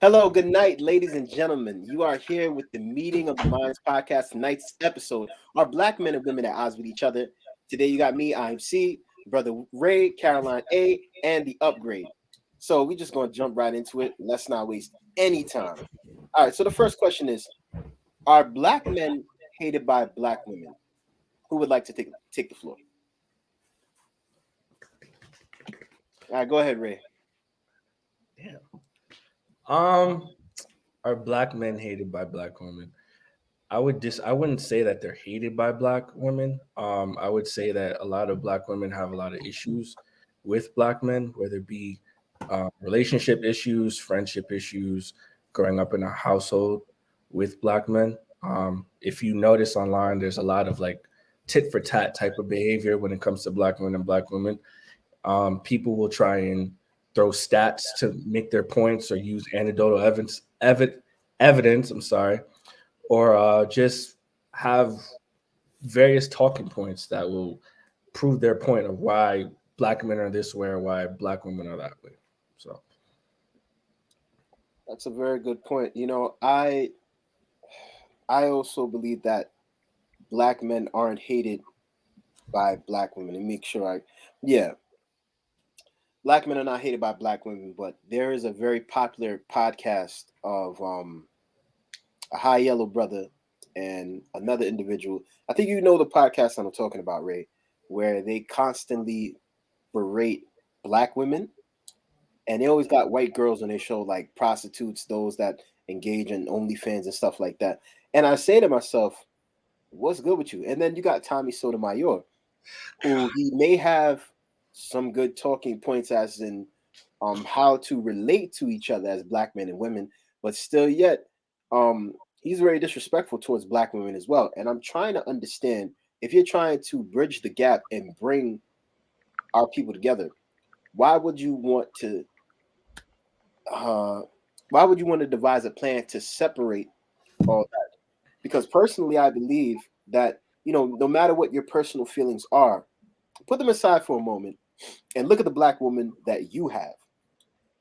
Hello, good night, ladies and gentlemen. You are here with the Meeting of the Minds podcast. Tonight's episode are Black men and women at odds with each other. Today, you got me, I'm C, Brother Ray, Caroline A, and the Upgrade. So, we're just going to jump right into it. Let's not waste any time. All right, so the first question is: are Black men hated by Black women? Who would like to take the floor? All right, go ahead, Ray. Damn. Um, are Black men hated by Black women? I wouldn't say that they're hated by Black women. I would say that a lot of Black women have a lot of issues with Black men, whether it be relationship issues, friendship issues, growing up in a household with Black men. If you notice online, there's a lot of like tit for tat type of behavior when it comes to Black men and Black women. People will try and throw stats to make their points or use anecdotal evidence. I'm sorry, or just have various talking points that will prove their point of why Black men are this way or why Black women are that way. So That's a very good point. I also believe that Black men aren't hated by Black women. And make sure yeah, Black men are not hated by Black women, but there is a very popular podcast of a high yellow brother and another individual. I think you know the podcast I'm talking about, Ray, where they constantly berate Black women, and they always got white girls on their show, like prostitutes, those that engage in OnlyFans and stuff like that. And I say to myself, what's good with you? And then you got Tommy Sotomayor, who he may have some good talking points as in how to relate to each other as Black men and women, but still yet he's very disrespectful towards Black women as well. And I'm trying to understand, if you're trying to bridge the gap and bring our people together, why would you want to uh why would you want to devise a plan to separate all that? Because personally I believe that, no matter what your personal feelings are, put them aside for a moment and look at the Black woman that you have.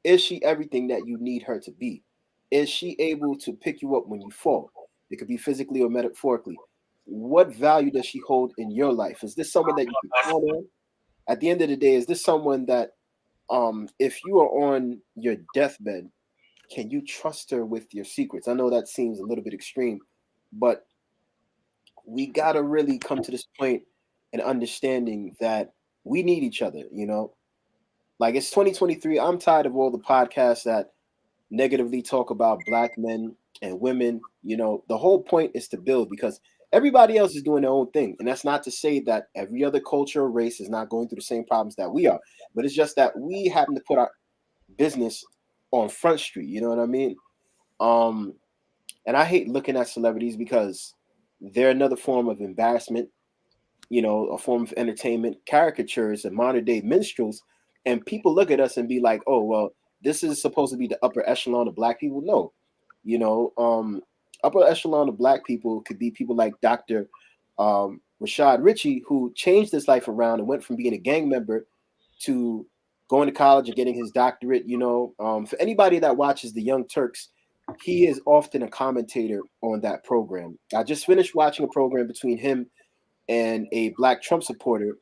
Is she everything that you need her to be? Is she able to pick you up when you fall? It could be physically or metaphorically. What value does she hold in your life? Is this someone that you can count on? At the end of the day, is this someone that, if you are on your deathbed, can you trust her with your secrets? I know that seems a little bit extreme, but we got to really come to this point and understanding that we need each other, Like, it's 2023. I'm tired of all the podcasts that negatively talk about Black men and women. The whole point is to build, because everybody else is doing their own thing. And that's not to say that every other culture or race is not going through the same problems that we are, but it's just that we happen to put our business on Front Street. You know what I mean? Um, and I hate looking at celebrities because they're another form of embarrassment, a form of entertainment, caricatures and modern day minstrels. And people look at us and be like, oh, well, this is supposed to be the upper echelon of Black people. No, you know, um, upper echelon of Black people could be people like Dr. Rashad Ritchie, who changed his life around and went from being a gang member to going to college and getting his doctorate. For anybody that watches the Young Turks, he is often a commentator on that program. I just finished watching a program between him and a Black Trump supporter.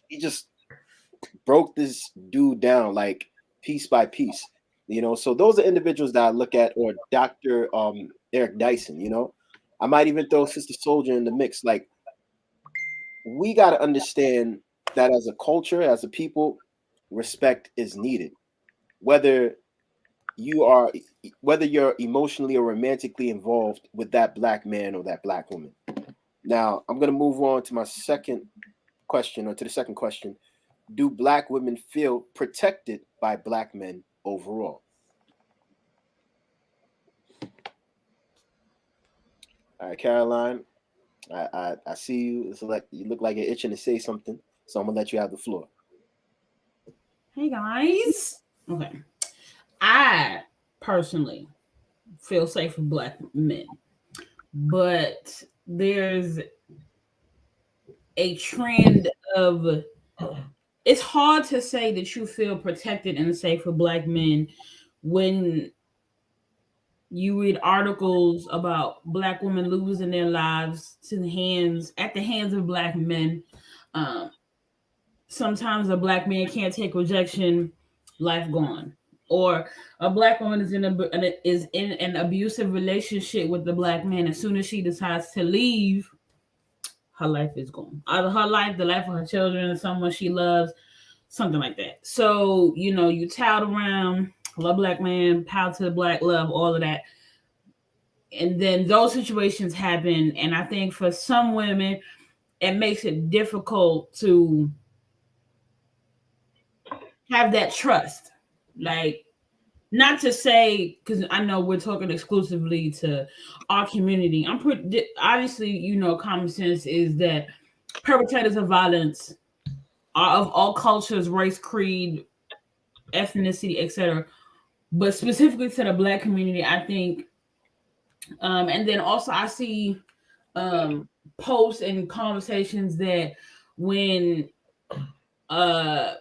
He just broke this dude down like piece by piece. So those are individuals that I look at, or Dr. Eric Dyson. I might even throw Sister Soldier in the mix. Like, we got to understand that as a culture, as a people, respect is needed. Whether you are whether you're emotionally or romantically involved with that Black man or that Black woman. Now, I'm going to move on to my second question, or to the second question. Do Black women feel protected by Black men overall? All right, Caroline, I see you. It's like you look like you're itching to say something, so I'm gonna let you have the floor. Hey guys. Okay. I personally feel safe with Black men, but there's a trend of, it's hard to say that you feel protected and safe with Black men when You read articles about Black women losing their lives at the hands of Black men. Um, Sometimes a Black man can't take rejection, life gone. Or a Black woman is in an abusive relationship with the Black man. As soon as she decides to leave, her life is gone. Either her life, the life of her children, someone she loves, something like that. So, you tout around, love Black man, power to the Black love, all of that. And then those situations happen. And I think for some women, it makes it difficult to have that trust. Like, not to say, because I know we're talking exclusively to our community. I'm pretty obviously, common sense is that perpetrators of violence are of all cultures, race, creed, ethnicity, etc. But specifically to the Black community, I think, and then also I see posts and conversations that when a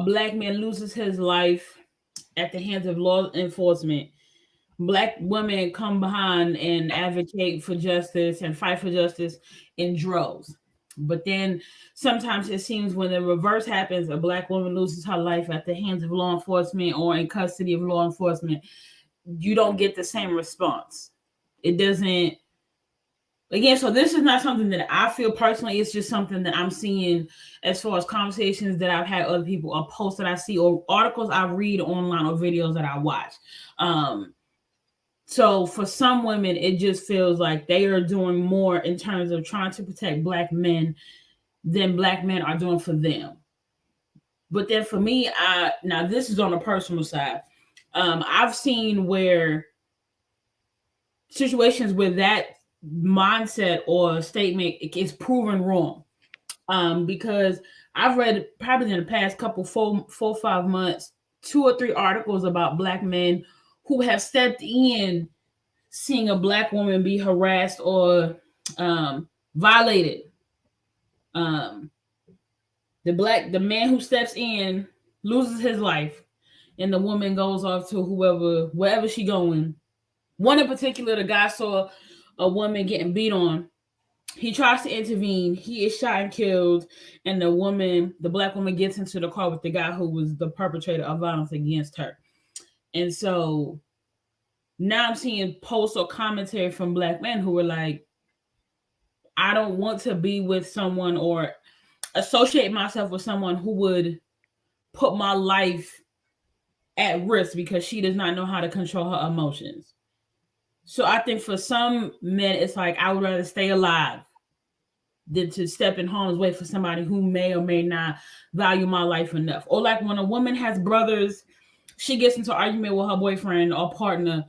Black man loses his life at the hands of law enforcement, Black women come behind and advocate for justice and fight for justice in droves. But then sometimes it seems when the reverse happens, a Black woman loses her life at the hands of law enforcement or in custody of law enforcement, you don't get the same response. It doesn't. Again, so this is not something that I feel personally. It's just something that I'm seeing as far as conversations that I've had other people, or posts that I see, or articles I read online, or videos that I watch. So for some women, it just feels like they are doing more in terms of trying to protect Black men than Black men are doing for them. But then for me, now this is on a personal side. I've seen where situations where that mindset or statement is proven wrong. Because I've read probably in the past couple 4 5 months 2 or 3 articles about Black men who have stepped in seeing a Black woman be harassed or violated. Um, the man who steps in loses his life, and the woman goes off to wherever she going. One in particular, the guy saw a woman getting beat on. He tries to intervene. He is shot and killed, and the Black woman, gets into the car with the guy who was the perpetrator of violence against her. And so now I'm seeing posts or commentary from Black men who are like, I don't want to be with someone or associate myself with someone who would put my life at risk because she does not know how to control her emotions. So I think for some men, it's like, I would rather stay alive than to step in harm's way for somebody who may or may not value my life enough. Or like when a woman has brothers, she gets into an argument with her boyfriend or partner,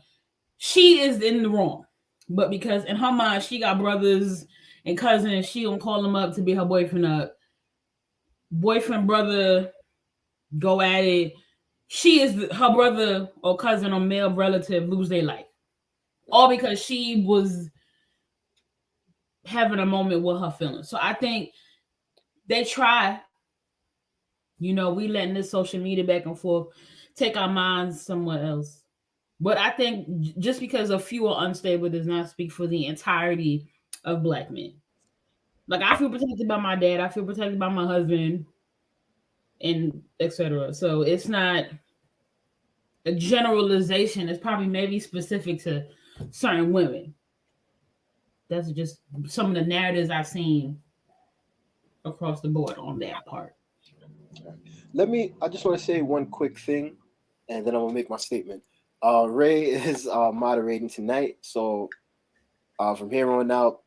she is in the wrong. But because in her mind, she got brothers and cousins, she don't call them up to be her boyfriend up. Boyfriend, brother, go at it. Her brother or cousin or male relative lose their life. All because she was having a moment with her feelings. So I think they try, we letting this social media back and forth take our minds somewhere else. But I think just because a few are unstable does not speak for the entirety of Black men. Like, I feel protected by my dad, I feel protected by my husband, and etc. So it's not a generalization. It's probably maybe specific to certain women. That's just some of the narratives I've seen across the board on that part. I just want to say one quick thing, and then I'm gonna make my statement. Ray is moderating tonight, so from here on out,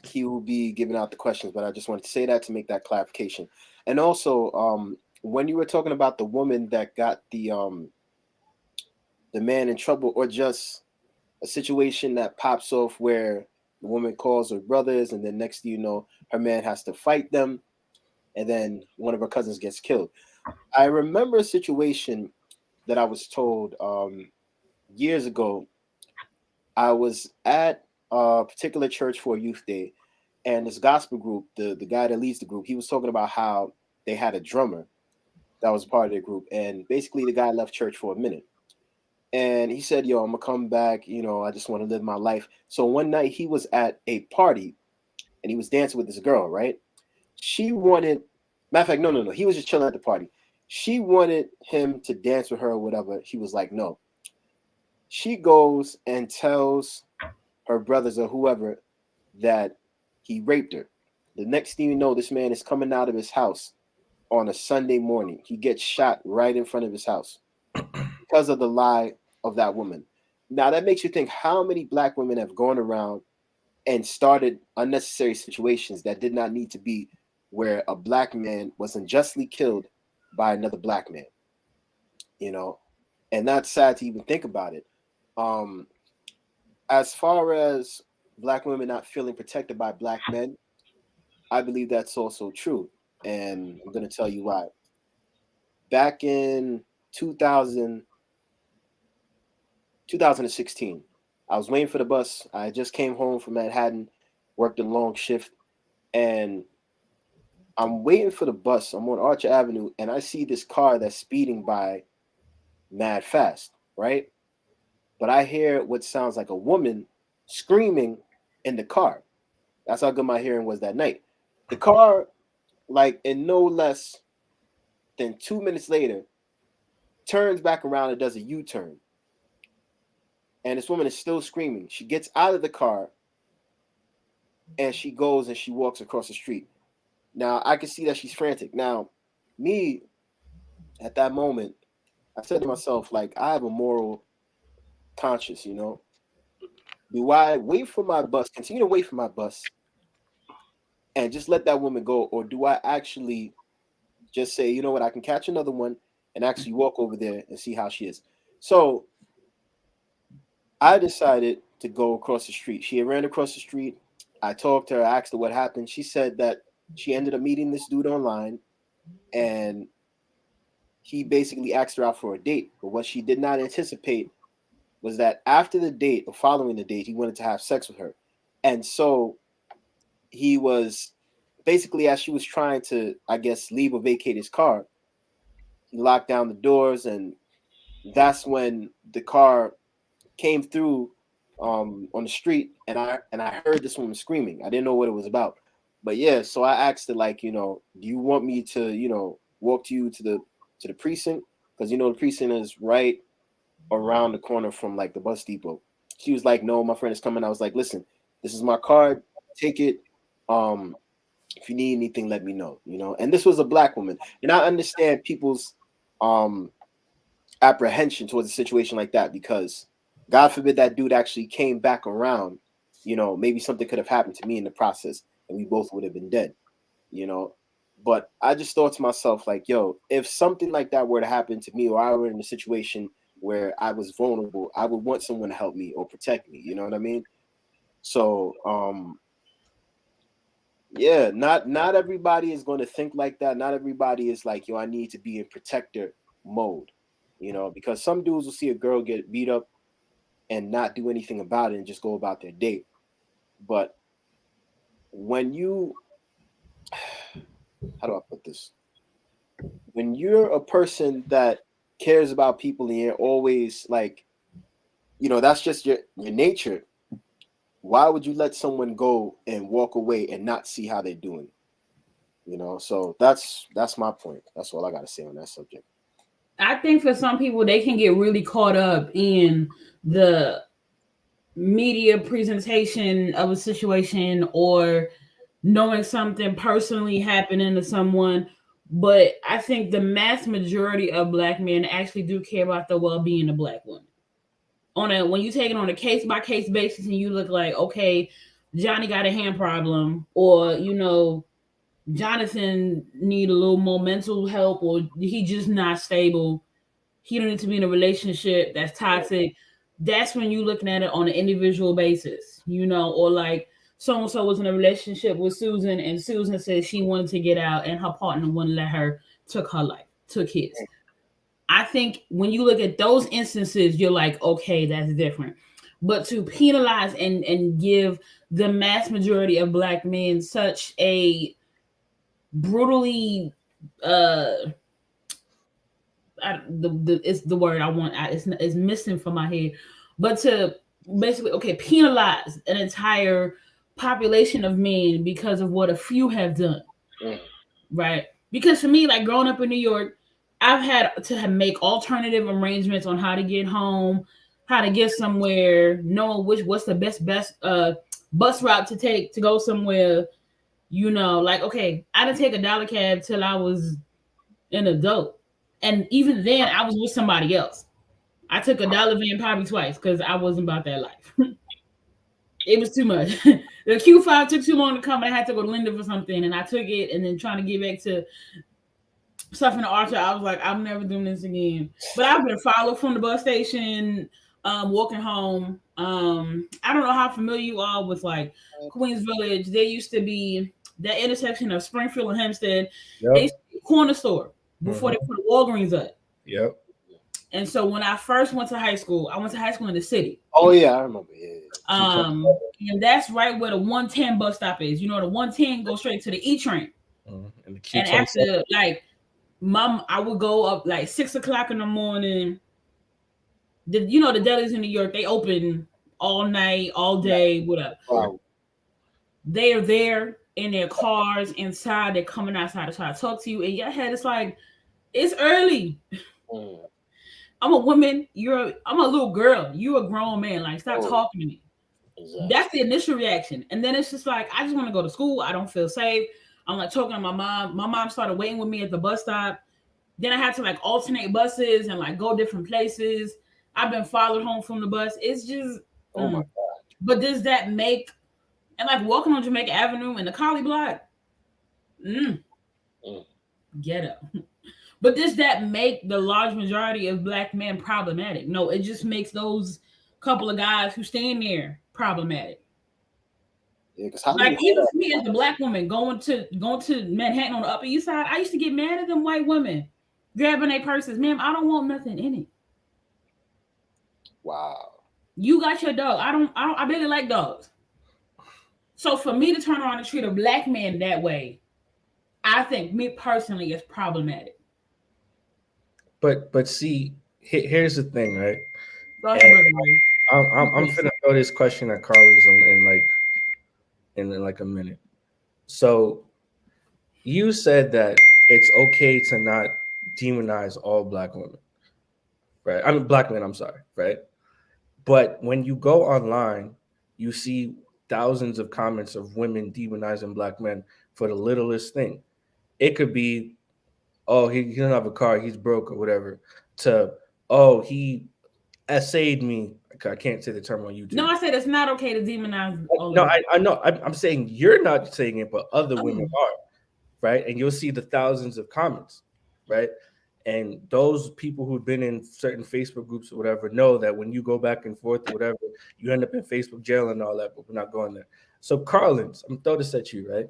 he will be giving out the questions. But I just wanted to say that to make that clarification. And also, when you were talking about the woman that got the man in trouble, or just a situation that pops off where the woman calls her brothers, and then next thing you know, her man has to fight them, and then one of her cousins gets killed. I remember a situation that I was told years ago. I was at a particular church for a youth day, and this gospel group, the guy that leads the group, he was talking about how they had a drummer that was part of their group, and basically the guy left church for a minute. And he said, "Yo, I'm gonna come back. I just want to live my life." So one night he was at a party and he was dancing with this girl, right? She wanted, matter of fact, no. He was just chilling at the party. She wanted him to dance with her or whatever. He was like, no. She goes and tells her brothers or whoever that he raped her. The next thing you know, this man is coming out of his house on a Sunday morning. He gets shot right in front of his house because of the lie of that woman. Now that makes you think how many black women have gone around and started unnecessary situations that did not need to be, where a black man was unjustly killed by another black man, and that's sad to even think about it. As far as black women not feeling protected by black men, I believe that's also true, and I'm going to tell you why. Back in 2016, I was waiting for the bus. I just came home from Manhattan, worked a long shift, and I'm waiting for the bus. I'm on Archer Avenue, and I see this car that's speeding by mad fast, right? But I hear what sounds like a woman screaming in the car. That's how good my hearing was that night. The car, like in no less than 2 minutes later, turns back around and does a U-turn. And this woman is still screaming. She gets out of the car and she goes and she walks across the street. Now, I can see that she's frantic. Now, me, at that moment, I said to myself, like, I have a moral conscience, Do I wait for my bus, continue to wait for my bus, and just let that woman go? Or do I actually just say, you know what, I can catch another one and actually walk over there and see how she is? So I decided to go across the street. She had ran across the street. I talked to her, I asked her what happened. She said that she ended up meeting this dude online and he basically asked her out for a date. But what she did not anticipate was that after the date or following the date, he wanted to have sex with her. And so he was basically, as she was trying to, I guess, leave or vacate his car, he locked down the doors, and that's when the car came through on the street, and I heard this woman screaming. I didn't know what it was about. But yeah, so I asked her, like, do you want me to, walk you to the precinct? Because the precinct is right around the corner from like the bus depot. She was like, no, my friend is coming. I was like, listen, this is my card, take it. If you need anything, let me know, and this was a black woman. And I understand people's apprehension towards a situation like that, because God forbid that dude actually came back around, maybe something could have happened to me in the process and we both would have been dead, but I just thought to myself, like, yo, if something like that were to happen to me, or I were in a situation where I was vulnerable, I would want someone to help me or protect me. You know what I mean? So, yeah, not everybody is going to think like that. Not everybody is like, yo, I need to be in protector mode, because some dudes will see a girl get beat up and not do anything about it and just go about their day. But when you, how do I put this? When you're a person that cares about people and you're always like, that's just your nature. Why would you let someone go and walk away and not see how they're doing? So that's my point. That's all I got to say on that subject. I think for some people, they can get really caught up in the media presentation of a situation or knowing something personally happening to someone. But I think the mass majority of black men actually do care about the well-being of black women. When you take it on a case-by-case basis and you look like, okay, Johnny got a hand problem, or Jonathan need a little more mental help, or he just not stable, he don't need to be in a relationship that's toxic. That's when you're looking at it on an individual basis, or like so-and-so was in a relationship with Susan and Susan said she wanted to get out and her partner wouldn't let her, took his. I think when you look at those instances, you're like, okay, that's different. But to penalize and give the mass majority of black men such a brutally it's the word I want. It's missing from my head, but to basically penalize an entire population of men because of what a few have done, right? Because for me, like growing up in New York, I've had to make alternative arrangements on how to get home, how to get somewhere, knowing what's the best bus route to take to go somewhere. Like I didn't take a dollar cab till I was an adult, and even then I was with somebody else. I took a dollar van probably twice because I wasn't about that life. It was too much. The Q5 took too long to come, and I had to go to Linda for something, and I took it, and then trying to get back to stuff in the Archer, I was like, I'm never doing this again. But I've been followed from the bus station, walking home. I don't know how familiar you are with like Queens Village. There used to be that intersection of Springfield and Hempstead. Yep. They used to be a corner store before they put Walgreens up. Yep. And so when I first went to high school, I went to high school in the city. Oh yeah, I remember. Yeah. And that's right where the 110 bus stop is. The 110 goes straight to the E train. And after like I would go up like 6 o'clock in the morning. The delis in New York, they open all night, all day, whatever. Wow. They are there in their cars inside. They're coming outside to try to talk to you. In your head, it's like, it's early. I'm a woman. I'm a little girl. You're a grown man. Like, stop talking to me. Exactly. That's the initial reaction. And then it's just like, I just want to go to school. I don't feel safe. I'm like talking to my mom. My mom started waiting with me at the bus stop. Then I had to like alternate buses and like go different places. I've been followed home from the bus. It's just, oh my God. But does that make, and like walking on Jamaica Avenue in the Collie block, ghetto. But does that make the large majority of Black men problematic? No, it just makes those couple of guys who stand there problematic. Yeah, like even for me as a Black woman going to Manhattan on the Upper East Side, I used to get mad at them white women grabbing their purses. Ma'am, I don't want nothing in it. Wow. You got your dog. I barely like dogs. So for me to turn around and treat a Black man that way, I think me personally is problematic. But see, here's the thing, right? Go ahead, I'm gonna throw this question at Carlos in like a minute. So you said that it's okay to not demonize all Black women, right? I mean Black men, I'm sorry, right? But when you go online, you see thousands of comments of women demonizing Black men for the littlest thing. It could be, oh, he doesn't have a car, he's broke or whatever, to, oh, he essayed me. I can't say the term on YouTube. No, I said it's not okay to demonize. No, I know. I'm saying you're not saying it, but other women are, right? And you'll see the thousands of comments, right? And those people who've been in certain Facebook groups or whatever know that when you go back and forth or whatever, you end up in Facebook jail and all that, but we're not going there. So, Carlins, I'm throwing this at you, right?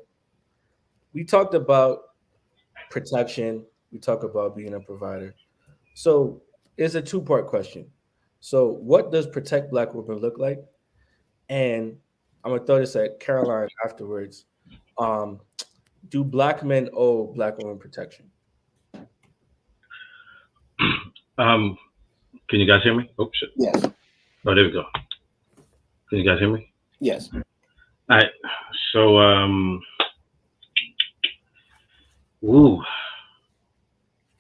We talked about protection. We talk about being a provider. So it's a two-part question. So what does protect Black women look like? And I'm going to throw this at Caroline afterwards. Do Black men owe Black women protection? Can you guys hear me? Oh, shit. Yes. Oh, there we go. Can you guys hear me? Yes. All right. So,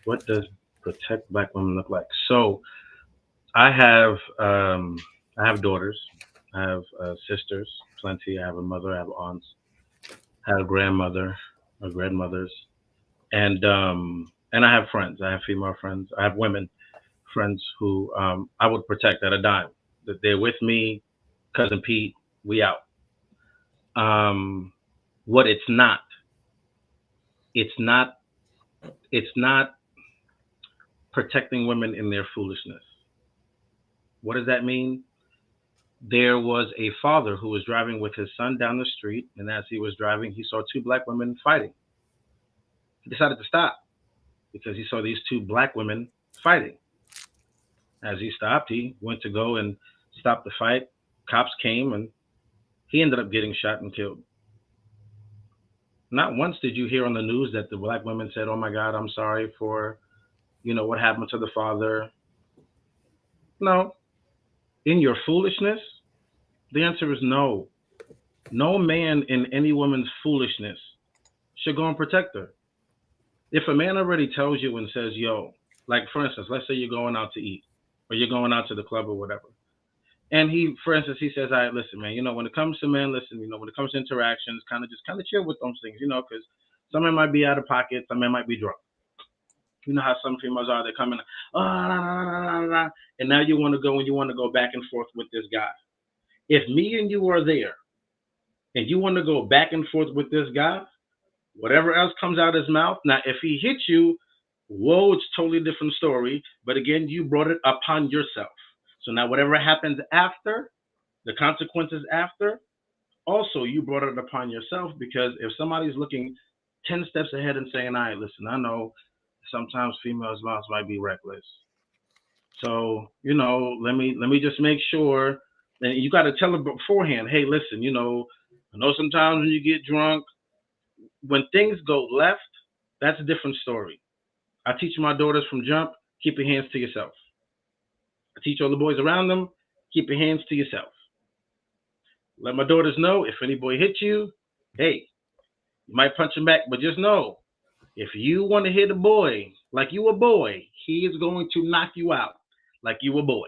what does protect Black women look like? So, I have daughters. I have sisters, plenty. I have a mother. I have aunts. I have a grandmother, or grandmothers, and I have friends. I have female friends. I have women friends who I would protect at a dime. That they're with me, cousin Pete. We out. What it's not protecting women in their foolishness. What does that mean? There was a father who was driving with his son down the street, and as he was driving, he saw two Black women fighting. He decided to stop because he saw these two Black women fighting. As he stopped, he went to go and stop the fight. Cops came, and he ended up getting shot and killed. Not once did you hear on the news that the Black women said, "Oh my God, I'm sorry for What happened to the father? No. In your foolishness, the answer is no. No man in any woman's foolishness should go and protect her. If a man already tells you and says, yo, like for instance, let's say you're going out to eat or you're going out to the club or whatever. And he, for instance, he says, all right, listen, man, when it comes to men, listen, when it comes to interactions, kind of chill with those things, because some men might be out of pocket, some men might be drunk. You know how some females are, they come in, and now you want to go back and forth with this guy. If me and you are there and you want to go back and forth with this guy, whatever else comes out his mouth, now if he hits you, whoa, it's totally different story. But again, you brought it upon yourself. So now whatever happens after, the consequences after, also you brought it upon yourself, because if somebody's looking 10 steps ahead and saying, all right, listen, I know sometimes females' mouths might be reckless. So, let me just make sure. And you got to tell them beforehand, hey, listen, I know sometimes when you get drunk, when things go left, that's a different story. I teach my daughters from jump, keep your hands to yourself. I teach all the boys around them, keep your hands to yourself. Let my daughters know if any boy hits you, hey, you might punch him back, but just know, if you want to hit a boy like you a boy, he is going to knock you out like you a boy.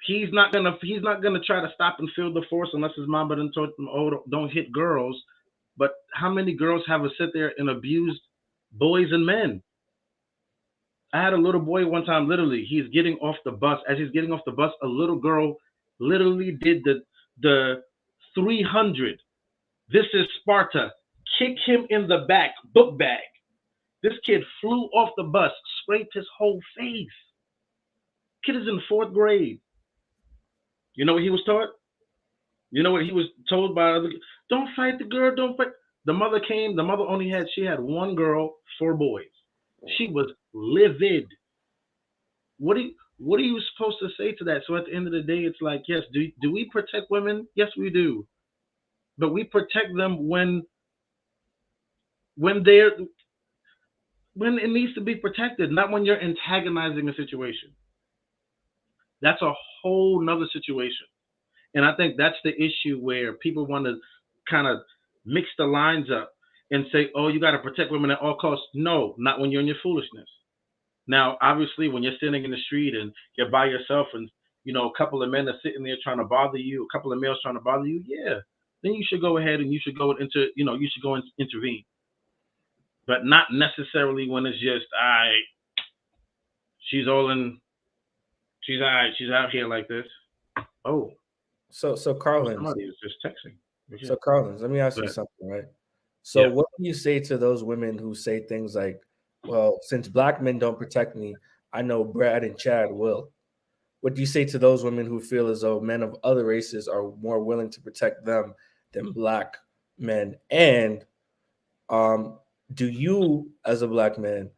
He's not gonna try to stop and feel the force unless his mama done told him, oh, don't hit girls. But how many girls have to sit there and abuse boys and men? I had a little boy one time, literally, he's getting off the bus. As he's getting off the bus, a little girl literally did the 300. This is Sparta. Kick him in the back, book bag. This kid flew off the bus, scraped his whole face. Kid is in 4th grade. You know what he was taught? You know what he was told by other? Don't fight the girl, don't fight. The mother came, she had 1 girl, 4 boys. She was livid. What are you supposed to say to that? So at the end of the day, it's like, yes, do we protect women? Yes, we do. But we protect them when it needs to be protected, not when you're antagonizing a situation. That's a whole nother situation. And I think that's the issue where people want to kind of mix the lines up and say, oh, you got to protect women at all costs. No, not when you're in your foolishness. Now, obviously, when you're sitting in the street and you're by yourself and, a couple of men are sitting there trying to bother you, a couple of males trying to bother you, yeah, then you should go ahead and you should go and intervene. But not necessarily when it's just, all right, she's all out here like this. Oh. So Carlin, somebody is just texting. So Carlin, let me ask you something, right? So what do you say to those women who say things like, well, since black men don't protect me, I know Brad and Chad will. What do you say to those women who feel as though men of other races are more willing to protect them than black men? And do you, as a black man,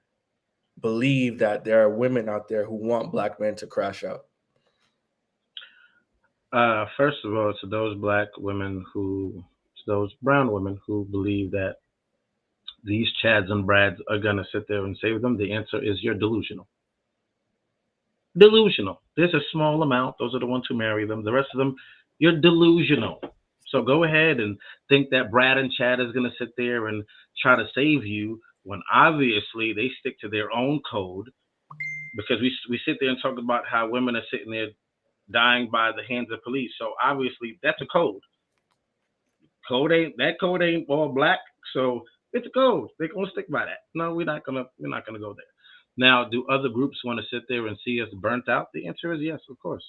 believe that there are women out there who want black men to crash out? First of all, to those brown women who believe that these Chads and Brads are going to sit there and save them, the answer is you're delusional. Delusional. There's a small amount. Those are the ones who marry them. The rest of them, you're delusional. So go ahead and think that Brad and Chad is going to sit there and try to save you when obviously they stick to their own code, because we sit there and talk about how women are sitting there dying by the hands of police. So obviously that's a code. That code ain't all black. So it's a code. They're gonna stick by that. No, we're not gonna go there. Now, do other groups want to sit there and see us burnt out? The answer is yes, of course.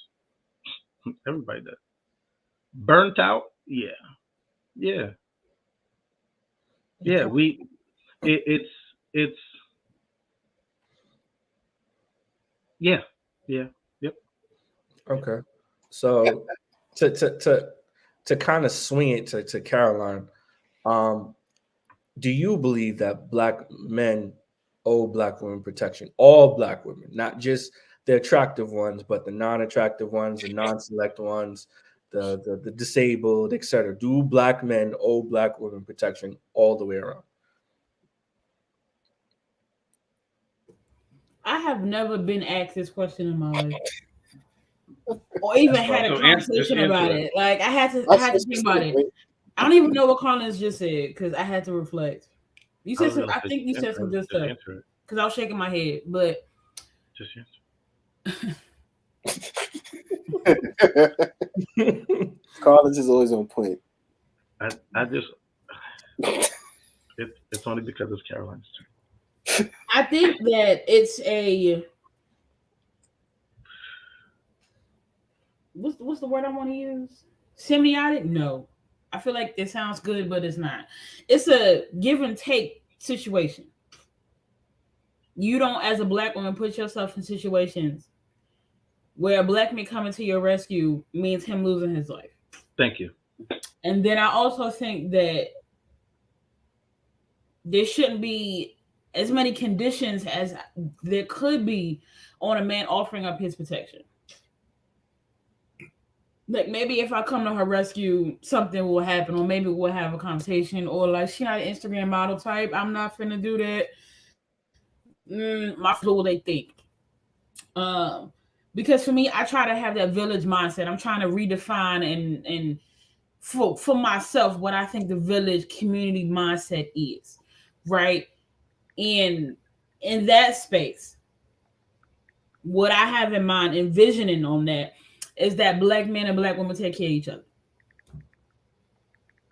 Everybody does. Burnt out? Yeah. Yeah. Yeah. It's yeah. Yeah. Yep. Okay. So to kind of swing it to Caroline, do you believe that black men owe black women protection? All black women, not just the attractive ones, but the non-attractive ones, the non-select ones, the disabled, etc. Do black men owe black women protection all the way around? I have never been asked this question in my life, or even had a So conversation answer about it. it. Like I had to That's think about it. specific, I don't even know what Collins just said because I had to reflect. You I said was some, gonna I say think you said some good just stuff answer it. because I was shaking my head, but Just answer. Carlos is always on point. I just it's only because it's Caroline's turn. I think that it's a what's the word I want to use? Semiotic? No. I feel like it sounds good, but it's not. It's a give and take situation. You don't, as a black woman, put yourself in situations where a black man coming to your rescue means him losing his life. Thank you. And then I also think that there shouldn't be as many conditions as there could be on a man offering up his protection. Like maybe if I come to her rescue, something will happen, or maybe we'll have a conversation, or like she not an Instagram model type. I'm not finna do that. My what they think. Because for me, I try to have that village mindset. I'm trying to redefine and for myself what I think the village community mindset is, right? In that space, what I have in mind, envisioning on that, is that black men and black women take care of each other.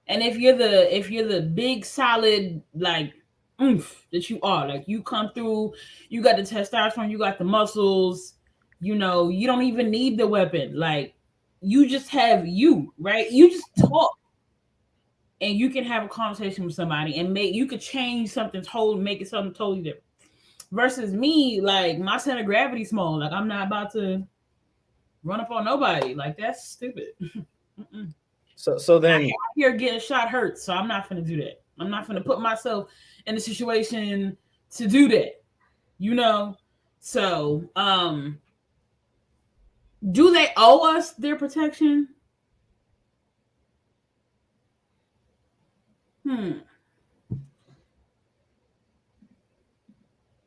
And if you're the big solid like that you are, like you come through, you got the testosterone, you got the muscles, you know, you don't even need the weapon. Like you just have you, right? You just talk. And you can have a conversation with somebody and you could change something make it something totally different. Versus me, like my center of gravity small. Like I'm not about to run up on nobody. Like that's stupid. So then Here getting shot hurts, so I'm not gonna do that. I'm not gonna put myself in a situation to do that. You know? So do they owe us their protection?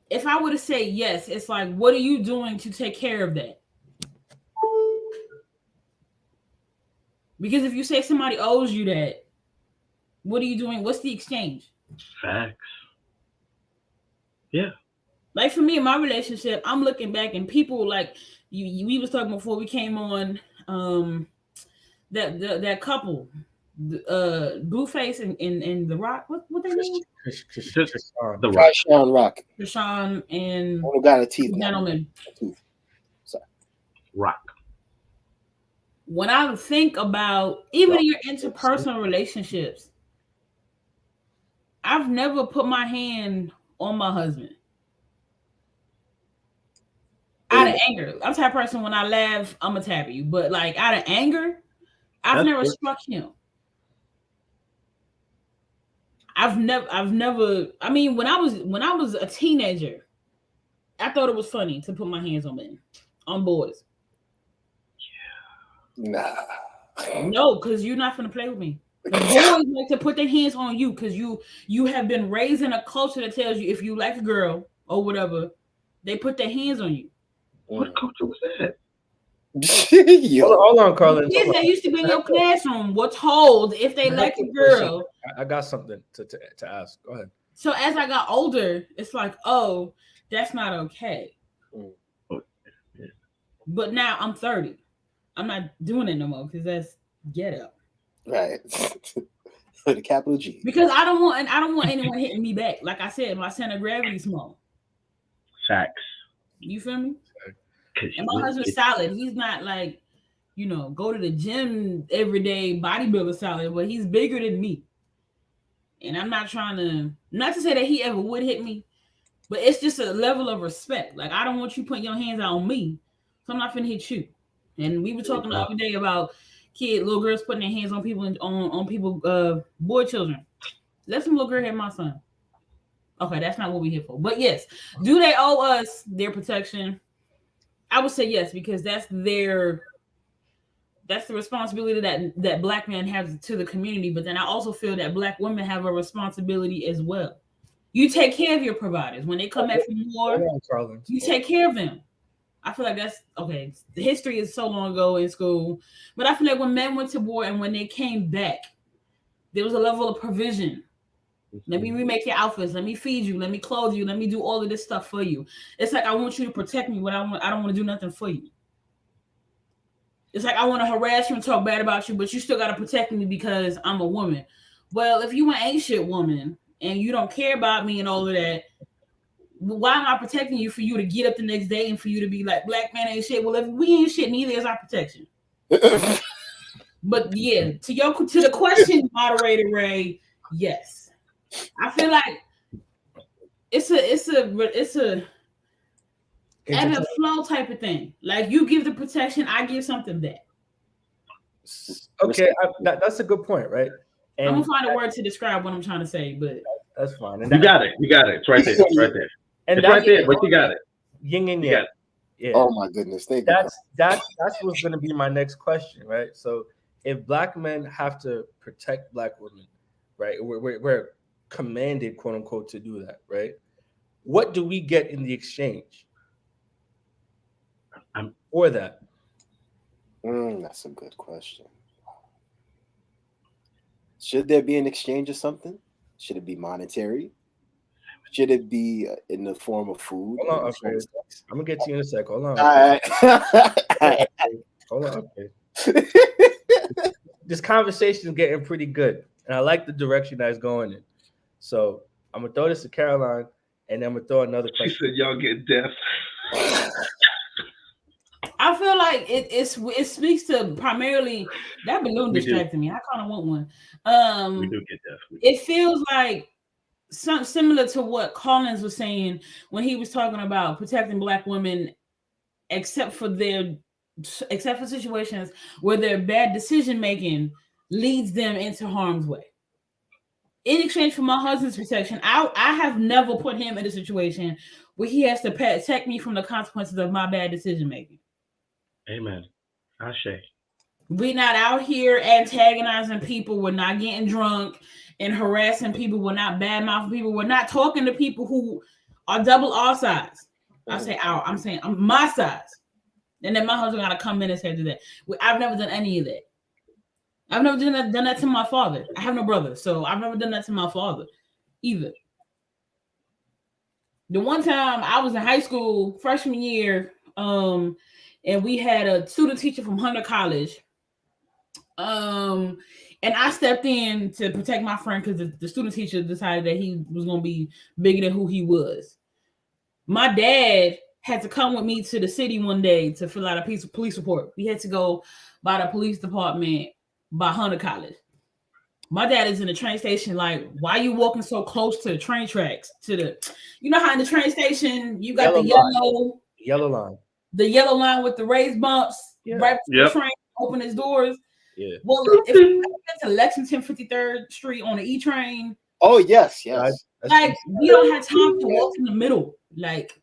If I were to say yes, it's like, what are you doing to take care of that? Because if you say somebody owes you that, what are you doing? What's the exchange? Facts. Yeah. Like for me in my relationship, I'm looking back and people like we was talking before we came on that couple, Blueface and The Rock. What they name? The Rock. Krishan Rock. Krishan and Who got a teeth? gentleman. Sorry. Rock. When I think about even your interpersonal relationships, I've never put my hand on my husband. Out of anger. I'm the type of person when I laugh, I'm gonna tap you. But like out of anger, I've never struck him. I've never I mean, when I was a teenager, I thought it was funny to put my hands on men, on boys. Nah. No, because you're not gonna play with me. The boys like to put their hands on you because you have been raised in a culture that tells you if you like a girl or whatever, they put their hands on you. What culture was that? Yo. Hold on, Carlin. Kids that used to be in your classroom were told if they like a girl. I got something to ask. Go ahead. So as I got older, it's like, oh, that's not okay. But now I'm 30. I'm not doing it no more because that's ghetto. Right. For the capital G. Because I don't want anyone hitting me back. Like I said, my center of gravity is small. Facts. You feel me? And my husband's solid. He's not like, you know, go to the gym every day, bodybuilder solid, but he's bigger than me. And I'm not trying to, not to say that he ever would hit me, but it's just a level of respect. Like, I don't want you putting your hands out on me, so I'm not finna hit you. And we were talking the other day about little girls putting their hands on people, on people, boy children. Let some little girl hit my son. Okay, that's not what we're here for. But yes, do they owe us their protection? I would say yes, because that's the responsibility that black men have to the community. But then I also feel that black women have a responsibility as well. You take care of your providers when they come back from war. Hold on, Carlin. You take care of them. I feel like that's okay. The history is so long ago in school, but I feel like when men went to war and when they came back, there was a level of provision. Let me remake your outfits. Let me feed you. Let me clothe you. Let me do all of this stuff for you. It's like I want you to protect me, but I don't want to do nothing for you. It's like I want to harass you and talk bad about you, but you still got to protect me because I'm a woman. Well, if you an ain't shit woman and you don't care about me and all of that, why am I protecting you for you to get up the next day and for you to be like, black man ain't shit? Well, if we ain't shit, neither is our protection. But yeah, to the question, moderator Ray, yes, I feel like it's a ebb and flow type of thing. Like you give the protection, I give something back. Okay, that's a good point, right? And I'm gonna find a word to describe what I'm trying to say, but that's fine. And You got it. It's right there. It's right there. And It's right there, but you got it. Yin and You yang. got it. Yeah. Oh my goodness, thank you. That's what's going to be my next question, right? So if black men have to protect black women, right? We're commanded, quote unquote, to do that, right? What do we get in the exchange for that? That's a good question. Should there be an exchange or something? Should it be monetary? Should it be in the form of food? Hold on, okay. I'm gonna get to you in a sec. Hold on. All right. Hold on. Okay. This conversation is getting pretty good, and I like the direction that it's going in. So I'm gonna throw this to Caroline, and then I'm gonna throw another question. She said, "Y'all get deaf." I feel like it speaks to primarily that balloon distracting me. I kind of want one. We do get deaf. It feels like something similar to what Collins was saying when he was talking about protecting black women, except for situations where their bad decision making leads them into harm's way. In exchange for my husband's protection, I have never put him in a situation where he has to protect me from the consequences of my bad decision making. Amen. Ashe. We're not out here antagonizing people. We're not getting drunk and harassing people. We're not bad-mouthing people. We're not talking to people who are double our size. I say our. I'm saying I'm my size. And then my husband got to come in and say to that. I've never done any of that. I've never done that to my father. I have no brother, so I've never done that to my father either. The one time I was in high school, freshman year, and we had a student teacher from Hunter College. And I stepped in to protect my friend because the student teacher decided that he was going to be bigger than who he was. My dad had to come with me to the city one day to fill out a piece of police report. We had to go by the police department by Hunter College. My dad is in the train station, like, why are you walking so close to the train tracks? You know how in the train station you got yellow line. The yellow line with the raised bumps, right before the train open its doors. Yeah. Well, if you get to Lexington 53rd Street on the E train. Oh yes. Like we don't have time to walk in the middle. Like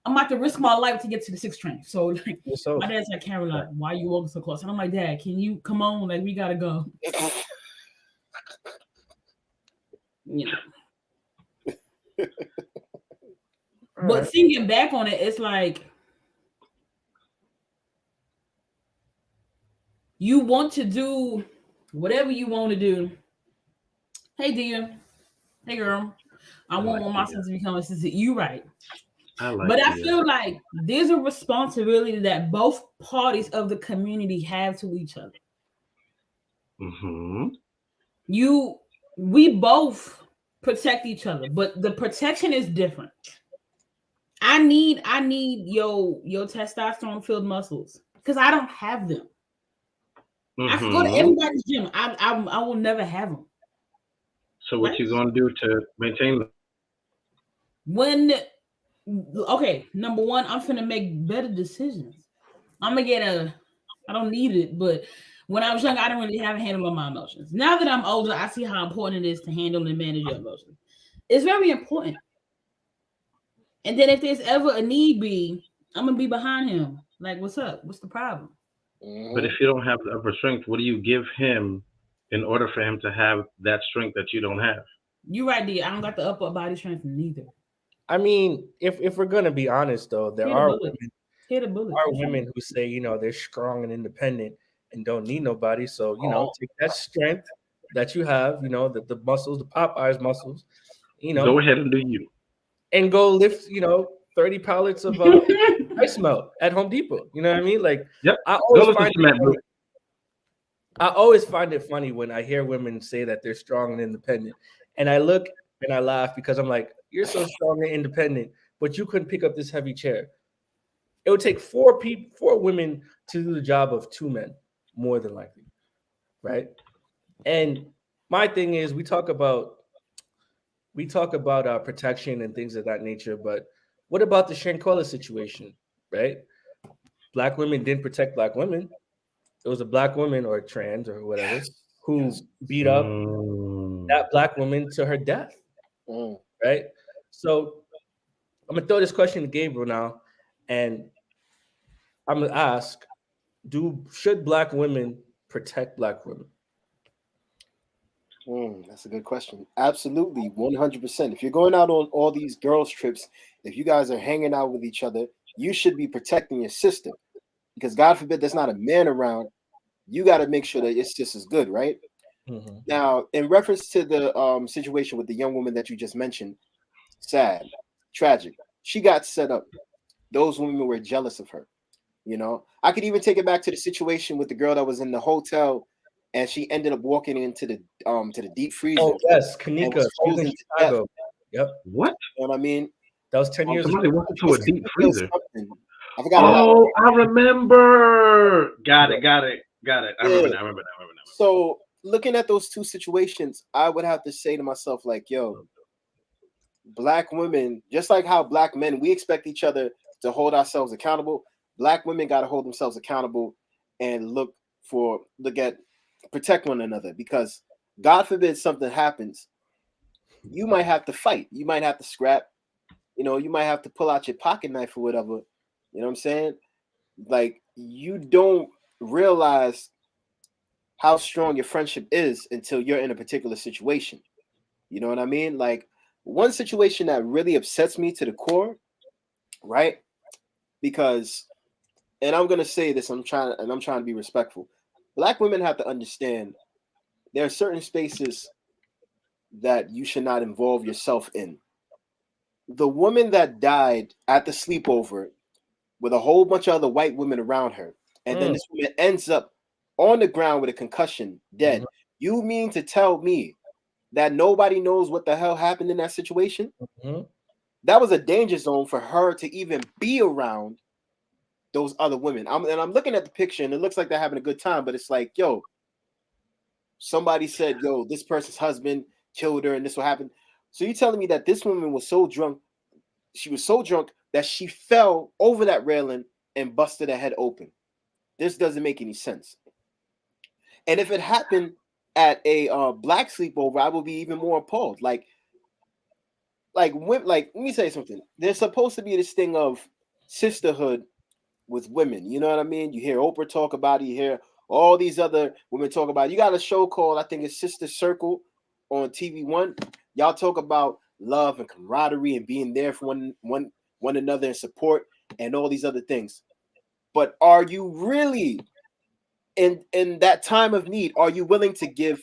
I'm about to risk my life to get to the 6th train. So like, my dad's like, Caroline, why are you walking so close? And I'm like, Dad, can you come on? Like we gotta go. You know. But thinking back on it, it's like you want to do whatever you want to do. Hey, dear. Hey, girl. I want my son to become a sister. You right. I feel like there's a responsibility that both parties of the community have to each other. Mm-hmm. We both protect each other, but the protection is different. I need your testosterone filled muscles because I don't have them. Mm-hmm. I can go to everybody's gym. I will never have them. So what you gonna do to maintain them? Number one, I'm finna make better decisions. I'm gonna get I don't need it, but when I was young, I didn't really have a handle on my emotions. Now that I'm older, I see how important it is to handle and manage your emotions. It's very important. And then if there's ever a need be, I'm gonna be behind him. Like, what's up? What's the problem? But if you don't have the upper strength, what do you give him in order for him to have that strength that you don't have? You right, D. I don't got the upper body strength neither. I mean, if we're gonna be honest though, there Hit a are bullet. Hit a bullet. women who say, they're strong and independent and don't need nobody. So, take that strength that you have, the muscles, the Popeyes muscles, Go ahead and do you. and go lift, 30 pallets of ice melt at Home Depot. You know what I mean? Like, Yep. I Go always lift the find cement, bro. I always find it funny when I hear women say that they're strong and independent. And I look and I laugh because I'm like, you're so strong and independent, but you couldn't pick up this heavy chair. It would take four women to do the job of 2 men, more than likely. Right? And my thing is we talk about protection and things of that nature, but what about the Shankwella situation, right? Black women didn't protect black women. It was a black woman or trans or whatever who beat up that black woman to her death, right? So I'm gonna throw this question to Gabriel now, and I'm gonna ask: should black women protect black women? That's a good question. Absolutely, 100%. If you're going out on all these girls' trips, if you guys are hanging out with each other, you should be protecting your sister, because God forbid there's not a man around. You got to make sure that your sister's good, right? Mm-hmm. Now, in reference to the situation with the young woman that you just mentioned, sad, tragic. She got set up. Those women were jealous of her. I could even take it back to the situation with the girl that was in the hotel, and she ended up walking into the deep freezer. Oh yes, Kanika, she was in Chicago. Yep. What? You know what I mean? That was 10 years ago. Somebody walked into a deep freezer. I forgot. Oh, I remember. Got it. I remember that. So looking at those two situations, I would have to say to myself, like, yo, black women, just like how black men, we expect each other to hold ourselves accountable. Black women got to hold themselves accountable and protect one another, because God forbid something happens, you might have to fight. You might have to scrap. You might have to pull out your pocket knife or whatever. You know what I'm saying? Like, you don't realize how strong your friendship is until you're in a particular situation. You know what I mean? Like, one situation that really upsets me to the core, right? Because, and I'm gonna say this, I'm trying to be respectful. Black women have to understand there are certain spaces that you should not involve yourself in. The woman that died at the sleepover with a whole bunch of other white women around her, and then this woman ends up on the ground with a concussion, dead. You mean to tell me that nobody knows what the hell happened in that situation? That was a danger zone for her to even be around those other women. I'm looking at the picture, and it looks like they're having a good time, but it's like, yo, somebody said, yo, this person's husband killed her, and this will happen. So you're telling me that this woman was so drunk, she was so drunk that she fell over that railing and busted her head open? This doesn't make any sense. And if it happened at a black sleepover, I will be even more appalled. Let me say something. There's supposed to be this thing of sisterhood with women. You know what I mean? You hear Oprah talk about it. You hear all these other women talk about it. You got a show called, I think it's Sister Circle on TV One. Y'all talk about love and camaraderie and being there for one another and support and all these other things. But are you really in that time of need? Are you willing to give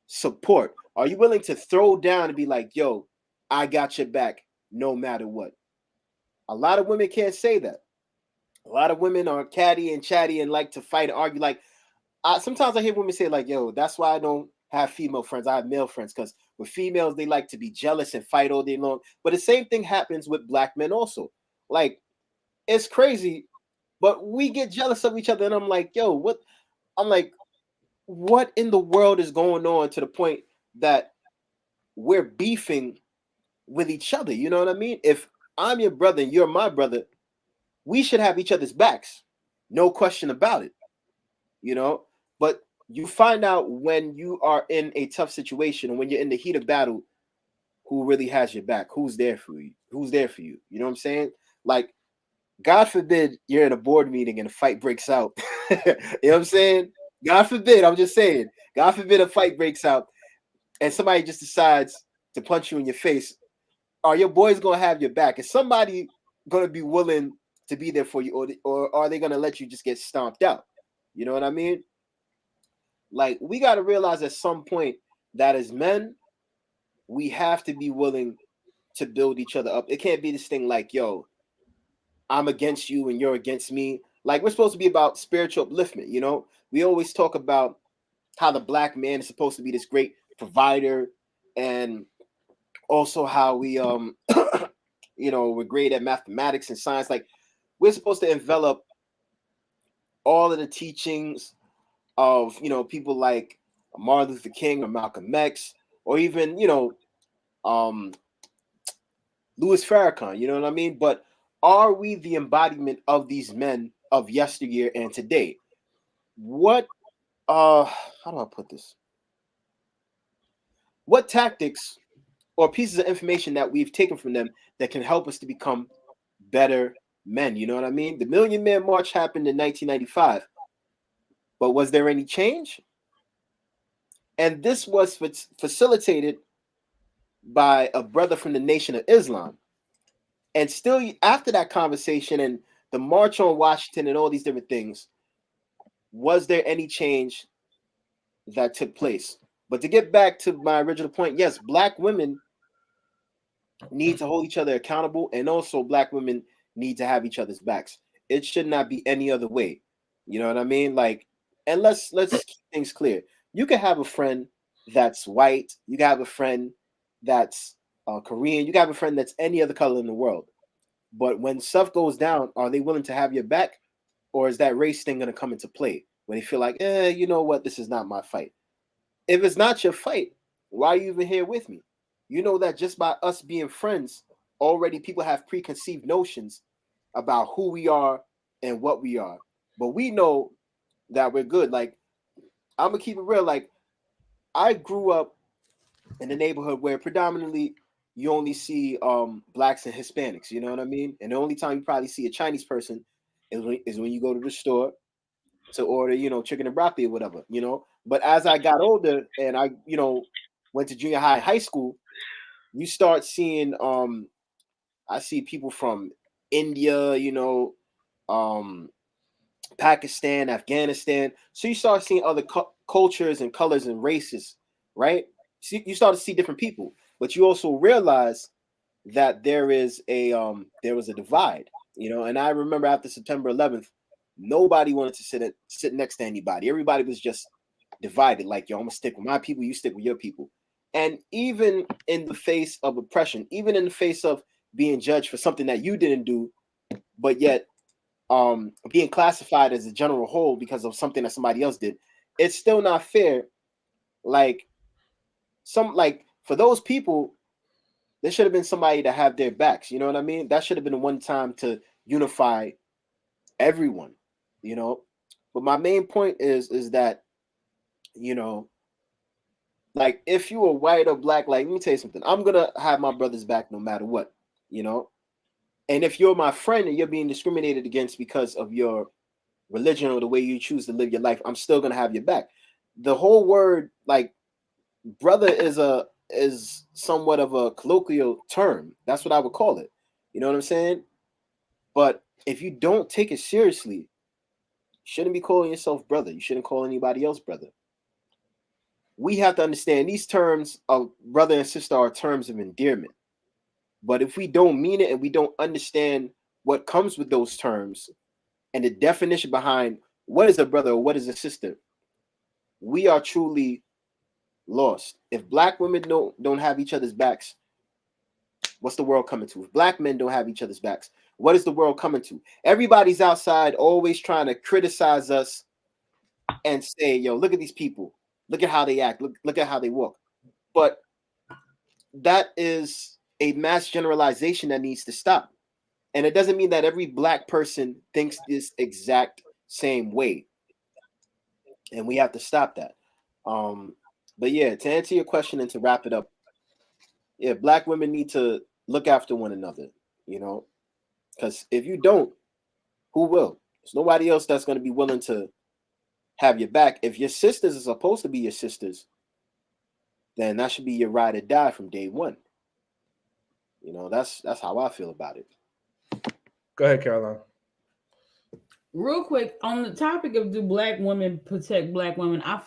support? Are you willing to throw down and be like, yo, I got your back no matter what? A lot of women can't say that. A lot of women are catty and chatty and like to fight and argue. Like, sometimes I hear women say, like, yo, that's why I don't have female friends. I have male friends, because with females, they like to be jealous and fight all day long. But the same thing happens with black men also. Like, it's crazy, but we get jealous of each other. And I'm like, yo, what? I'm like, what in the world is going on to the point that we're beefing with each other? You know what I mean? If I'm your brother and you're my brother, we should have each other's backs. No question about it. But you find out when you are in a tough situation and when you're in the heat of battle, who really has your back? Who's there for you? You know what I'm saying? Like, God forbid you're in a board meeting and a fight breaks out. You know what I'm saying? God forbid, I'm just saying, God forbid a fight breaks out and somebody just decides to punch you in your face, are your boys gonna have your back? Is somebody gonna be willing to be there for you, or are they gonna let you just get stomped out? You know what I mean? Like, we got to realize at some point that as men, we have to be willing to build each other up. It can't be this thing like, yo, I'm against you and you're against me. Like, we're supposed to be about spiritual upliftment. You know, we always talk about how the black man is supposed to be this great provider, and also how we you know, we're great at mathematics and science. Like, we're supposed to envelop all of the teachings of, you know, people like Martin Luther King or Malcolm X, or even, you know, Louis Farrakhan, you know what I mean? But are we the embodiment of these men of yesteryear and today? What how do I put this? What tactics or pieces of information that we've taken from them that can help us to become better men? You know what I mean? The Million Man March happened in 1995, but was there any change? And this was facilitated by a brother from the Nation of Islam. And still, after that conversation and the March on Washington and all these different things, was there any change that took place? But to get back to my original point, yes, black women need to hold each other accountable, and also black women need to have each other's backs. It should not be any other way. You know what I mean? Like, and let's keep things clear. You can have a friend that's white. You can have a friend that's Korean. You can have a friend that's any other color in the world. But when stuff goes down, are they willing to have your back, or is that race thing going to come into play when they feel like, you know what, this is not my fight? If it's not your fight, why are you even here with me? You know that just by us being friends, already people have preconceived notions about who we are and what we are. But we know that we're good. Like, I'm gonna keep it real. Like, I grew up in a neighborhood where predominantly you only see blacks and Hispanics. You know what I mean? And the only time you probably see a Chinese person is when you go to the store to order, you know, chicken and broccoli or whatever. You know. But as I got older and I, you know, went to junior high, high school, you start seeing I see people from India, you know, Pakistan, Afghanistan. So you start seeing other cultures and colors and races, right? See, you start to see different people, but you also realize that there was a divide, you know. And I remember after September 11th, nobody wanted to sit next to anybody. Everybody was just divided. Like, yo, I'm gonna stick with my people, you stick with your people. And even in the face of oppression, even in the face of being judged for something that you didn't do, but yet being classified as a general whole because of something that somebody else did, it's still not fair. Like, for those people, there should have been somebody to have their backs. You know what I mean? That should have been the one time to unify everyone, you know. But my main point is that, you know, like, if you are white or black, like, let me tell you something. I'm gonna have my brother's back no matter what, you know. And if you're my friend and you're being discriminated against because of your religion or the way you choose to live your life, I'm still gonna have your back. The whole word, like, brother, is somewhat of a colloquial term. That's what I would call it. You know what I'm saying? But if you don't take it seriously, you shouldn't be calling yourself brother. You shouldn't call anybody else brother. We have to understand these terms of brother and sister are terms of endearment. But if we don't mean it and we don't understand what comes with those terms and the definition behind what is a brother or what is a sister, we are truly lost. If black women don't have each other's backs, what's the world coming to? If black men don't have each other's backs, what is the world coming to? Everybody's outside always trying to criticize us and say, yo, look at these people. Look at how they act. Look at how they walk. But that is a mass generalization that needs to stop. And it doesn't mean that every black person thinks this exact same way. And we have to stop that. But yeah, to answer your question and to wrap it up, yeah, black women need to look after one another, you know, because if you don't, who will? There's nobody else that's going to be willing to have your back. If your sisters are supposed to be your sisters, then that should be your ride or die from day one. You know, that's how I feel about it. Go ahead, Caroline. Real quick, on the topic of do black women protect black women, I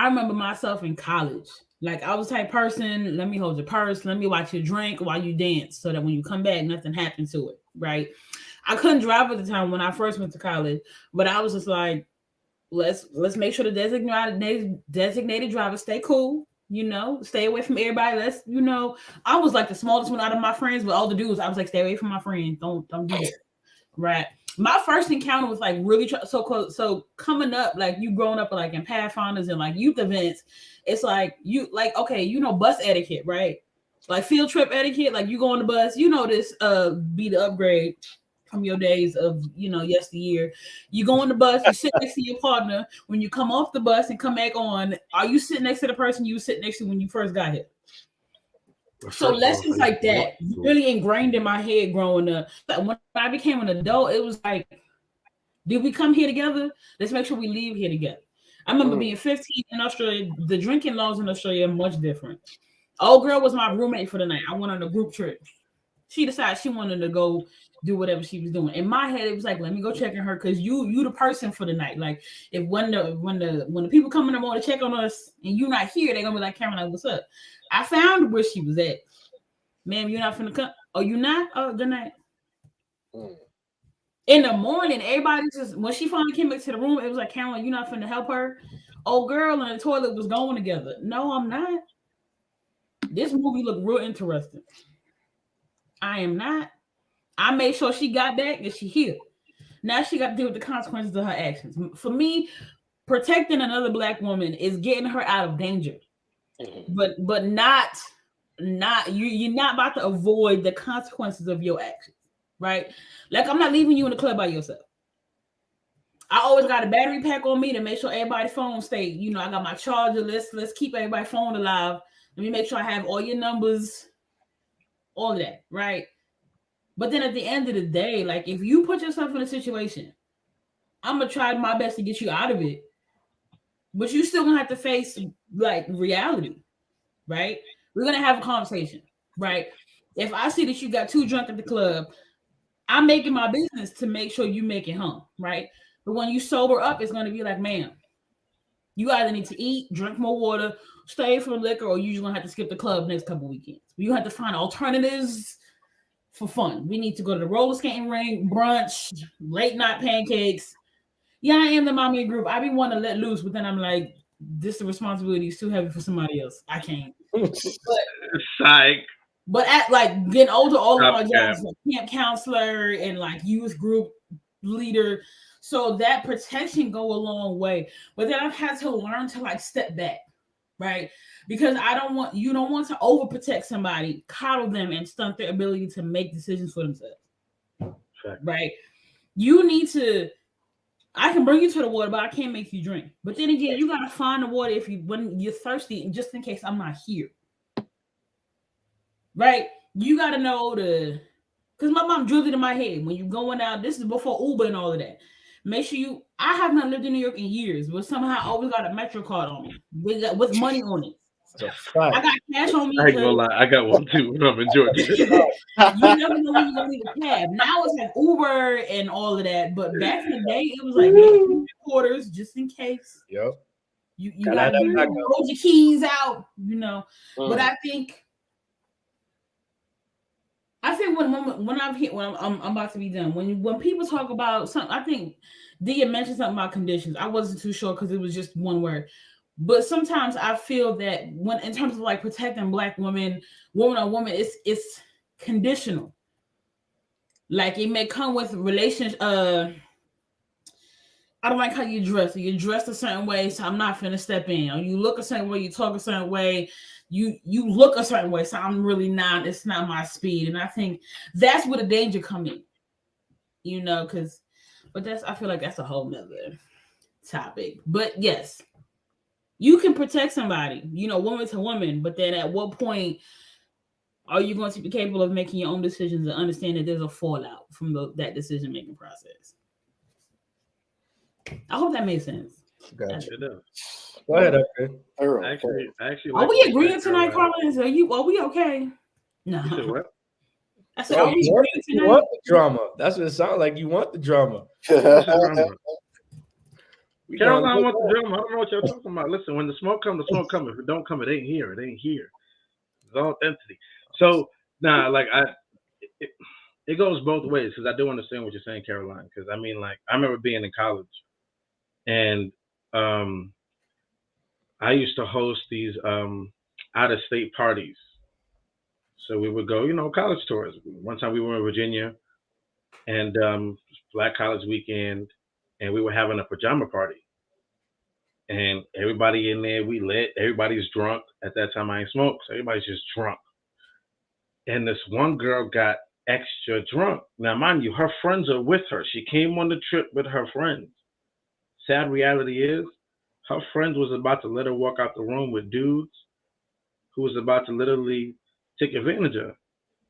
remember myself in college. Like, I was the type person, let me hold your purse, let me watch you drink while you dance, so that when you come back, nothing happened to it, right? I couldn't drive at the time when I first went to college, but I was just like, let's make sure the designated driver stay cool, you know, stay away from everybody. Let's, you know, I was like the smallest one out of my friends, but all the dudes, I was like, stay away from my friend. Don't do that, right? My first encounter was like really so close. So coming up, like you growing up like in Pathfinders and like youth events, it's like you like, okay, you know, bus etiquette, right? Like field trip etiquette, like you go on the bus, you know, this be the upgrade from your days of, you know, yesteryear. You go on the bus, you sit next to your partner. When you come off the bus and come back on, are you sitting next to the person you were sitting next to when you first got here? So lessons like that really ingrained in my head growing up. But when I became an adult, it was like, did we come here together? Let's make sure we leave here together. I remember being 15 in Australia. The drinking laws in Australia are much different. Old girl was my roommate for the night. I went on a group trip. She decided she wanted to go do whatever she was doing. In my head, it was like, let me go check on her because you the person for the night. Like if when the people come in the morning to check on us and you're not here, they're gonna be like, Caroline, what's up? I found where she was at. Ma'am, you're not finna come. Oh, you not? Oh, good night. In the morning, everybody just when she finally came back to the room, it was like, Caroline, you're not finna help her. Old girl and the toilet was going together. No, I'm not. This movie looked real interesting. I am not. I made sure she got back and she here. Now she got to deal with the consequences of her actions. For me, protecting another black woman is getting her out of danger, but not you're not about to avoid the consequences of your actions, right? Like I'm not leaving you in the club by yourself. I always got a battery pack on me to make sure everybody's phone stay. You know, I got my charger. Let's keep everybody's phone alive. Let me make sure I have all your numbers, all of that, right? But then at the end of the day, like if you put yourself in a situation, I'm gonna try my best to get you out of it, but you still gonna have to face like reality, right? We're gonna have a conversation, right? If I see that you got too drunk at the club, I'm making my business to make sure you make it home, right? But when you sober up, it's gonna be like, man, you either need to eat, drink more water, stay from liquor, or you're just gonna have to skip the club next couple weekends. You have to find alternatives for fun. We need to go to the roller skating rink, brunch, late night pancakes. Yeah, I am the mommy group. I be wanting to let loose, but then I'm like, this the responsibility is too heavy for somebody else. I can't. Psych. But at like getting older, all of our jobs like camp counselor and like youth group leader. So that protection go a long way. But then I've had to learn to like step back, right? Because you don't want to overprotect somebody, coddle them, and stunt their ability to make decisions for themselves. Right? You need to. I can bring you to the water, but I can't make you drink. But then again, you gotta find the water when you're thirsty, just in case I'm not here. Right? You gotta know because my mom drilled it in my head when you're going out. This is before Uber and all of that. Make sure I have not lived in New York in years, but somehow I always got a Metro card on me with money on it. I got cash on me. I ain't gonna lie, I got one too when I'm in Georgia. You never know when you're gonna need a cab. Now it's like Uber and all of that, but back in the day, it was like quarters just in case. Yep. You gotta hold your keys out, you know. But I think when I'm about to be done, when people talk about something, I think Dia mentioned something about conditions. I wasn't too sure because it was just one word. But sometimes I feel that when in terms of like protecting black women, woman on woman, it's conditional. Like it may come with relations. I don't like how you dress. So you dress a certain way, so I'm not finna step in. Or you look a certain way, you talk a certain way, you look a certain way, so I'm really not. It's not my speed, and I think that's where the danger come in. You know, I feel like that's a whole nother topic. But yes. You can protect somebody, you know, woman to woman, but then at what point are you going to be capable of making your own decisions and understand that there's a fallout from that decision-making process? I hope that makes sense. Gotcha. Go ahead, Edgar. Thorough. I actually Are like we what you agreeing said, tonight, Caroline. Carlins? Are we okay? No. You said what? I said, No, are we you want, agreeing you tonight? want the drama. That's what it sounds like. You want the drama. What's the drama? We going Caroline wants the drama. I don't know what y'all talking about. Listen, when the smoke comes, the smoke comes. If it don't come, it ain't here. It ain't here. It's authenticity. So, like it goes both ways because I do understand what you're saying, Caroline. Because I mean, like, I remember being in college, and I used to host these out of state parties. So we would go, college tours. One time we were in Virginia, and Black College Weekend, and we were having a pajama party. And everybody in there, we lit. Everybody's drunk. At that time, I ain't smoked, so everybody's just drunk. And this one girl got extra drunk. Now, mind you, her friends are with her. She came on the trip with her friends. Sad reality is, her friends was about to let her walk out the room with dudes who was about to literally take advantage of her.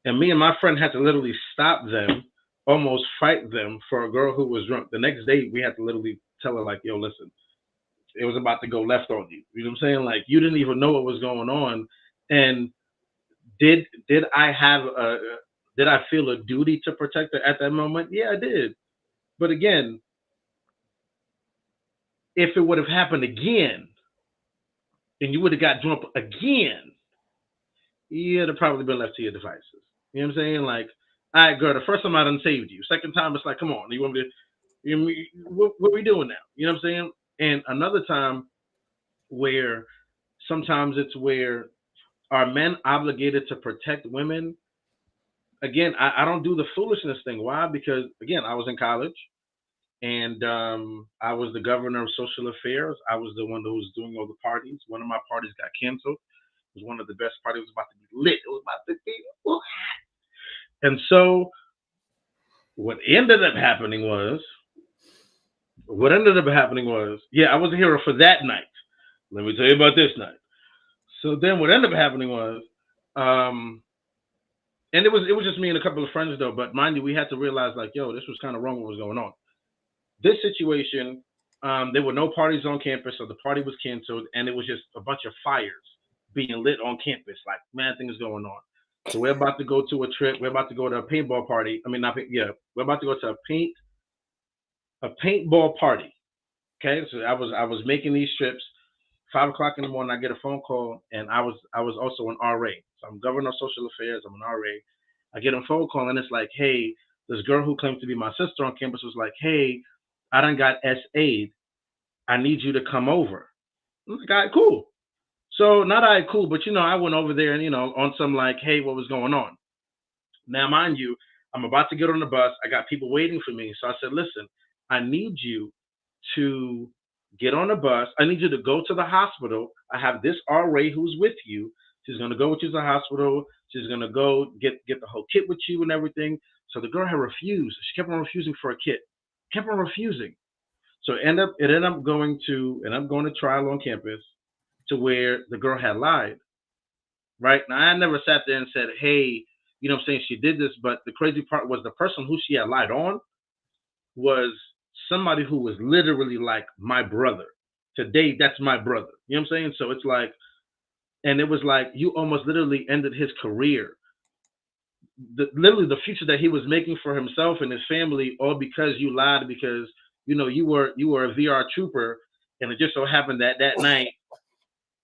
And me and my friend had to literally stop them, almost fight them for a girl who was drunk. The next day, we had to literally tell her, like, yo, listen, it was about to go left on you. You know what I'm saying? Like, you didn't even know what was going on. And did I feel a duty to protect her at that moment? Yeah, I did. But again, if it would have happened again and you would have got drunk again, you'd have probably been left to your devices. You know what I'm saying? Like, all right, girl, the first time I done saved you. Second time, it's like, come on, you want me to, what we doing now? You know what I'm saying? And another time where sometimes it's where are men obligated to protect women? Again, I don't do the foolishness thing. Why? Because, again, I was in college and I was the governor of social affairs. I was the one who was doing all the parties. One of my parties got canceled. It was one of the best parties. It was about to be lit. It was about to be. And so what ended up happening was, yeah, I wasn't here for that night. Let me tell you about this night. So then what ended up happening was, and it was just me and a couple of friends though, but mind you, we had to realize like, yo, this was kind of wrong what was going on. This situation, there were no parties on campus, so the party was canceled, and it was just a bunch of fires being lit on campus. Like, mad things going on. So we're about to go to a trip. We're about to go to a paintball party. I mean, we're about to go to a paintball party. Okay, so I was making these trips. 5 o'clock in the morning, I get a phone call, and I was also an RA. So I'm governor of social affairs. I'm an RA. I get a phone call, and it's like, hey, this girl who claims to be my sister on campus was like, hey, I done got SA'd. I need you to come over. I'm like, all right, cool. So not all right, cool, but I went over there and on some like, hey, what was going on? Now, mind you, I'm about to get on the bus. I got people waiting for me. So I said, listen, I need you to get on the bus. I need you to go to the hospital. I have this RA who's with you. She's going to go with you to the hospital. She's going to go get the whole kit with you and everything. So the girl had refused. She kept on refusing for a kit. Kept on refusing. So it ended up going to trial on campus to where the girl had lied. Right? Now, I never sat there and said, hey, you know what I'm saying, she did this, but the crazy part was the person who she had lied on was somebody who was literally like my brother. Today, that's my brother. You know what I'm saying? So it's like, and it was like, you almost literally ended his career. Literally the future that he was making for himself and his family, all because you lied, because, you were a VR trooper, and it just so happened that night,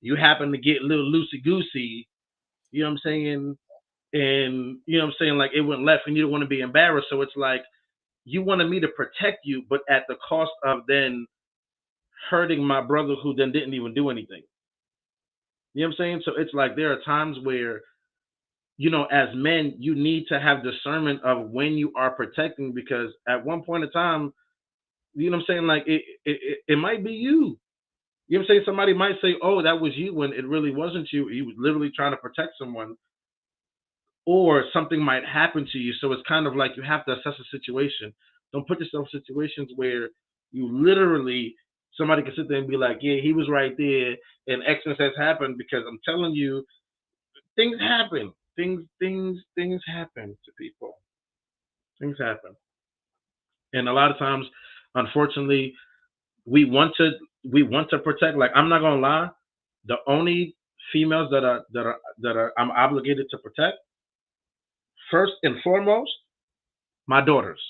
you happened to get a little loosey-goosey, you know what I'm saying? And, you know what I'm saying, like, it went left and you don't want to be embarrassed. So it's like, you wanted me to protect you, but at the cost of then hurting my brother who then didn't even do anything. You know what I'm saying? So it's like, there are times where, as men, you need to have discernment of when you are protecting, because at one point in time, you know what I'm saying, like, it might be you. You know what I'm saying? Somebody might say, oh, that was you, when it really wasn't you. You was literally trying to protect someone. Or something might happen to you. So it's kind of like you have to assess the situation. Don't put yourself in situations where you literally, somebody can sit there and be like, yeah, he was right there and X has happened, because I'm telling you, things happen. Things happen to people. Things happen. And a lot of times, unfortunately, we want to we want to protect. Like, I'm not gonna lie, the only females that I'm obligated to protect, first and foremost, my daughters.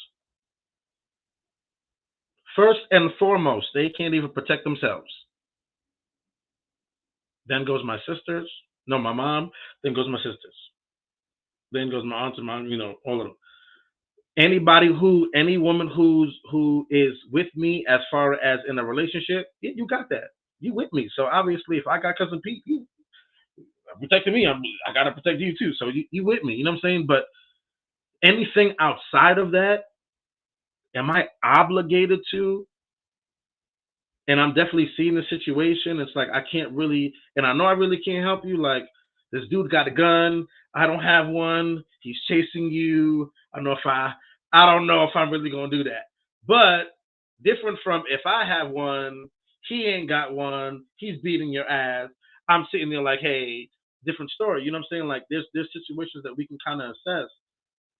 First and foremost, they can't even protect themselves. Then goes my sisters. No, my mom. Then goes my sisters. Then goes my aunts and my, all of them. Any woman who is with me as far as in a relationship, you got that. You with me. So obviously, if I got cousin Pete, you protecting me. I gotta protect you too. So you with me. You know what I'm saying? But anything outside of that, am I obligated to? And I'm definitely seeing the situation. It's like I can't really, and I know I really can't help you. Like, this dude got a gun. I don't have one. He's chasing you. I don't know if I'm really gonna do that. But different from if I have one, he ain't got one. He's beating your ass. I'm sitting there like, hey, different story. You know what I'm saying? Like, there's situations that we can kind of assess.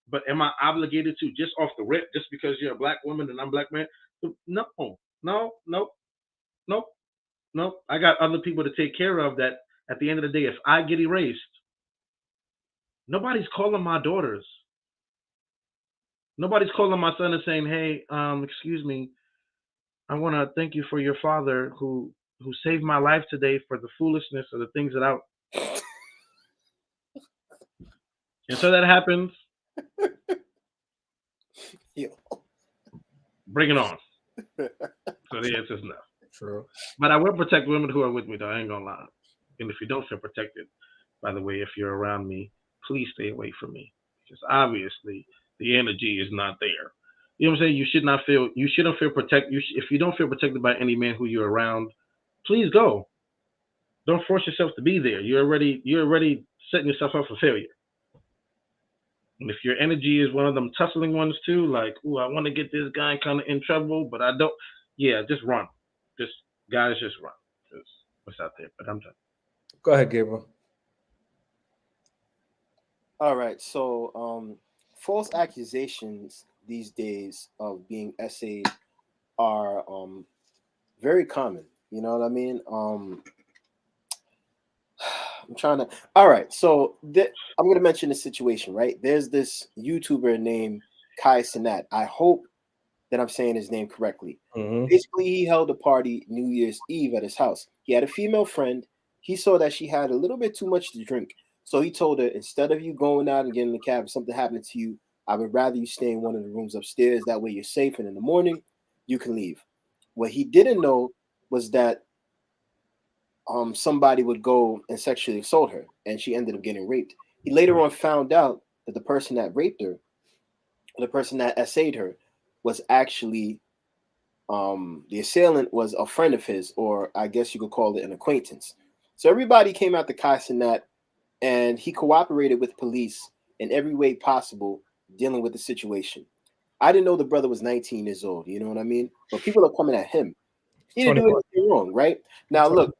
But am I obligated to just off the rip, just because you're a black woman and I'm a black man? No, no, nope, nope, nope. I got other people to take care of that. At the end of the day, if I get erased, nobody's calling my daughters. Nobody's calling my son and saying, hey, excuse me, I want to thank you for your father who saved my life today for the foolishness of the things that I. And so that happens. Yo. Bring it on. So the answer is no. True. But I will protect women who are with me, though. I ain't gonna lie. And if you don't feel protected, by the way, if you're around me, please stay away from me, because obviously the energy is not there. You know what I'm saying? You shouldn't feel protected. If you don't feel protected by any man who you're around, please go. Don't force yourself to be there. You're already setting yourself up for failure. And if your energy is one of them tussling ones too, like, ooh, I want to get this guy kind of in trouble, but I don't. Yeah, just run. Just guys, just run. Because what's out there? But I'm done. Go ahead, Gabriel. All right. So, false accusations these days of being essayed are very common. You know what I mean? I'm trying to. All right. So I'm going to mention the situation, right? There's this YouTuber named Kai Cenat. I hope that I'm saying his name correctly. Mm-hmm. Basically, he held a party New Year's Eve at his house. He had a female friend. He saw that she had a little bit too much to drink. So he told her, instead of you going out and getting in the cab, if something happened to you, I would rather you stay in one of the rooms upstairs. That way you're safe. And in the morning, you can leave. What he didn't know was that somebody would go and sexually assault her, and she ended up getting raped. He later on found out that the person that raped her, the person that essayed her, was actually the assailant was a friend of his, or I guess you could call it an acquaintance. So everybody came out to Kai Cenat, and he cooperated with police in every way possible dealing with the situation. I didn't know the brother was 19 years old, you know what I mean? But people are coming at him. He didn't do anything wrong, right? Now look,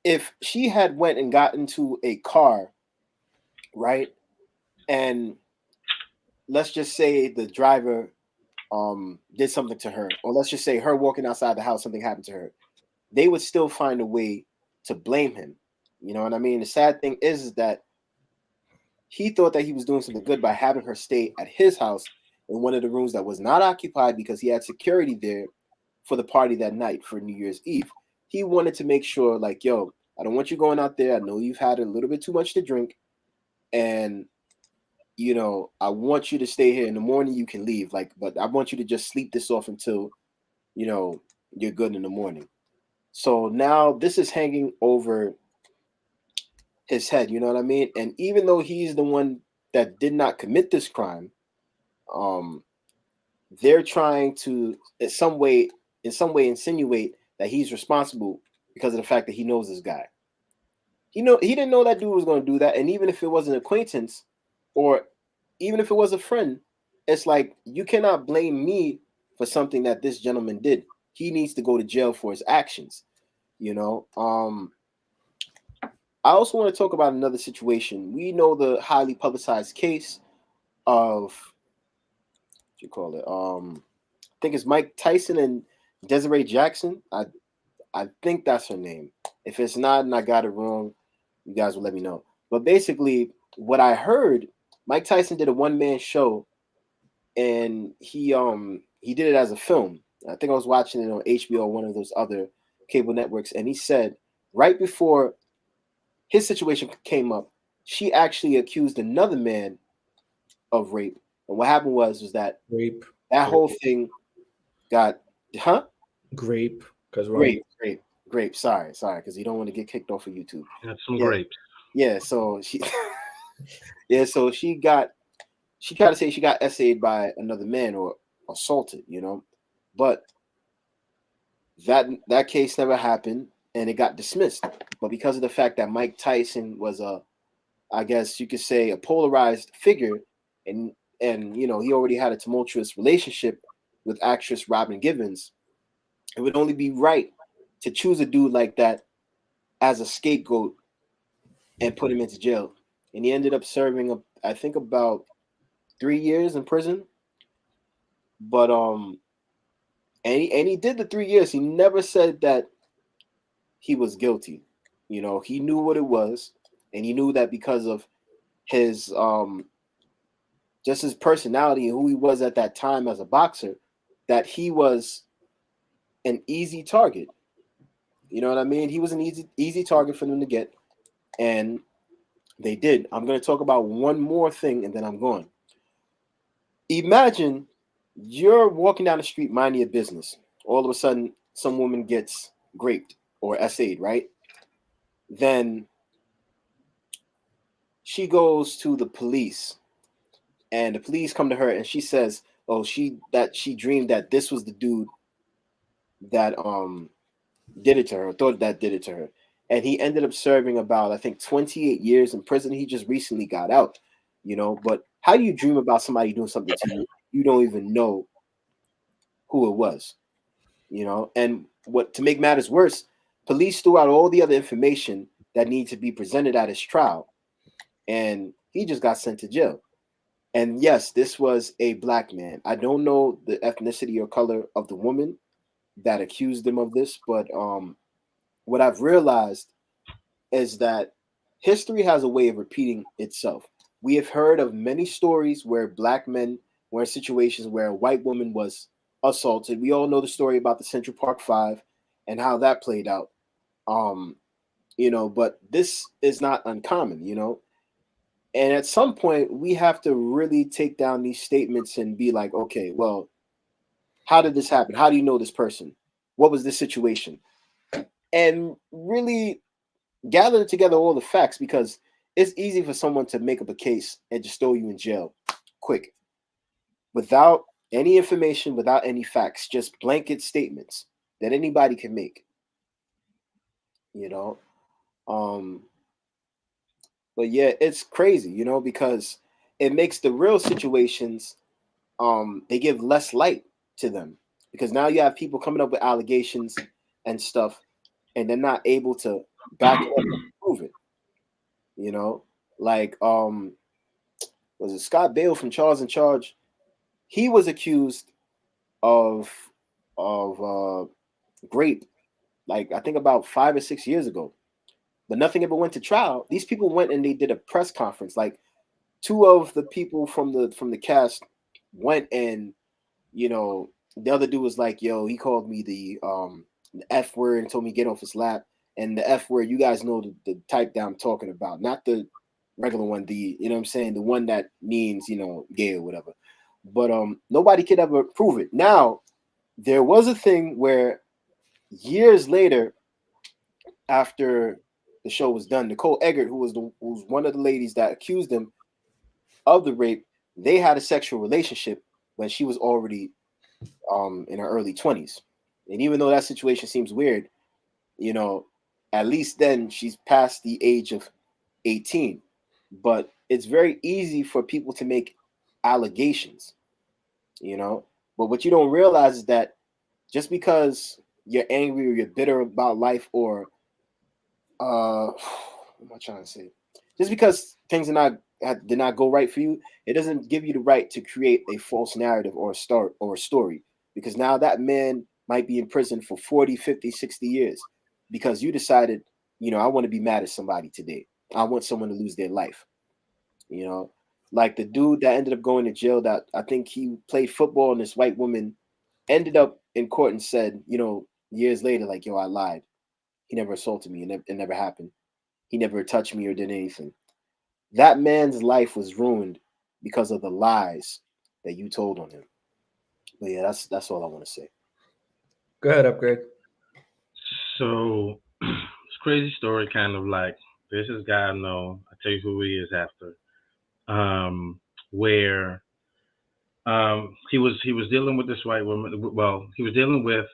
if she had went and got into a car, right, and let's just say the driver did something to her, or let's just say her walking outside the house, something happened to her, they would still find a way to blame him. You know what I mean? The sad thing is that he thought that he was doing something good by having her stay at his house in one of the rooms that was not occupied because he had security there for the party that night for New Year's Eve. He wanted to make sure, like, yo, I don't want you going out there. I know you've had a little bit too much to drink, and you know, I want you to stay here. In the morning you can leave, like, but I want you to just sleep this off until, you know, you're good in the morning. So now this is hanging over his head, you know what I mean? And even though he's the one that did not commit this crime, they're trying to in some way insinuate that he's responsible because of the fact that he knows this guy. He didn't know that dude was going to do that, and even if it was an acquaintance, or even if it was a friend, it's like, you cannot blame me for something that this gentleman did. He needs to go to jail for his actions. You know, I also want to talk about another situation. We know the highly publicized case of, what you call it? I think it's Mike Tyson and Desiree Jackson. I think that's her name. If it's not and I got it wrong, you guys will let me know. But basically, what I heard, Mike Tyson did a one-man show, and he did it as a film. I think I was watching it on HBO, one of those other cable networks, and he said right before his situation came up, she actually accused another man of rape. And what happened was that Grape. that whole thing got Grape. Because grape. Sorry, because you don't want to get kicked off of YouTube. That's some Yeah. grapes. Yeah, so she so she tried to say she got essayed by another man or assaulted, but that case never happened and it got dismissed. But because of the fact that Mike Tyson was I guess you could say, a polarized figure, and he already had a tumultuous relationship with actress Robin Givens, it would only be right to choose a dude like that as a scapegoat and put him into jail. And he ended up serving I think about 3 years in prison. But and he did the 3 years. He never said that he was guilty. He knew what it was, and he knew that because of his just his personality and who he was at that time as a boxer, that he was an easy target. You know what I mean? He was an easy target for them to get, and they did. I'm going to talk about one more thing, and then I'm going. Imagine you're walking down the street minding your business. All of a sudden, some woman gets raped or essayed, right? Then she goes to the police, and the police come to her, and she says, "Oh, she dreamed that this was the dude that did it to her, thought that did it to her." And he ended up serving about, I think, 28 years in prison. He just recently got out, But how do you dream about somebody doing something to you? You don't even know who it was, And what, to make matters worse, police threw out all the other information that needed to be presented at his trial, and he just got sent to jail. And yes, this was a black man. I don't know the ethnicity or color of the woman that accused him of this, but what I've realized is that history has a way of repeating itself. We have heard of many stories where black men were in situations where a white woman was assaulted. We all know the story about the Central Park Five and how that played out. But this is not uncommon, And at some point, we have to really take down these statements and be like, okay, well, how did this happen? How do you know this person? What was this situation? And really gather together all the facts, because it's easy for someone to make up a case and just throw you in jail quick without any information, without any facts, just blanket statements that anybody can make. But yeah, it's crazy, because it makes the real situations, they give less light to them, because now you have people coming up with allegations and stuff, and they're not able to back it up and prove it. Like was it Scott Bale from Charles in Charge? He was accused of rape, like I think about 5 or 6 years ago, but nothing ever went to trial. These people went and they did a press conference. Like, two of the people from the cast went, and the other dude was like, "Yo, he called me the F word and told me to get off his lap." And the F word, you guys know the type that I'm talking about, not the regular one, the what I'm saying, the one that means gay or whatever. But nobody could ever prove it. Now, there was a thing where years later, after the show was done, Nicole Eggert, who was one of the ladies that accused him of the rape, they had a sexual relationship when she was already in her early 20s. And even though that situation seems weird, at least then she's past the age of 18. But it's very easy for people to make allegations, But what you don't realize is that just because you're angry or you're bitter about life, or what am I trying to say? Just because things did not go right for you, it doesn't give you the right to create a false narrative or a story. Because now that man might be in prison for 40, 50, 60 years because you decided, I want to be mad at somebody today. I want someone to lose their life. Like the dude that ended up going to jail, that I think he played football, and this white woman ended up in court and said, years later, like, yo, I lied. He never assaulted me. It never happened. He never touched me or did anything. That man's life was ruined because of the lies that you told on him. But yeah, that's all I want to say. Go ahead, Upgrade. So it's a crazy story, kind of like there's this guy I know. I'll tell you who he is after. Where he was dealing with this white woman. Well, he was dealing with,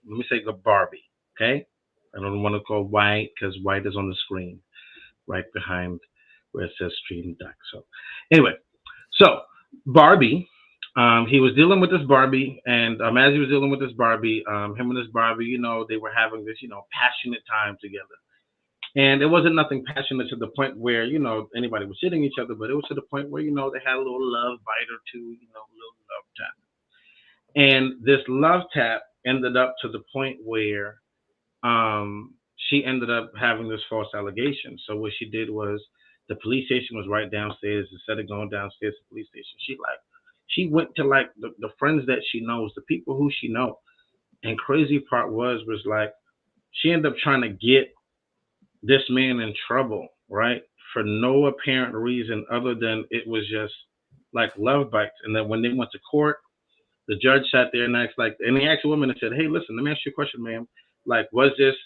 let me say, the Barbie. Okay, I don't want to call white because white is on the screen right behind where it says street and duck. So anyway, so Barbie. He was dealing with this Barbie, and as he was dealing with this Barbie, him and this Barbie, they were having this, passionate time together. And it wasn't nothing passionate to the point where, anybody was hitting each other, but it was to the point where, they had a little love bite or two, a little love tap. And this love tap ended up to the point where she ended up having this false allegation. So what she did was, the police station was right downstairs. Instead of going downstairs to the police station, she went to like the friends that she knows, the people who she knows. And crazy part was like, she ended up trying to get this man in trouble, right? For no apparent reason other than it was just like love bites. And then when they went to court, the judge sat there and he asked a woman and said, hey, listen, let me ask you a question, ma'am. Like, was this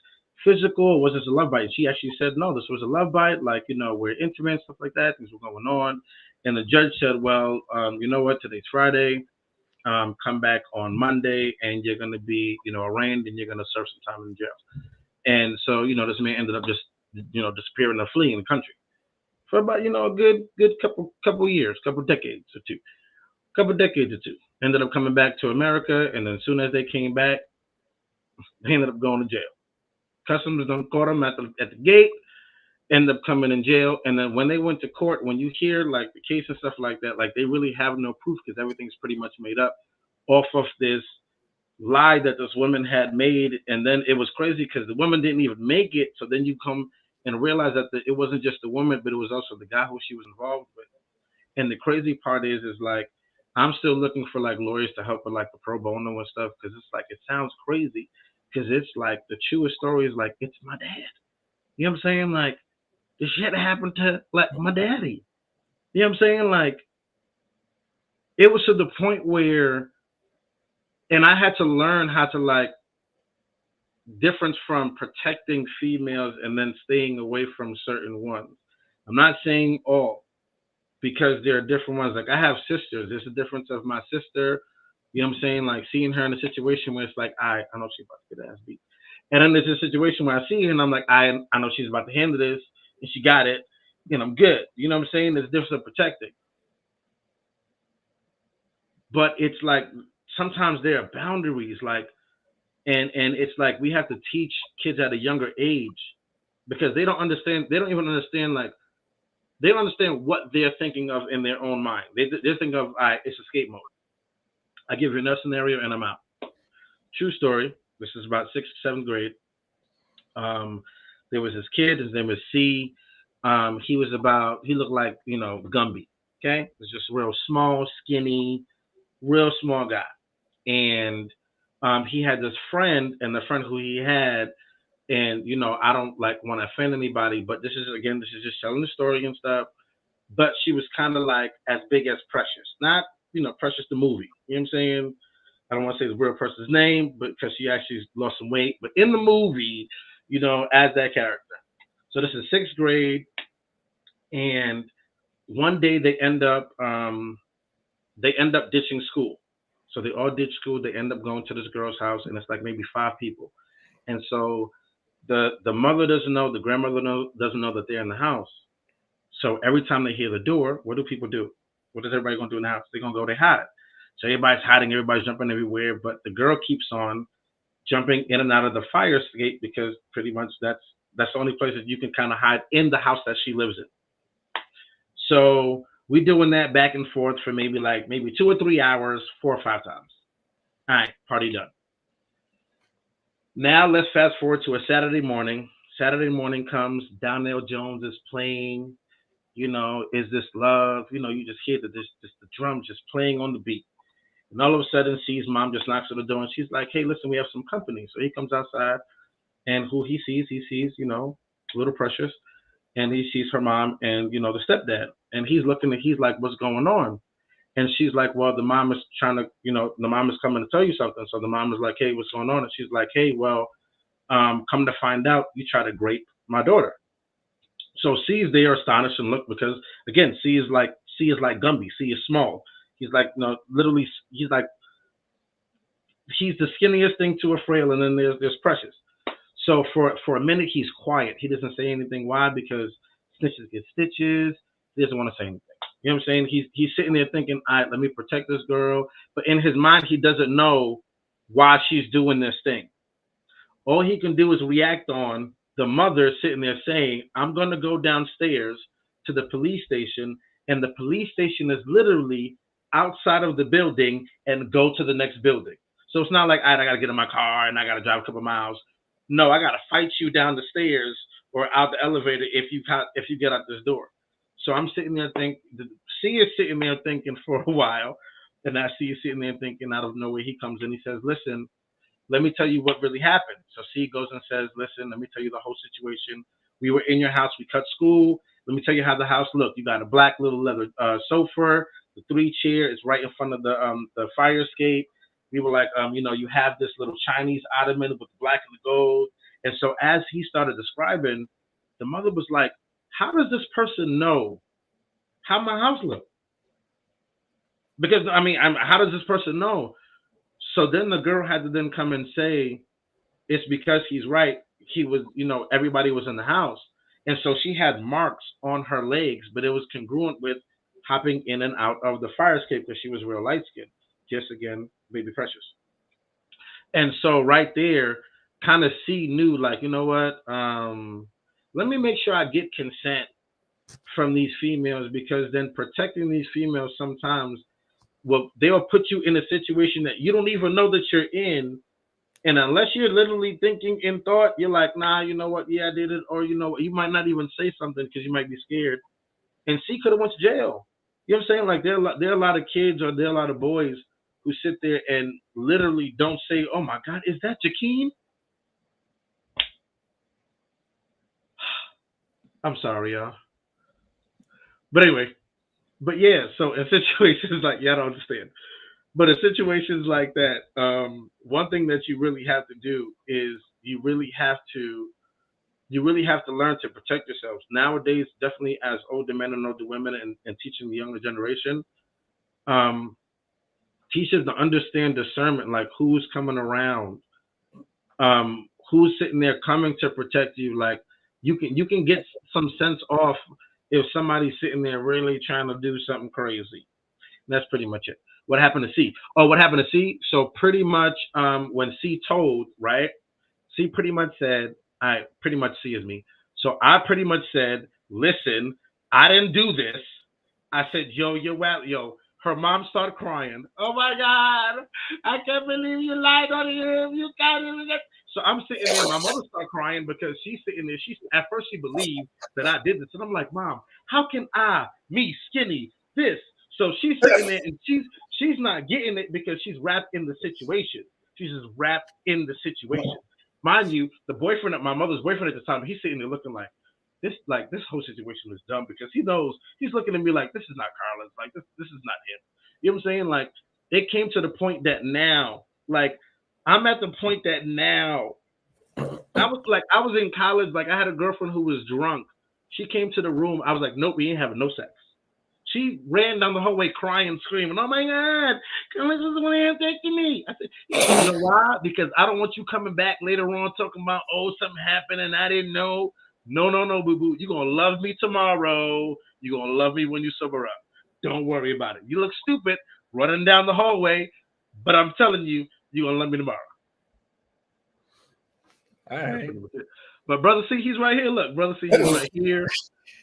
physical or was this a love bite? And she actually said, no, this was a love bite. Like, we're intimate, stuff like that. Things were going on. And the judge said, well, you know what? Today's Friday. Come back on Monday and you're going to be, arraigned and you're going to serve some time in jail. And so, this man ended up just, disappearing or fleeing the country for about, a good couple years, couple decades or two. Ended up coming back to America. And then as soon as they came back, they ended up going to jail. Customs done caught them at the gate, ended up coming in jail. And then when they went to court, when you hear like the case and stuff like that, like they really have no proof because everything's pretty much made up off of this lie that this woman had made. And then it was crazy because the woman didn't even make it. So then you come and realize that it wasn't just the woman, but it was also the guy who she was involved with. And the crazy part is like, I'm still looking for like lawyers to help with like the pro bono and stuff because it's like, it sounds crazy because it's like the truest story is like, it's my dad. You know what I'm saying? Like, this shit happened to like my daddy. You know what I'm saying? Like, it was to the point where, and I had to learn how to like difference from protecting females and then staying away from certain ones. I'm not saying all because there are different ones. Like I have sisters. There's a difference of my sister. You know what I'm saying? Like seeing her in a situation where it's like, I know she's about to get her ass beat. And then there's a situation where I see her and I'm like, I know she's about to handle this and she got it and I'm good. You know what I'm saying? There's a difference of protecting. But it's like, sometimes there are boundaries, like, and it's like we have to teach kids at a younger age because they don't understand. They don't even understand, like, they don't understand what they're thinking of in their own mind. They're thinking of, it's escape mode. I give you another scenario and I'm out. True story. This is about 6th, 7th grade. There was this kid. His name was C. He looked like, Gumby. Okay. He was just real small, skinny, real small guy. And he had this friend, and the friend who he had, and I don't like want to offend anybody, but this is just telling the story and stuff. But she was kind of like as big as Precious, not Precious the movie. You know what I'm saying? I don't want to say the real person's name, but because she actually lost some weight. But in the movie, as that character. So this is 6th grade, and one day they end up ditching school. So they all ditch school. They end up going to this girl's house, and it's like maybe 5 people. And so the mother doesn't know, the grandmother doesn't know that they're in the house. So every time they hear the door, what do people do? What is everybody going to do in the house? They're going to go, they hide. So everybody's hiding, everybody's jumping everywhere, but the girl keeps on jumping in and out of the fire escape because pretty much that's the only place that you can kind of hide in the house that she lives in. So we doing that back and forth for maybe 2 or 3 hours, 4 or 5 times. All right, party done. Now let's fast forward to a Saturday morning. Saturday morning comes, Donnell Jones is playing, Is This Love? You just hear the drum just playing on the beat. And all of a sudden, sees mom just knocks on the door and she's like, hey, listen, we have some company. So he comes outside and who he sees, Little Precious. And he sees her mom and, the stepdad. And he's looking and he's like, what's going on? And she's like, well, the mom is trying to, the mom is coming to tell you something. So the mom is like, hey, what's going on? And she's like, hey, well, come to find out, you try to grape my daughter. So C is there astonished and look because again, C is like Gumby. C is small. He's like, literally, he's the skinniest thing to a frail, and then there's Precious. So for a minute he's quiet. He doesn't say anything. Why? Because snitches get stitches. He doesn't want to say anything. You know what I'm saying? He's sitting there thinking, all right, let me protect this girl. But in his mind, he doesn't know why she's doing this thing. All he can do is react on the mother sitting there saying, I'm going to go downstairs to the police station, and the police station is literally outside of the building and go to the next building. So it's not like, all right, I got to get in my car and I got to drive a couple miles. No, I got to fight you down the stairs or out the elevator if you get out this door. So I'm sitting there thinking, C is sitting there thinking for a while, and I C is sitting there thinking out of nowhere he comes in, he says, listen, let me tell you what really happened. So C goes and says, listen, let me tell you the whole situation. We were in your house. We cut school. Let me tell you how the house looked. You got a black little leather sofa. The 3-chair is right in front of the fire escape. We were like, you have this little Chinese ottoman with the black and the gold. And so as he started describing, the mother was like, how does this person know how my house looked? Because, how does this person know? So then the girl had to then come and say, it's because he's right. He was, everybody was in the house. And so she had marks on her legs, but it was congruent with hopping in and out of the fire escape because she was real light skinned. Just again, baby Precious. And so right there, kind of C knew, like, you know what? Let me make sure I get consent from these females, because then protecting these females sometimes, well, they'll put you in a situation that you don't even know that you're in. And unless you're literally thinking in thought, you're like, nah, you know what? Yeah, I did it. Or, you might not even say something because you might be scared. And C could have went to jail. You know what I'm saying? Like, there are a lot of kids, or there are a lot of boys who sit there and literally don't say, oh my God, is that Jakeem? I'm sorry, y'all. But anyway, but yeah, so in situations like, yeah, I don't understand. But in situations like that, one thing that you really have to do is you really have to learn to protect yourselves. Nowadays, definitely as older men and older women, and teaching the younger generation, teach them to understand discernment, like who's coming around, who's sitting there coming to protect you. Like you can get some sense off if somebody's sitting there really trying to do something crazy. And that's pretty much it. What happened to C? Oh, what happened to C? So pretty much when C told, right? C pretty much said, pretty much C is me. So I pretty much said, listen, I didn't do this. I said, yo, her mom started crying. Oh my God, I can't believe you lied on him. You can't even get. So I'm sitting there, my mother started crying because she's sitting there. At first she believed that I did this. And I'm like, Mom, how can me, skinny, this? So she's sitting there and she's not getting it because she's wrapped in the situation. She's just wrapped in the situation. Mind you, the boyfriend, my mother's boyfriend at the time, he's sitting there looking like this whole situation is dumb, because he knows, he's looking at me like, this is not Carlos. Like this is not him. You know what I'm saying? Like it came to the point that now, like I'm at the point that now, I was in college. Like I had a girlfriend who was drunk. She came to the room. I was like, nope, we ain't having no sex. She ran down the hallway crying, screaming, oh my God, Carlos is the one taking me. I said, you know why? Because I don't want you coming back later on talking about, oh, something happened and I didn't know. No, boo-boo. You're going to love me tomorrow. You're going to love me when you sober up. Don't worry about it. You look stupid running down the hallway, but I'm telling you, you're going to love me tomorrow. All right. But Brother C, he's right here. Look, Brother C, he's right here.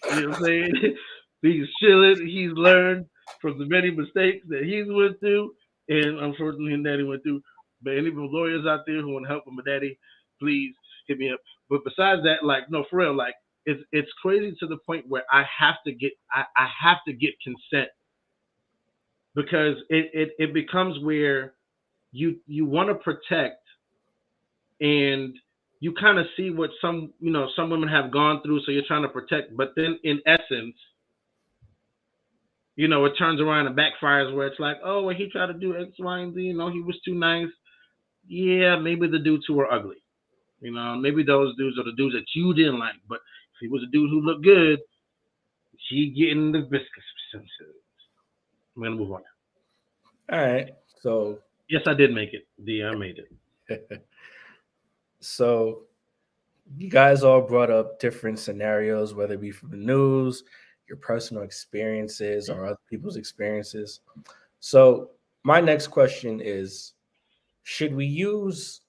You know what I'm saying? He's chilling. He's learned from the many mistakes that he's went through, and unfortunately, Daddy went through. But any lawyers out there who want to help with my daddy, please hit me up. But besides that, like, no, for real, like, it's crazy to the point where I have to get consent, because it becomes where you want to protect, and you kind of see what some women have gone through, so you're trying to protect, but then in essence, it turns around and backfires, where it's like, oh, well, he tried to do X, Y, and Z, he was too nice. Yeah, maybe the dudes who were ugly, maybe those dudes are the dudes that you didn't like, but if he was a dude who looked good, he getting the biscuits. I'm gonna move on. All right. So yes, I did make it. I made it. So you guys all brought up different scenarios, whether it be from the news, your personal experiences, or other people's experiences. So my next question is, should we use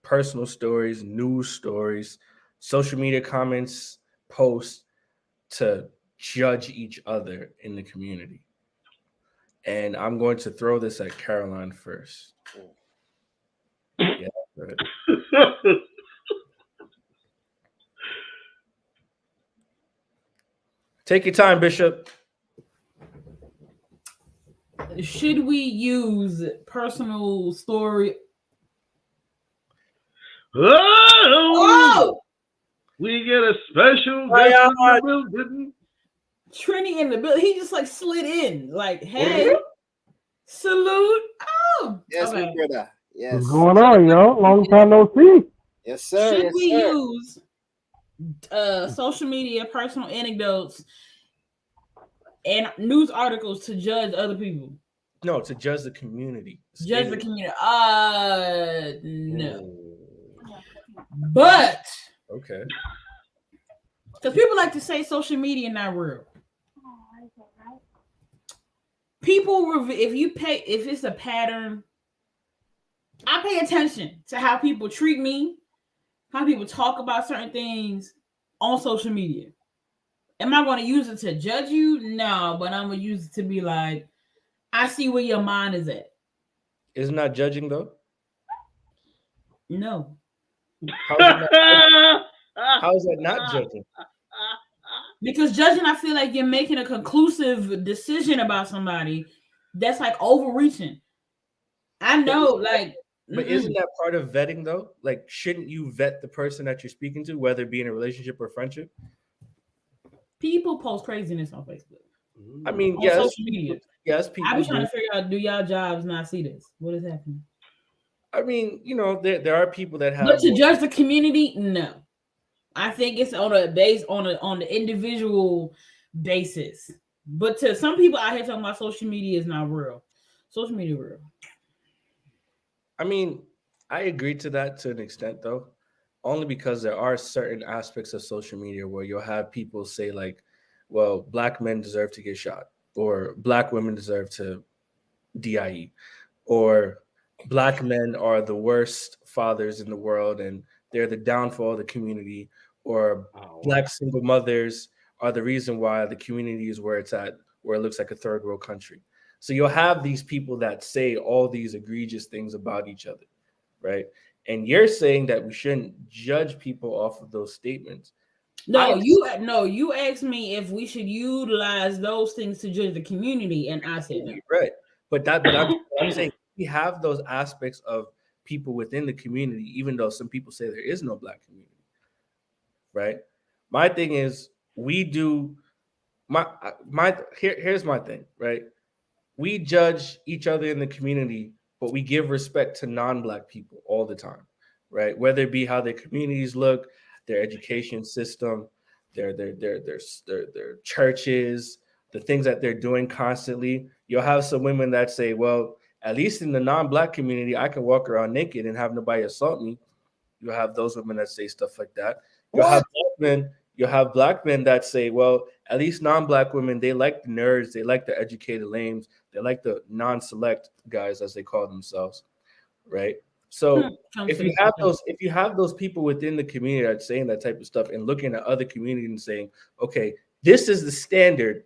personal stories, news stories, social media comments, posts to judge each other in the community? And I'm going to throw this at Caroline first. Yeah, right. Take your time, Bishop. Should we use personal story? Oh! We get a special guest in the building. Trini in the building. He just like slid in, like, hey, salute. Oh, Yes, okay. my brother. Yes. What's going on, yo? Long time no see. Yes, sir. Should yes, we sir. use social media, personal anecdotes, and news articles to judge other people? No, to judge the community. Judge the community. No. But okay, because people like to say social media not real. People, if it's a pattern, I pay attention to how people treat me, how people talk about certain things on social media. Am I going to use it to judge you? No, but I'm going to use it to be like, I see where your mind is at. Isn't that judging though? No. How is that not judging? Because judging, I feel like you're making a conclusive decision about somebody that's like overreaching. I know, like. But isn't that part of vetting though? Like, shouldn't you vet the person that you're speaking to, whether it be in a relationship or friendship? People post craziness on Facebook. I mean, on yes. social media. Yes, people. I be trying to figure out, do y'all jobs not see this? What is happening? I mean, there are people that have. But to judge the community, no. I think it's on the individual basis. But to some people out here talking about social media is not real. Social media real. I mean, I agree to that to an extent, though, only because there are certain aspects of social media where you'll have people say like, well, black men deserve to get shot, or black women deserve to DIE, or black men are the worst fathers in the world and they're the downfall of the community, or black single mothers are the reason why the community is where it's at, where it looks like a third world country. So you'll have these people that say all these egregious things about each other, right? And you're saying that we shouldn't judge people off of those statements. You asked me if we should utilize those things to judge the community, and I said no. Right. But I'm saying we have those aspects of people within the community, even though some people say there is no black community. Right. My thing is, we do here's my thing, right? We judge each other in the community, but we give respect to non-black people all the time, right? Whether it be how their communities look, their education system, their churches, the things that they're doing constantly. You'll have some women that say, well, at least in the non-black community, I can walk around naked and have nobody assault me. You'll have those women that say stuff like that. You'll have black men that say, well, at least non-black women, they like the nerds, they like the educated lames, they like the non-select guys, as they call themselves, right? So if you have those people within the community that's saying that type of stuff and looking at other communities and saying, okay, this is the standard,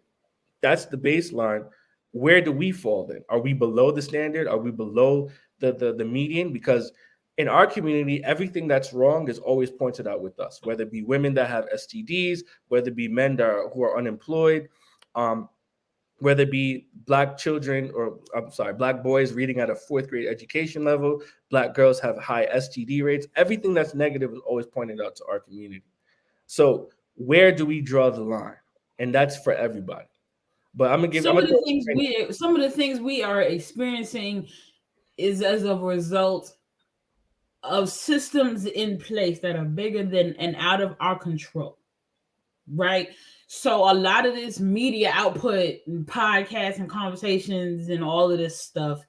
that's the baseline, where do we fall then? Are we below the standard? Are we below the median? Because in our community, everything that's wrong is always pointed out with us, whether it be women that have STDs, whether it be men who are unemployed, whether it be Black children Black boys reading at a 4th grade education level, Black girls have high STD rates. Everything that's negative is always pointed out to our community. So where do we draw the line? And that's for everybody. But I'm gonna give some of the things we are experiencing is as a result of systems in place that are bigger than and out of our control, right? So a lot of this media output and podcasts and conversations and all of this stuff,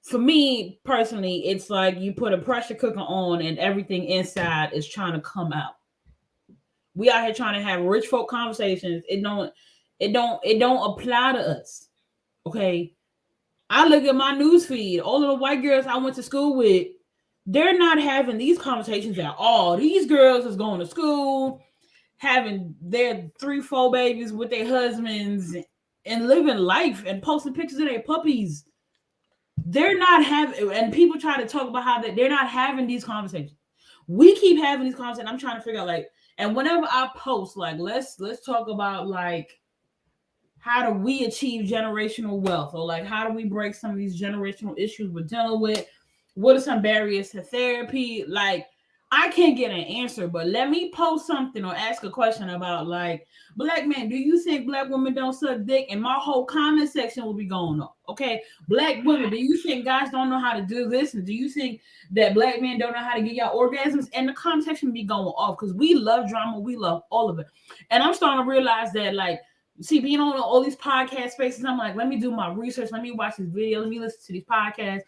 for me personally, it's like you put a pressure cooker on and everything inside is trying to come out. We out here trying to have rich folk conversations. It don't apply to us. Okay. I look at my news feed, all of the white girls I went to school with, they're not having these conversations at all. These girls is going to school, having their 3-4 babies with their husbands and living life and posting pictures of their puppies. They're not having, and people try to talk about how they're not having these conversations. We keep having these conversations. I'm trying to figure out, like, and whenever I post, like, let's talk about, like, how do we achieve generational wealth, or like how do we break some of these generational issues we're dealing with? What are some barriers to therapy? Like, I can't get an answer, but let me post something or ask a question about, like, Black men, do you think Black women don't suck dick? And my whole comment section will be going on. Okay, Black women, do you think guys don't know how to do this? And do you think that Black men don't know how to get y'all orgasms? And the comment section be going off because we love drama, we love all of it. And I'm starting to realize that, like, see, being on all these podcast spaces, I'm like, let me do my research, let me watch these videos, let me listen to these podcasts.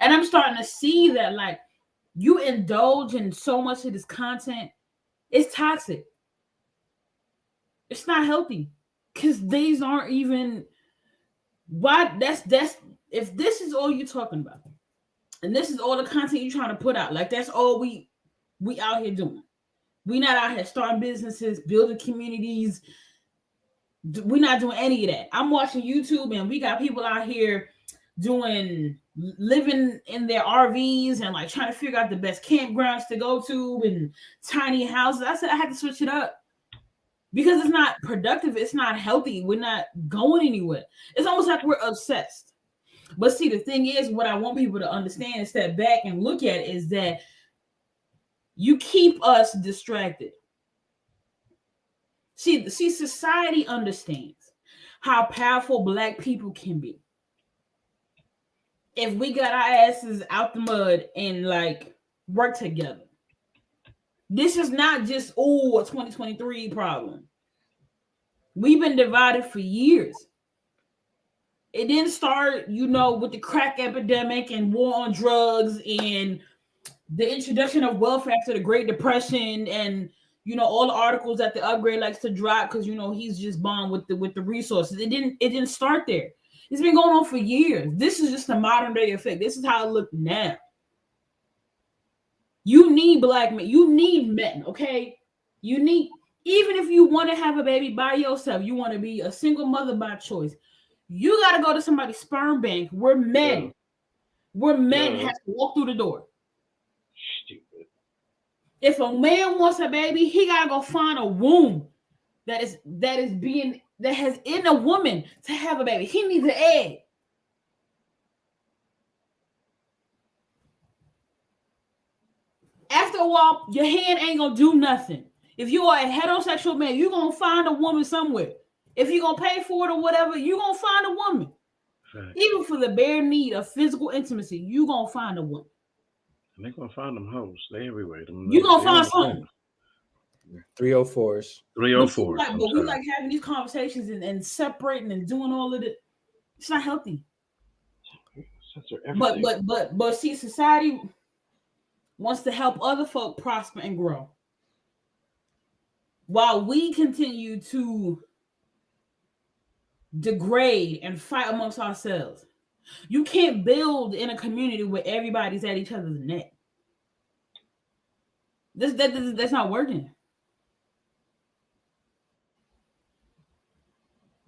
And I'm starting to see that, like, you indulge in so much of this content, it's toxic. It's not healthy. Because these aren't even that's if this is all you're talking about, and this is all the content you're trying to put out, like, that's all we out here doing. We not out here starting businesses, building communities. We're not doing any of that. I'm watching YouTube and we got people out here living in their RVs and, like, trying to figure out the best campgrounds to go to and tiny houses. I said I had to switch it up because it's not productive. It's not healthy. We're not going anywhere. It's almost like we're obsessed. But see, the thing is, what I want people to understand and step back and look at is that you keep us distracted. See, society understands how powerful Black people can be. If we got our asses out the mud and, like, work together. This is not just, a 2023 problem. We've been divided for years. It didn't start, with the crack epidemic and war on drugs and the introduction of welfare after the Great Depression and, all the articles that the upgrade likes to drop because, he's just bombed with the resources. It didn't start there. It's been going on for years. This is just a modern day effect. This is how it looks now. You need Black men. You need men, okay? You need, even if you want to have a baby by yourself, you want to be a single mother by choice, you got to go to somebody's sperm bank where men have to walk through the door. Stupid. If a man wants a baby, he got to go find a womb that has in a woman to have a baby. He needs an egg. After a while, your hand ain't gonna do nothing. If you are a heterosexual man, you're gonna find a woman somewhere. If you're gonna pay for it or whatever, you're gonna find a woman. Right. Even for the bare need of physical intimacy, you're gonna find a woman. And they're gonna find them hoes. They everywhere. You're gonna find something. 304s. 304s. But we like having these conversations and separating and doing all of it. It's not healthy. But see, society wants to help other folk prosper and grow, while we continue to degrade and fight amongst ourselves. You can't build in a community where everybody's at each other's neck. That's not working.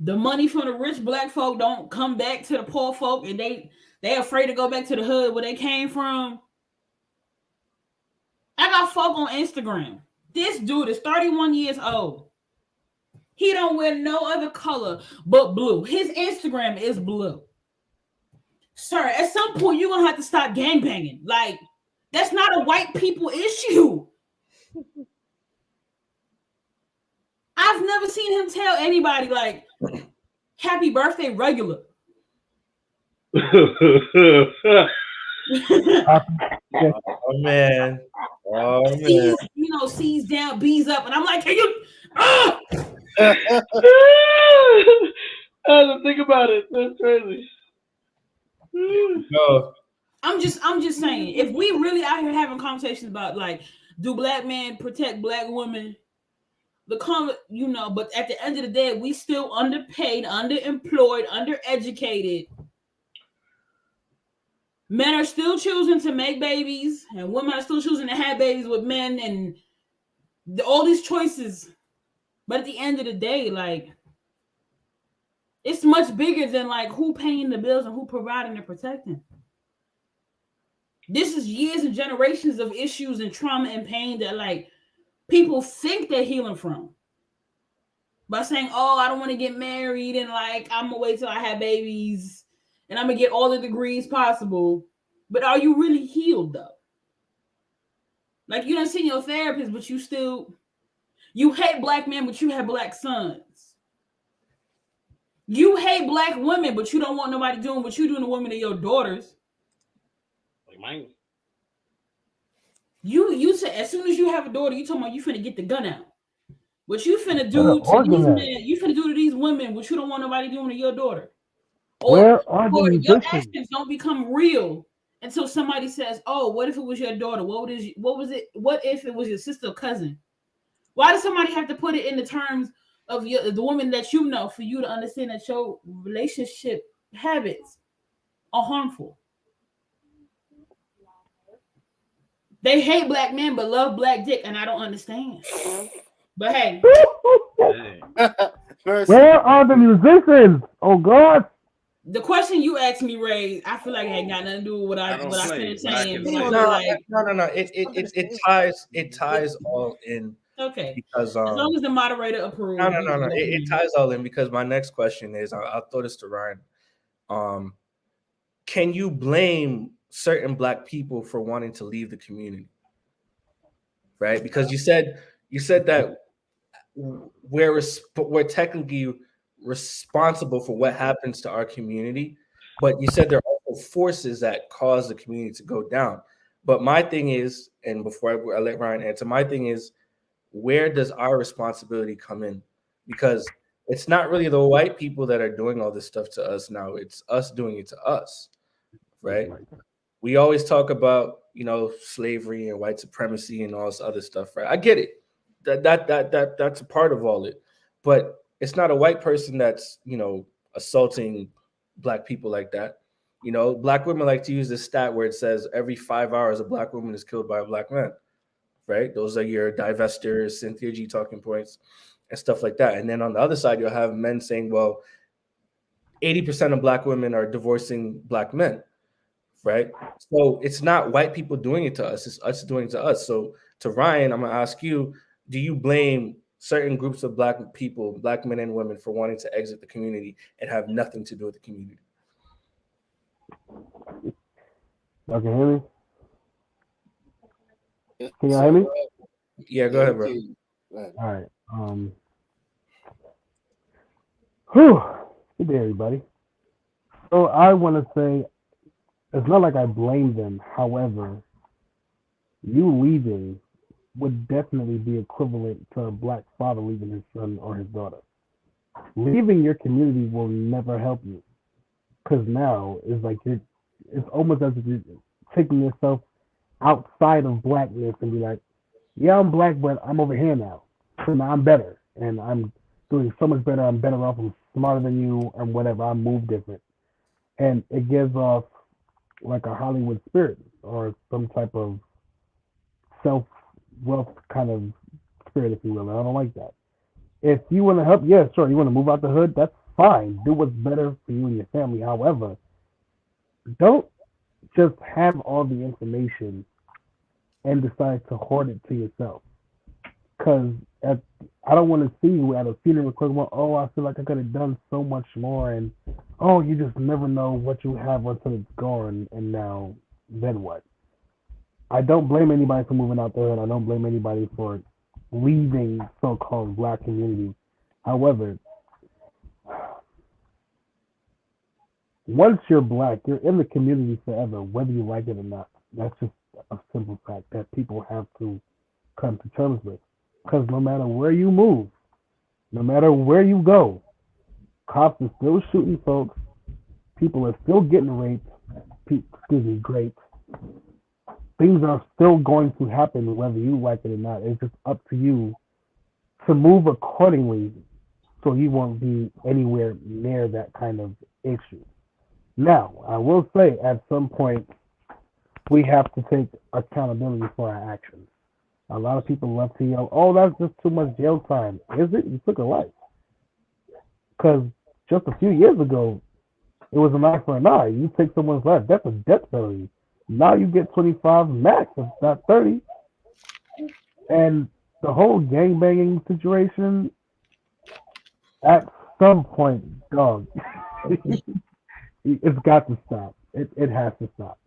The money from the rich Black folk don't come back to the poor folk, and they afraid to go back to the hood where they came from. I got folk on Instagram. This dude is 31 years old. He don't wear no other color but blue. His Instagram is blue. Sir, at some point you're gonna have to stop gangbanging. Like, that's not a white people issue. I've never seen him tell anybody like happy birthday regular. Oh man. Oh man. C's, C's down, B's up, and I'm like, can you? I had to think about it. That's crazy. No. I'm just saying, if we really out here having conversations about like, do black men protect black women? But at the end of the day, we still underpaid, underemployed, undereducated. Men are still choosing to make babies, and women are still choosing to have babies with men, and all these choices. But at the end of the day, like, it's much bigger than like who paying the bills and who providing and protecting. This is years and generations of issues and trauma and pain that like people think they're healing from by saying, "Oh, I don't want to get married, and like I'm gonna wait till I have babies, and I'm gonna get all the degrees possible." But are you really healed though? Like, you done seen your therapist, but you hate black men, but you have black sons. You hate black women, but you don't want nobody doing what you do to women of your daughters. Like mine. You say as soon as you have a daughter, you talking about you finna get the gun out. What you finna do to these men, you finna do to these women what you don't want nobody doing to your daughter. Or your actions don't become real until somebody says, "Oh, what if it was your daughter? What if it was your sister or cousin?" Why does somebody have to put it in the terms of the woman that you know for you to understand that your relationship habits are harmful? They hate black men but love black dick, and I don't understand. But hey. Where are the musicians? Oh God. The question you asked me, Ray, I feel like it ain't got nothing to do with what I finished saying. No. It ties all in. Okay. Because as long as the moderator approves. No. It ties all in because my next question is, I'll throw this to Ryan. Can you blame certain black people for wanting to leave the community? Right? Because you said that we're technically responsible for what happens to our community, but you said there are also forces that cause the community to go down. But my thing is, and before I let Ryan answer, my thing is, where does our responsibility come in? Because it's not really the white people that are doing all this stuff to us now. It's us doing it to us, right? We always talk about, slavery and white supremacy and all this other stuff, right? I get it. That's a part of all it. But it's not a white person that's, assaulting black people like that. Black women like to use this stat where it says every 5 hours a black woman is killed by a black man. Right? Those are your divestors, Cynthia G talking points and stuff like that. And then on the other side, you'll have men saying, well, 80% of black women are divorcing black men, right? So it's not white people doing it to us, it's us doing it to us. So to Ryan, I'm gonna ask you, do you blame certain groups of black people, black men and women, for wanting to exit the community and have nothing to do with the community? Y'all can hear me? Can you hear me? Yeah, go ahead, bro. All right. Good day, everybody. So I want to say, it's not like I blame them. However, you leaving would definitely be equivalent to a black father leaving his son or his daughter. Leaving your community will never help you, because now it's like it's almost as if you're taking yourself outside of blackness and be like, yeah, I'm black, but I'm over here now. So now I'm better, and I'm doing so much better. I'm better off. I'm smarter than you, and whatever. I move different, and it gives off like a Hollywood spirit or some type of self-wealth kind of spirit, if you will. And I don't like that. If you want to help, yeah, sure. You want to move out the hood, that's fine. Do what's better for you and your family. However, don't just have all the information and decide to hoard it to yourself. Because I don't want to see you at a funeral talking about, oh, I feel like I could have done so much more, and oh, you just never know what you have until it's gone, and now then what? I don't blame anybody for moving out there, and I don't blame anybody for leaving so-called black community. However, once you're black, you're in the community forever, whether you like it or not. That's just a simple fact that people have to come to terms with. Because no matter where you move, no matter where you go, cops are still shooting folks. People are still getting raped. Great. Things are still going to happen whether you like it or not. It's just up to you to move accordingly so you won't be anywhere near that kind of issue. Now, I will say at some point, we have to take accountability for our actions. A lot of people love to yell, oh, that's just too much jail time. Is it? You took a life. Because just a few years ago, it was an eye for an eye. You take someone's life, that's a death penalty. Now you get 25 max, if not 30. And the whole gangbanging situation, at some point, dog, it's got to stop. It has to stop.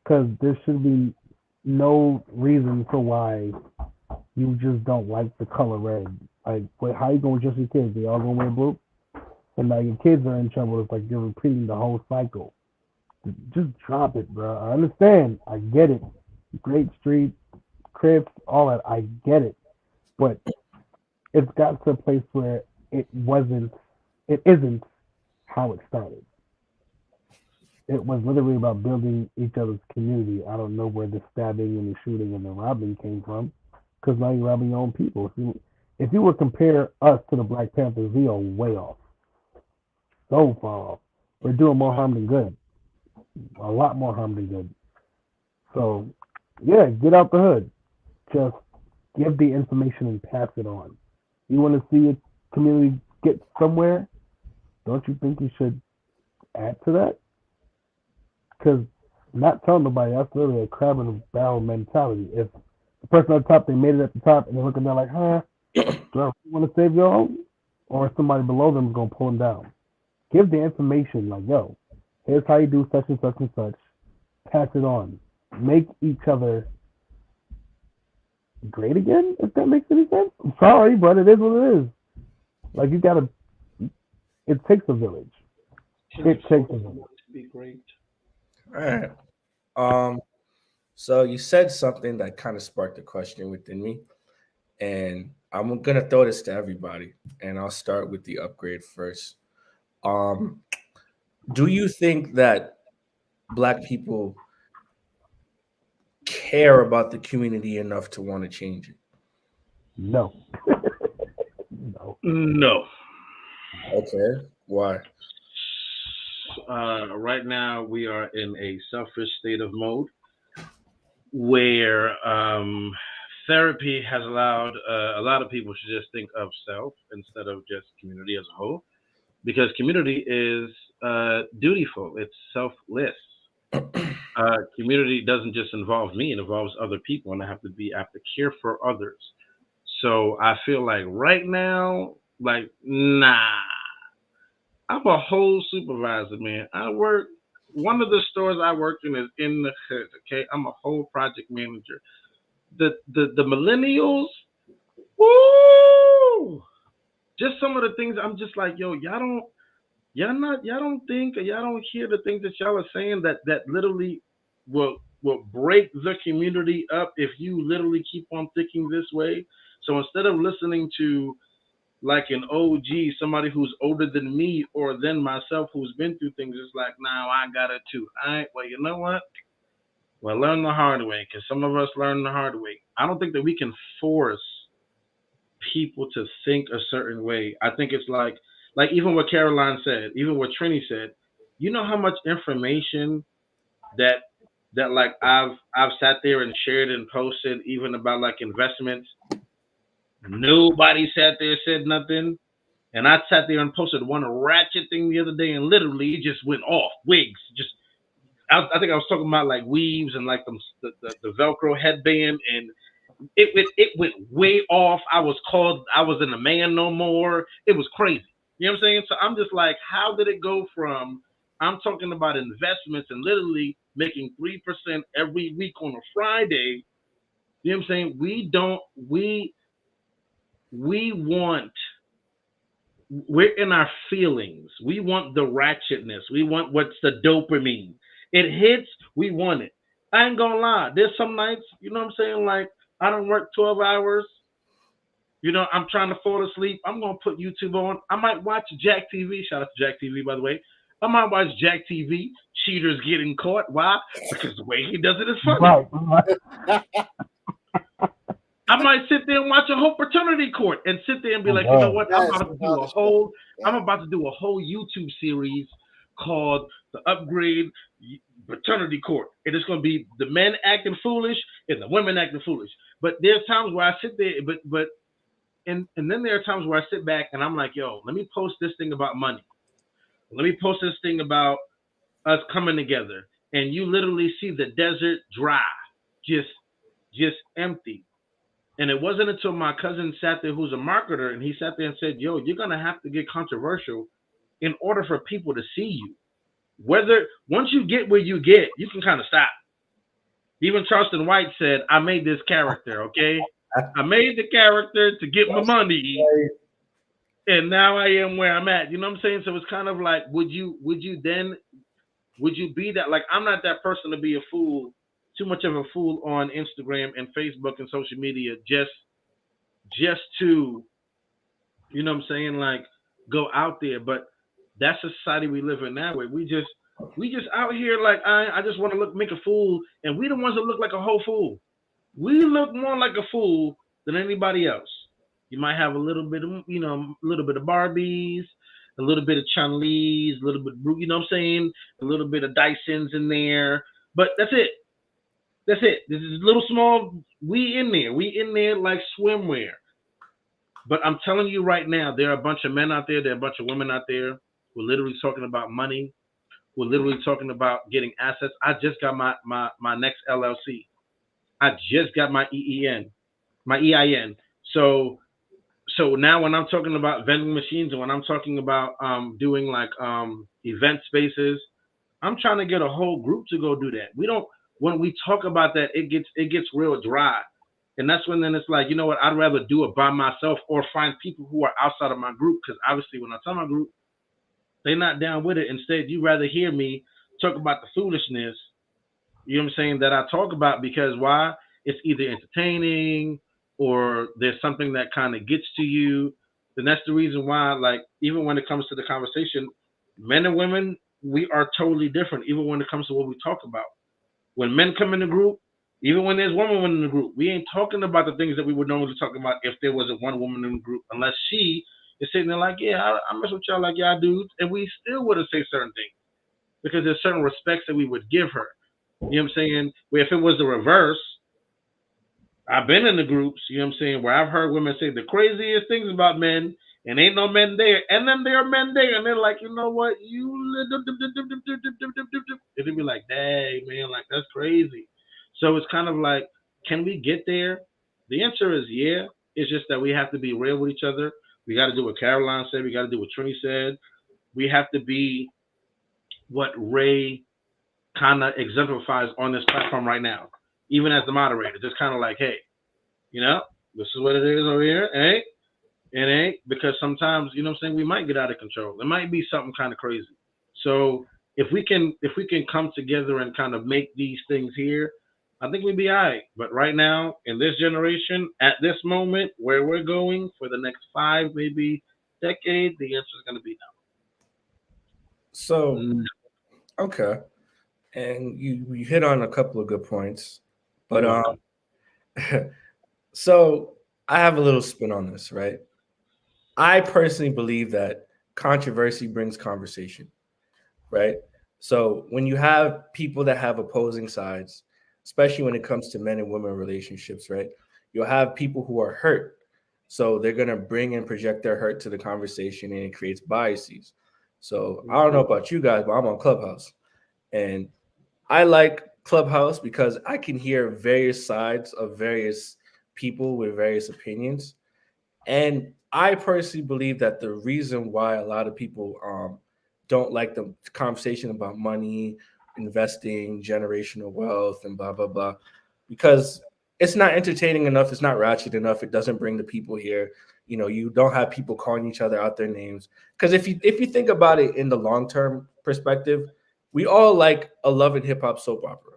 Because there should be no reason for why you just don't like the color red. Like, how you going to just your kids? They all going to wear blue? And now your kids are in trouble. It's like you're repeating the whole cycle. Just drop it, bro. I understand. I get it. Great Street, Crips, all that. I get it. But it's got to a place where it isn't how it started. It was literally about building each other's community. I don't know where the stabbing and the shooting and the robbing came from, because now you're robbing your own people. If you would compare us to the Black Panthers, we are way off. So far off. We're doing more harm than good. A lot more harm than good. So, yeah, get out the hood. Just give the information and pass it on. You want to see a community get somewhere? Don't you think you should add to that? Because not telling nobody, that's literally a crab in a barrel mentality. If the person at the top, they made it at the top, and they're looking down like, huh, do I want to save your home? Or somebody below them is going to pull them down. Give the information, like, yo, here's how you do such and such and such. Pass it on. Make each other great again, if that makes any sense. I'm sorry, but it is what it is. Like, you got to, it takes a village. It takes a village. To be great. All right. So you said something that kind of sparked a question within me, and I'm gonna throw this to everybody, and I'll start with the upgrade first. Do you think that Black people care about the community enough to want to change it? No. No. No. Okay. Why? Right now, we are in a selfish state of mode where therapy has allowed a lot of people to just think of self instead of just community as a whole, because community is dutiful. It's selfless. Community doesn't just involve me; it involves other people, and I have to care for others. So I feel like right now, like, nah. I'm a whole supervisor, man. One of the stores I work in is in the hood, okay? I'm a whole project manager. The millennials, woo! Just some of the things I'm just like, yo, y'all don't think, or y'all don't hear the things that y'all are saying that literally will break the community up if you literally keep on thinking this way. So instead of listening to like an OG, somebody who's older than me or than myself who's been through things, it's like, now I got it too. All right, well, you know what? Well, learn the hard way, because some of us learn the hard way. I don't think that we can force people to think a certain way. I think it's like even what Caroline said, even what Trini said, you know how much information that like I've sat there and shared and posted, even about like investments. Nobody sat there, said nothing. And I sat there and posted one ratchet thing the other day, and literally it just went off. Wigs, just I think I was talking about like weaves and like the Velcro headband, and it went way off. I was in a man no more. It was crazy. You know what I'm saying? So I'm just like, how did it go from I'm talking about investments and literally making 3% every week on a Friday. You know what I'm saying? We want we're in our feelings. We want the ratchetness. We want what's the dopamine. It hits, we want it. I ain't gonna lie. There's some nights, you know what I'm saying? Like I don't work 12 hours. You know, I'm trying to fall asleep. I'm gonna put YouTube on. I might watch Jack TV. Shout out to Jack TV, by the way. I might watch Jack TV. Cheaters getting caught. Why? Because the way he does it is funny. Right. I might sit there and watch a whole fraternity court and sit there and be like, you know what? I'm about to do a whole YouTube series called The Upgrade Fraternity Court. And it's going to be the men acting foolish and the women acting foolish. But there's times where I sit there, and then there are times where I sit back and I'm like, yo, let me post this thing about money. Let me post this thing about us coming together. And you literally see the desert dry, just empty. And it wasn't until my cousin sat there, who's a marketer, and he sat there and said, yo, you're going to have to get controversial in order for people to see you. Once you get where you get, you can kind of stop. Even Charleston White said, I made this character, okay? I made the character to get my money, and now I am where I'm at. You know what I'm saying? So it's kind of like, would you be that? Like, I'm not that person to be a fool, too much of a fool on Instagram and Facebook and social media just to, you know what I'm saying, like go out there. But that's the society we live in now, where we just out here like I just want to make a fool, and we the ones that look like a whole fool. We look more like a fool than anybody else. You might have a little bit of, a little bit of Barbies, a little bit of Chun-Li's, a little bit, you know what I'm saying, a little bit of Dysons in there, but that's it. That's it. This is little small. We in there like swimwear. But I'm telling you right now, there are a bunch of men out there, there are a bunch of women out there who are literally talking about money, who are literally talking about getting assets. I just got my next LLC. I just got my EIN. So now when I'm talking about vending machines and when I'm talking about doing like event spaces, I'm trying to get a whole group to go do that. When we talk about that, it gets real dry. And that's when then it's like, you know what, I'd rather do it by myself or find people who are outside of my group, because obviously when I tell my group, they're not down with it. Instead, you rather hear me talk about the foolishness, you know what I'm saying, that I talk about, because why? It's either entertaining or there's something that kind of gets to you. Then that's the reason why, like, even when it comes to the conversation, men and women, we are totally different, even when it comes to what we talk about. When men come in the group, even when there's one woman in the group, we ain't talking about the things that we would normally talk about if there wasn't one woman in the group, unless she is sitting there like, yeah, I mess with y'all like y'all dudes, and we still wouldn't say certain things because there's certain respects that we would give her. You know what I'm saying? Where if it was the reverse, I've been in the groups, you know what I'm saying, where I've heard women say the craziest things about men, and ain't no men there, and then there are men there, and they're like, you know what, and they'd be like, dang, man, like, that's crazy. So it's kind of like, can we get there? The answer is yeah. It's just that we have to be real with each other. We got to do what Caroline said. We got to do what Trini said. We have to be what Ray kind of exemplifies on this platform right now, even as the moderator. Just kind of like, hey, you know, this is what it is over here. It ain't, because sometimes, you know what I'm saying, we might get out of control. It might be something kind of crazy. So if we can come together and kind of make these things here, I think we'd be all right. But right now, in this generation, at this moment, where we're going for the next 5, maybe decades, the answer is going to be no. So, okay. And you hit on a couple of good points. But so I have a little spin on this, right? I personally believe that controversy brings conversation, right? So when you have people that have opposing sides, especially when it comes to men and women relationships, right? You'll have people who are hurt. So they're going to bring and project their hurt to the conversation, and it creates biases. So I don't know about you guys, but I'm on Clubhouse. And I like Clubhouse because I can hear various sides of various people with various opinions. And I personally believe that the reason why a lot of people don't like the conversation about money, investing, generational wealth, and blah blah blah, because it's not entertaining enough. It's not ratchet enough. It doesn't bring the people here. You know, you don't have people calling each other out their names. Because if you think about it in the long term perspective, we all like a love and hip hop soap opera,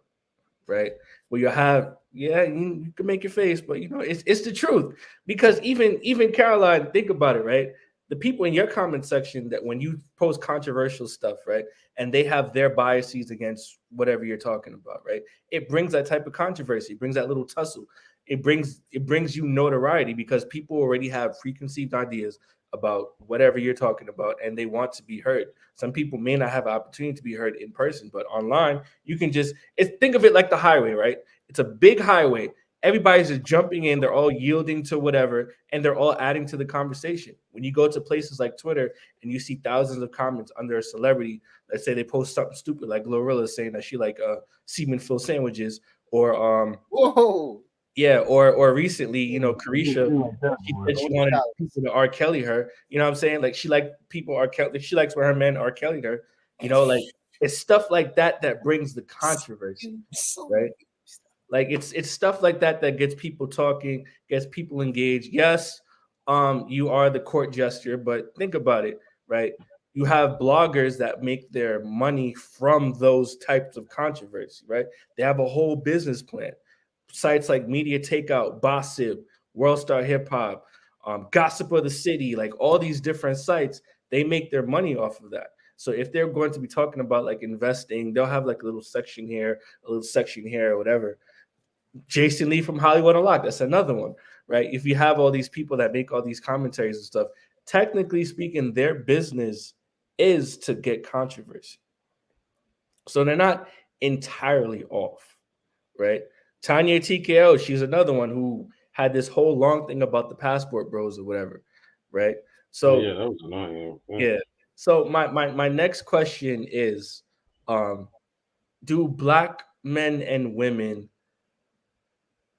right? Where you have, yeah, you can make your face, but you know, it's the truth. Because even Caroline, think about it, right? The people in your comment section that when you post controversial stuff, right, and they have their biases against whatever you're talking about, right? It brings that type of controversy, it brings that little tussle. It brings you notoriety because people already have preconceived ideas about whatever you're talking about and they want to be heard. Some people may not have an opportunity to be heard in person, but online you can just think of it like the highway, right? It's a big highway. Everybody's just jumping in. They're all yielding to whatever, and they're all adding to the conversation. When you go to places like Twitter and you see thousands of comments under a celebrity, let's say they post something stupid like Glorilla saying that she like semen filled sandwiches, or Whoa, yeah, or recently, you know, You can Carisha, say like that, she boy. said she golden wanted showers. people to R. Kelly her. You know what I'm saying? Like she like people R. Kelly. She likes when her men R. Kelly her. You know, like it's stuff like that that brings the controversy, So right? Like it's stuff like that that gets people talking, gets people engaged. Yes, you are the court jester, but think about it, right? You have bloggers that make their money from those types of controversy, right? They have a whole business plan. Sites like Media Takeout, Bossip, World Star Hip Hop, Gossip of the City, like all these different sites, they make their money off of that. So if they're going to be talking about like investing, they'll have like a little section here, a little section here, or whatever. Jason Lee from Hollywood Unlocked, that's another one, right? If you have all these people that make all these commentaries and stuff, technically speaking, their business is to get controversy. So they're not entirely off, right? Tanya TKO, she's another one who had this whole long thing about the passport bros or whatever, right? Oh yeah, So that was annoying. Yeah. yeah. So my next question is, do black men and women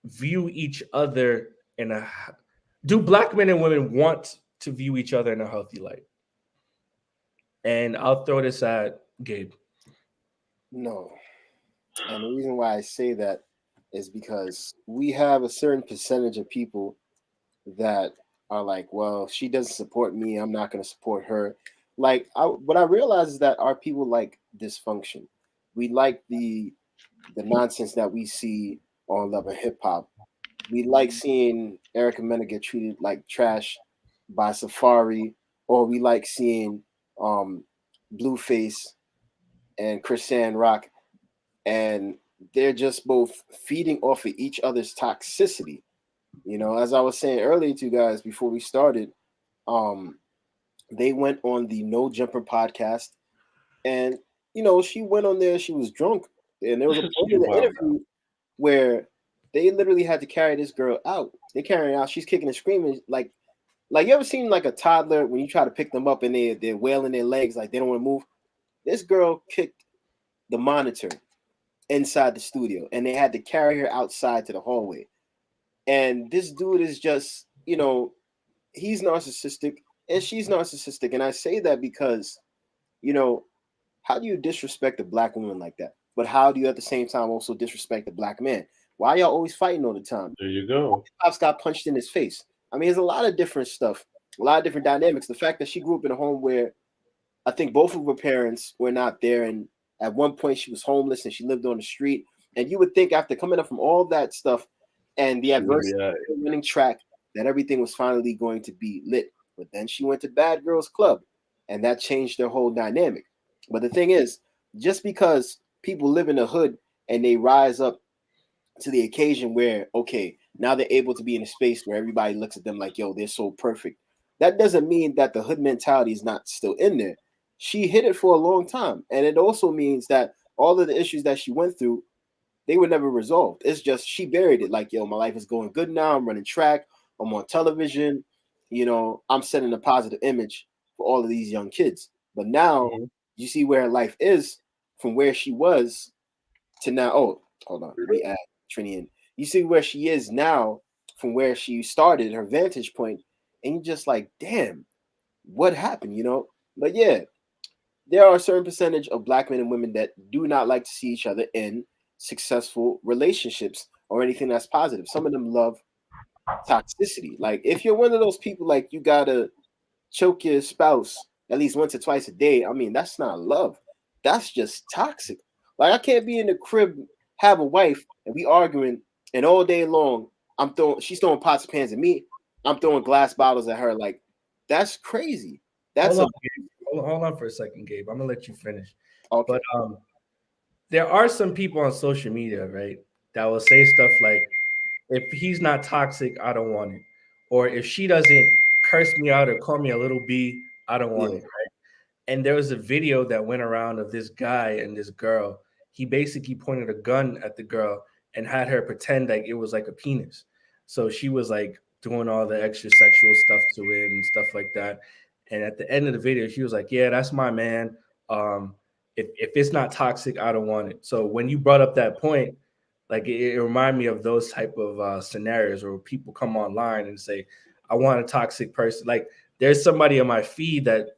view each other in a do black men and women want to view each other in a healthy light? And I'll throw this at Gabe. no. And the reason why I say that is because we have a certain percentage of people that are like, well, if she doesn't support me, I'm not going to support her. Like, what I realize is that our people like dysfunction. We like the nonsense that we see on Love and Hip Hop. We like seeing Erica Mena get treated like trash by Safari, or we like seeing um, Blueface and Chris Rock, and they're just both feeding off of each other's toxicity. You know, as I was saying earlier to you guys before we started, um, they went on the No Jumper podcast, and you know, she went on there. She was drunk, and there was a point in the Wow. interview where they literally had to carry this girl out. They carrying her out. She's kicking and screaming like you ever seen like a toddler when you try to pick them up and they're wailing their legs like they don't want to move. This girl kicked the monitor inside the studio, and they had to carry her outside to the hallway. And this dude is just, you know, he's narcissistic and she's narcissistic. And I say that because, you know, how do you disrespect a black woman like that? But how do you at the same time also disrespect a black man? Why y'all always fighting all the time? There you go. Pops got punched in his face. I mean, there's a lot of different stuff, a lot of different dynamics. The fact that she grew up in a home where I think both of her parents were not there, and at one point she was homeless and she lived on the street. And you would think after coming up from all that stuff and the She would be adversity all of the winning track that everything was finally going to be lit. But then she went to Bad Girls Club, and that changed their whole dynamic. But the thing is, just because people live in the hood and they rise up to the occasion where, okay, now they're able to be in a space where everybody looks at them like, yo, they're so perfect. That doesn't mean that the hood mentality is not still in there. She hid it for a long time. And it also means that all of the issues that she went through, they were never resolved. It's just she buried it like, yo, my life is going good now. I'm running track. I'm on television. You know, I'm setting a positive image for all of these young kids. But now Mhm. you see where her life is from where she was to now. Oh, hold on. Let me add Trini in. You see where she is now from where she started, her vantage point, and you just like, damn, what happened, you know? But yeah, there are a certain percentage of black men and women that do not like to see each other in successful relationships or anything that's positive. Some of them love toxicity. Like if you're one of those people like you gotta choke your spouse at least once or twice a day, I mean that's not love. That's just toxic. Like I can't be in the crib, have a wife, and we arguing, and all day long she's throwing pots and pans at me. I'm throwing glass bottles at her. Like that's crazy. That's Hold on, Gabe. Hold on for a second, Gabe. I'm gonna let you finish. okay. But there are some people on social media, right, that will say stuff like, if he's not toxic, I don't want it. Or if she doesn't curse me out or call me a little B, I don't want Yeah. it. Right. And there was a video that went around of this guy and this girl. He basically pointed a gun at the girl and had her pretend like it was like a penis. So she was like doing all the extra sexual stuff to it and stuff like that. And at the end of the video, she was like, "Yeah, that's my man. If it's not toxic, I don't want it." So when you brought up that point, like it reminded me of those type of scenarios where people come online and say, "I want a toxic person." Like there's somebody on my feed that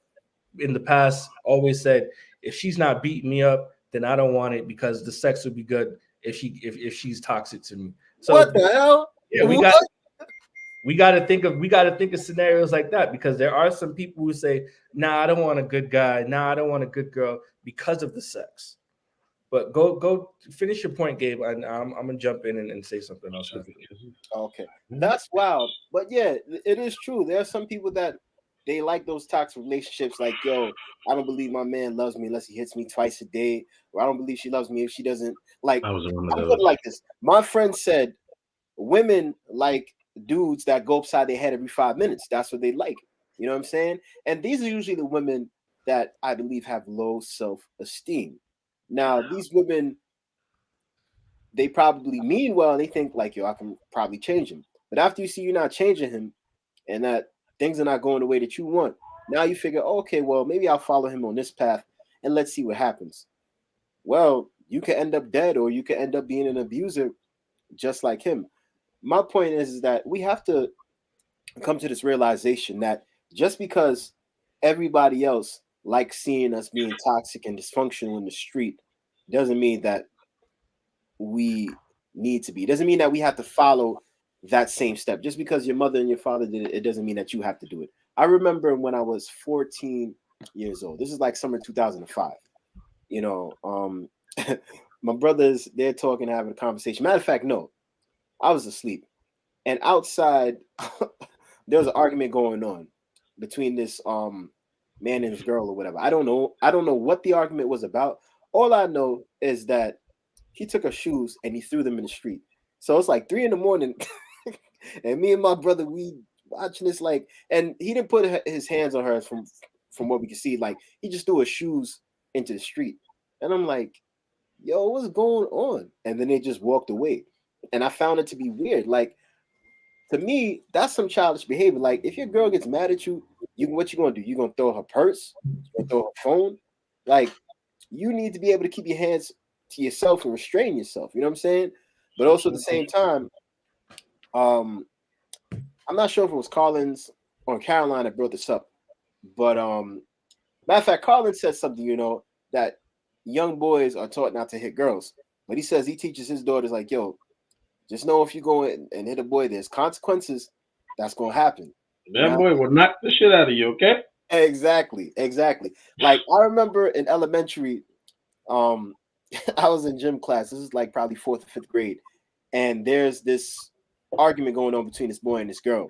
in the past always said, if she's not beating me up, then I don't want it because the sex would be good if she's toxic to me. So What the hell? yeah, What? we got to think of scenarios like that, because there are some people who say, "Nah, I don't want a good guy. Nah, I don't want a good girl because of the sex." But go finish your point, Gabe, and I'm gonna jump in and say something else. Okay, that's wild. But yeah, it is true. There are some people that they like those toxic relationships. Like, yo, I don't believe my man loves me unless he hits me twice a day, or I don't believe she loves me if she doesn't. Like, I was one I'm of put those. it like this. My friend said women like dudes that go upside their head every 5 minutes. That's what they like. You know what I'm saying? And these are usually the women that I believe have low self-esteem. Now, these women, they probably mean well and they think like, yo, I can probably change him. But after you see you're not changing him and that things are not going the way that you want, now you figure, okay, well, maybe I'll follow him on this path and let's see what happens. Well, you could end up dead or you could end up being an abuser just like him. My point is that we have to come to this realization that just because everybody else likes seeing us being toxic and dysfunctional in the street doesn't mean that we need to be. It doesn't mean that we have to follow that same step. Just because your mother and your father did it, it doesn't mean that you have to do it. I remember when I was 14 years old. This is like summer 2005. You know, my brothers, they're talking, having a conversation. Matter of fact, no, I was asleep. And outside, there was an argument going on between this man and his girl or whatever. I don't know. I don't know what the argument was about. All I know is that he took her shoes and he threw them in the street. So it's like 3 a.m, and me and my brother, we watching this like, and he didn't put his hands on her from what we could see. Like he just threw his shoes into the street, and I'm like, yo, what's going on? And then they just walked away, and I found it to be weird. Like to me, that's some childish behavior. Like if your girl gets mad at you, what you gonna do? You gonna throw her purse? You gonna throw her phone? Like you need to be able to keep your hands to yourself and restrain yourself. You know what I'm saying? But also at the same time, I'm not sure if it was Collins or Caroline that brought this up, but matter of fact, Collins said something, you know, that young boys are taught not to hit girls. But he says he teaches his daughters like, yo, just know if you go in and hit a boy, there's consequences that's gonna happen. That boy will knock the shit out of you, okay? Exactly. Like I remember in elementary, I was in gym class. This is like probably 4th or 5th grade, and there's this argument going on between this boy and this girl.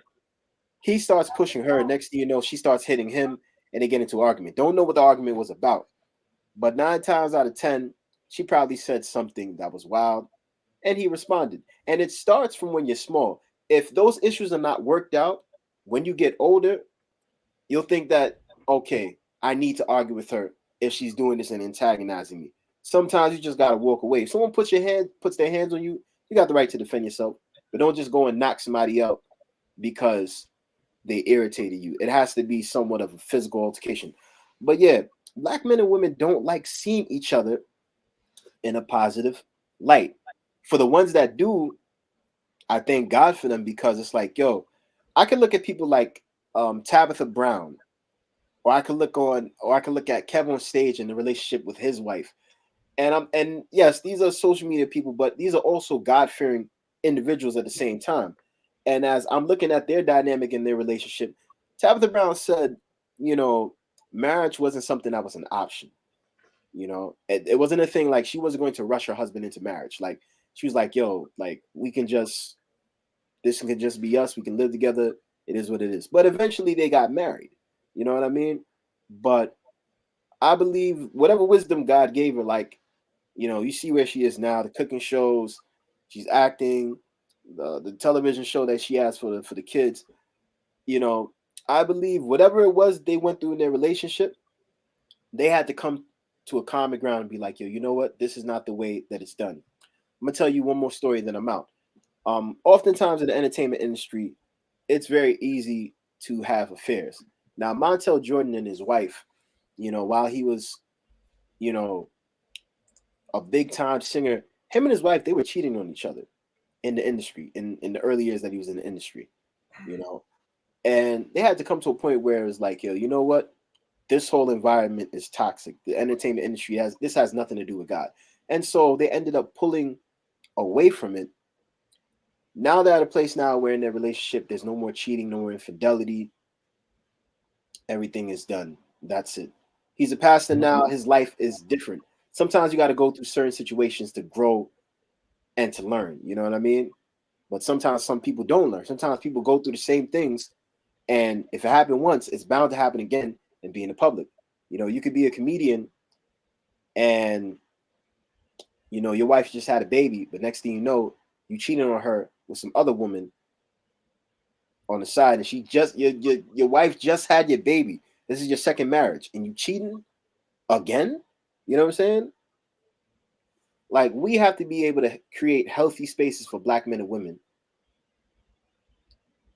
He starts pushing her. Next thing you know, she starts hitting him, and they get into an argument. Don't know what the argument was about, but 9 times out of 10, she probably said something that was wild, and he responded. And it starts from when you're small. If those issues are not worked out, when you get older, you'll think that, okay, I need to argue with her if she's doing this and antagonizing me. Sometimes you just gotta walk away. If someone puts their hands on you, you got the right to defend yourself. But don't just go and knock somebody out because they irritated you. It has to be somewhat of a physical altercation. But yeah, black men and women don't like seeing each other in a positive light. For the ones that do, I thank God for them, because it's like, yo, I can look at people like Tabitha Brown, or I can look at Kevin on stage and the relationship with his wife. And yes, these are social media people, but these are also God-fearing individuals at the same time. And as I'm looking at their dynamic in their relationship, Tabitha Brown said, you know, marriage wasn't something that was an option. You know, it wasn't a thing, like she wasn't going to rush her husband into marriage. Like she was like, yo, like this can just be us. We can live together. It is what it is. But eventually they got married. You know what I mean? But I believe whatever wisdom God gave her, like, you know, you see where she is now, the cooking shows, she's acting, the television show that she has for the kids, you know, I believe whatever it was they went through in their relationship, they had to come to a common ground and be like, yo, you know what? This is not the way that it's done. I'm gonna tell you one more story, then I'm out. Oftentimes in the entertainment industry, it's very easy to have affairs. Now, Montel Jordan and his wife, you know, while he was, you know, a big time singer, him and his wife, they were cheating on each other in the industry in the early years that he was in the industry, you know, and they had to come to a point where it was like, yo, you know what? This whole environment is toxic. The entertainment industry has nothing to do with God. And so they ended up pulling away from it. Now they're at a place now where in their relationship, there's no more cheating, no more infidelity. Everything is done. That's it. He's a pastor now. His life is different. Sometimes you got to go through certain situations to grow and to learn. You know what I mean? But sometimes some people don't learn. Sometimes people go through the same things, and if it happened once, it's bound to happen again and be in the public. You know, you could be a comedian and, you know, your wife just had a baby, but next thing you know, you cheated on her with some other woman on the side, and she just your wife just had your baby. This is your second marriage, and you cheating again? You know what I'm saying? Like, we have to be able to create healthy spaces for black men and women.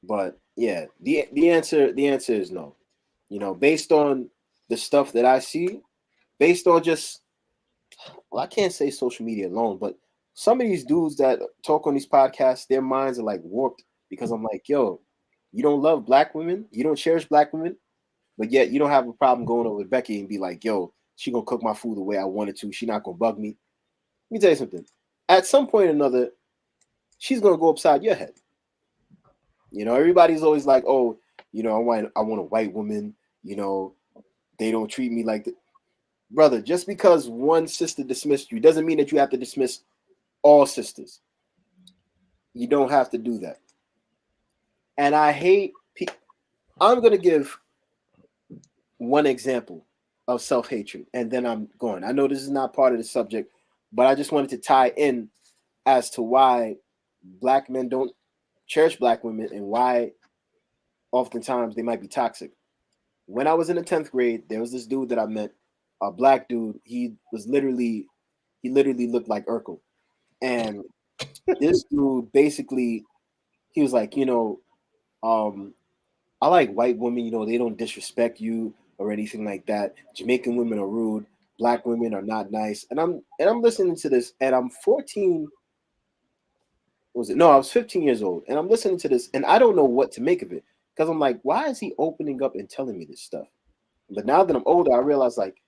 But yeah, the answer is no. You know, based on the stuff that I see, based on just, well, I can't say social media alone, but some of these dudes that talk on these podcasts, their minds are like warped, because I'm like, yo, you don't love black women, you don't cherish black women, but yet you don't have a problem going over to Becky and be like, yo, she gonna cook my food the way I wanted to. She not gonna bug me. Let me tell you something. At some point or another, she's gonna go upside your head. You know, everybody's always like, oh, you know, I want a white woman. You know, they don't treat me like that. Brother, just because one sister dismissed you doesn't mean that you have to dismiss all sisters. You don't have to do that. And I hate. I'm gonna give one example of self-hatred, and then I'm going. I know this is not part of the subject, but I just wanted to tie in as to why black men don't cherish black women and why oftentimes they might be toxic. When I was in the 10th grade, there was this dude that I met, a black dude. He literally looked like Urkel. And this dude basically, he was like, you know, I like white women, you know, they don't disrespect you or anything like that. Jamaican women are rude, black women are not nice. And I'm listening to this, and I'm 14. Was it? No, I was 15 years old, and I'm listening to this, and I don't know what to make of it, because I'm like, why is he opening up and telling me this stuff? But now that I'm older, I realize, like,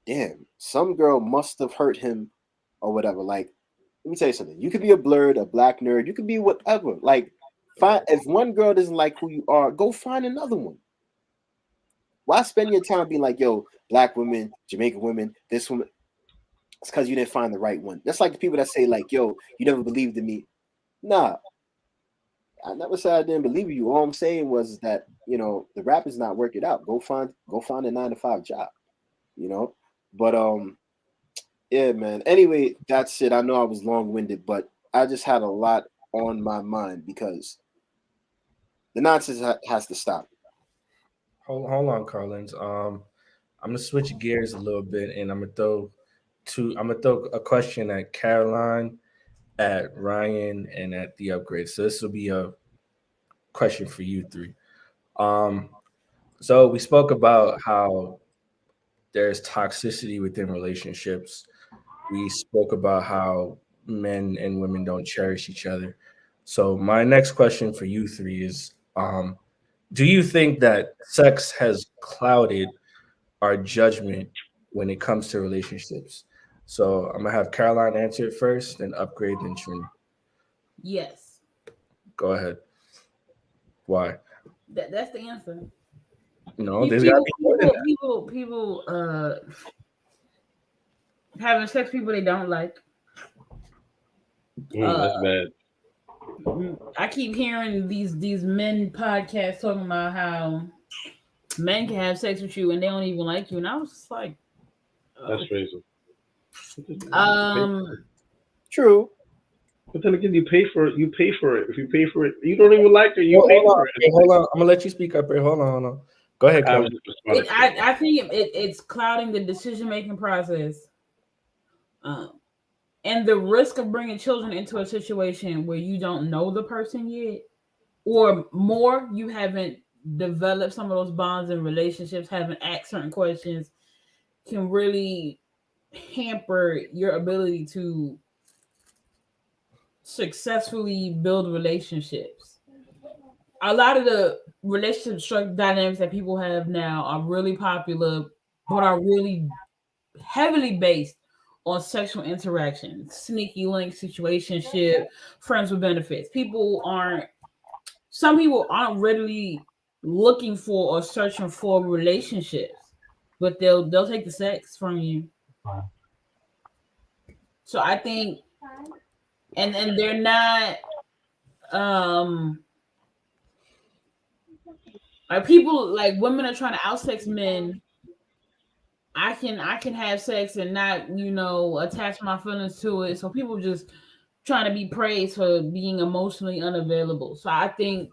damn, some girl must have hurt him or whatever. Like, let me tell you something. You could be a blurred, a black nerd. You could be whatever. Like, if one girl doesn't like who you are, go find another one. Why spend your time being like, yo, black women, Jamaican women, this woman? It's because you didn't find the right one. That's like the people that say, like, yo, you never believed in me. Nah, I never said I didn't believe you. All I'm saying was that, you know, the rap is not working out. Go find a 9-to-5 job, you know. But yeah, man. Anyway, that's it. I know I was long-winded, but I just had a lot on my mind because the nonsense has to stop. Hold on, Carlins. I'm gonna switch gears a little bit, and I'm gonna throw a question at Caroline, at Ryan, and at the upgrade. So this will be a question for you three. Um, so we spoke about how there's toxicity within relationships. We spoke about how men and women don't cherish each other. So my next question for you three is, do you think that sex has clouded our judgment when it comes to relationships? So I'm gonna have Caroline answer it first, then Upgrade, then Trini. Yes, Go ahead. Why? that's the answer. No, there's gotta be more than that. People having sex with people they don't like. That's bad. I keep hearing these men podcasts talking about how men can have sex with you and they don't even like you, and I was just like, That's crazy. True. But then again, you pay for it. You pay for it. If you pay for it, you don't even like it. You Hold pay on, for it. hey, hold on. I'm gonna let you speak up here. Hold on. Go ahead, I was Caroline. just responding. I think it's clouding the decision making process, and the risk of bringing children into a situation where you don't know the person yet, or more, you haven't developed some of those bonds and relationships, haven't asked certain questions, can really hamper your ability to successfully build relationships. A lot of the relationship dynamics that people have now are really popular, but are really heavily based on sexual interaction, sneaky link, situationship, friends with benefits. Some people aren't readily looking for or searching for relationships, but they'll take the sex from you. So I think, and they're not like people, like women are trying to outsex men. I can have sex and not, attach my feelings to it. So people just trying to be praised for being emotionally unavailable. So I think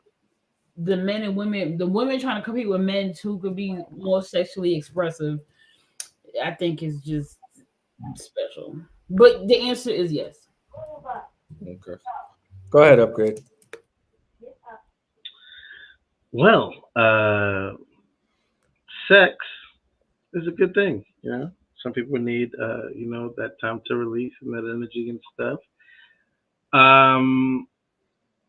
the women trying to compete with men who could be more sexually expressive, I think is just special. But the answer is yes. Okay. Go ahead, Upgrade. Well, sex is a good thing. Some people need, that time to release and that energy and stuff. Um,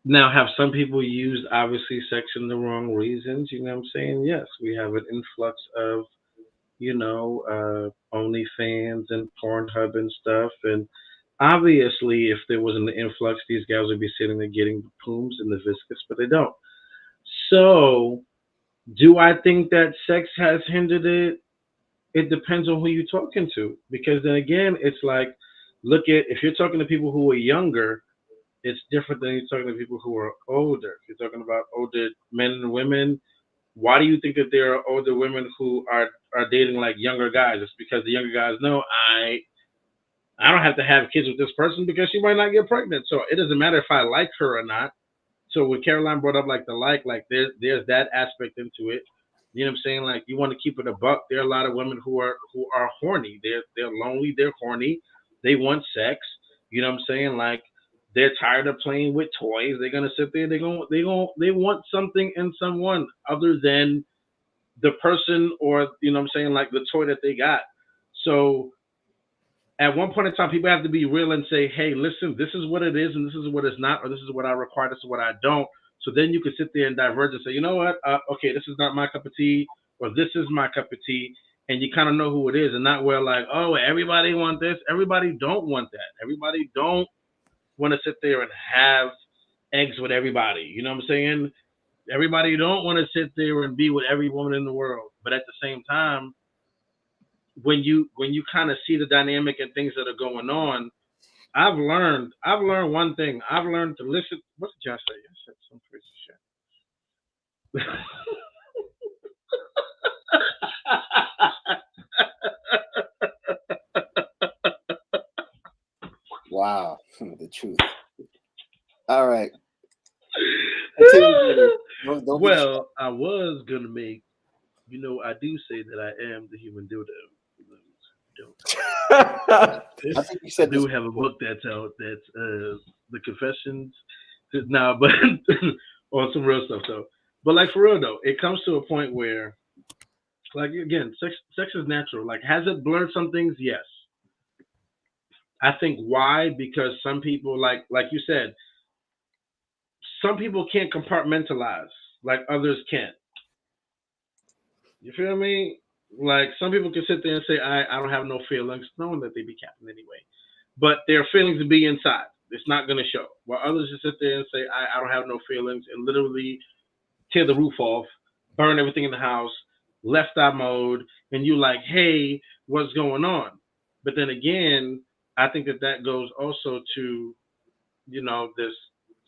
Now, have some people used obviously sex in the wrong reasons? You know what I'm saying? Yes, we have an influx of, OnlyFans and Pornhub and stuff. And obviously, if there wasn't an influx, these guys would be sitting there getting the pooms and the viscous, but they don't. So, do I think that sex has hindered it? It depends on who you're talking to. Because then again, it's like, look at if you're talking to people who are younger, it's different than you're talking to people who are older. If you're talking about older men and women, why do you think that there are older women who are dating like younger guys? It's because the younger guys know I don't have to have kids with this person because she might not get pregnant. So it doesn't matter if I like her or not. So when Caroline brought up like the like there's that aspect into it. You know what I'm saying? Like you want to keep it a buck. There are a lot of women who are horny. They're lonely. They're horny. They want sex. You know what I'm saying? Like they're tired of playing with toys. They're gonna sit there. They want something and someone other than the person or you know what I'm saying like the toy that they got. So at one point in time, people have to be real and say, hey, listen, this is what it is and this is what it's not, or this is what I require, this is what I don't. So then you can sit there and diverge and say, you know what? Okay, this is not my cup of tea, or this is my cup of tea. And you kind of know who it is and not where like, oh, everybody want this. Everybody don't want that. Everybody don't want to sit there and have eggs with everybody. You know what I'm saying? Everybody don't want to sit there and be with every woman in the world. But at the same time, when you kind of see the dynamic and things that are going on, I've learned one thing. I've learned to listen. What did y'all say? I said some crazy shit. Wow, the truth. All right. Don't Well, I was gonna make. I do say that I am the human dildo. I think you I said this do have a before. book that's out. That's the Confessions. Now, but on some real stuff though. But like for real though, it comes to a point where, like again, sex is natural. Like, has it blurred some things? Yes. I think why? Because some people, like you said, some people can't compartmentalize like others can't. You feel me? Like some people can sit there and say, I don't have no feelings, knowing that they be capping anyway. But their feelings will be inside. It's not gonna show. While others just sit there and say, I don't have no feelings and literally tear the roof off, burn everything in the house, left eye mode, and you like, hey, what's going on? But then again, I think that that goes also to, this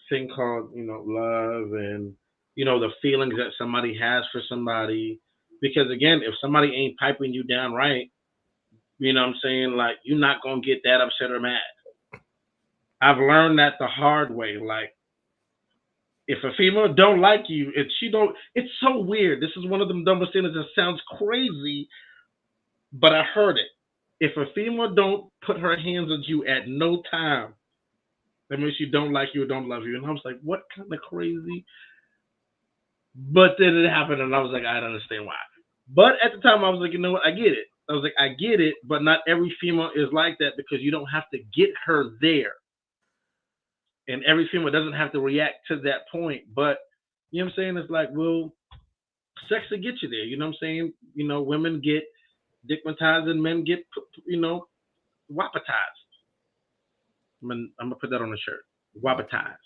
thing called, love and, the feelings that somebody has for somebody. Because again, if somebody ain't piping you down right, you know what I'm saying? Like, you're not going to get that upset or mad. I've learned that the hard way. Like, if a female don't like you, if she don't, it's so weird. This is one of them dumbest things that sounds crazy, but I heard it. If a female don't put her hands on you at no time, that means she don't like you or don't love you. And I was like, what kind of crazy? But then it happened, and I was like, I don't understand why. But at the time, I was like, you know what? I get it. I was like, I get it, but not every female is like that because you don't have to get her there. And every female doesn't have to react to that point. But, you know what I'm saying? It's like, well, sex will get you there. You know what I'm saying? Women get dickmatized and men get, wapatized. I'm gonna put that on the shirt. Wapatized.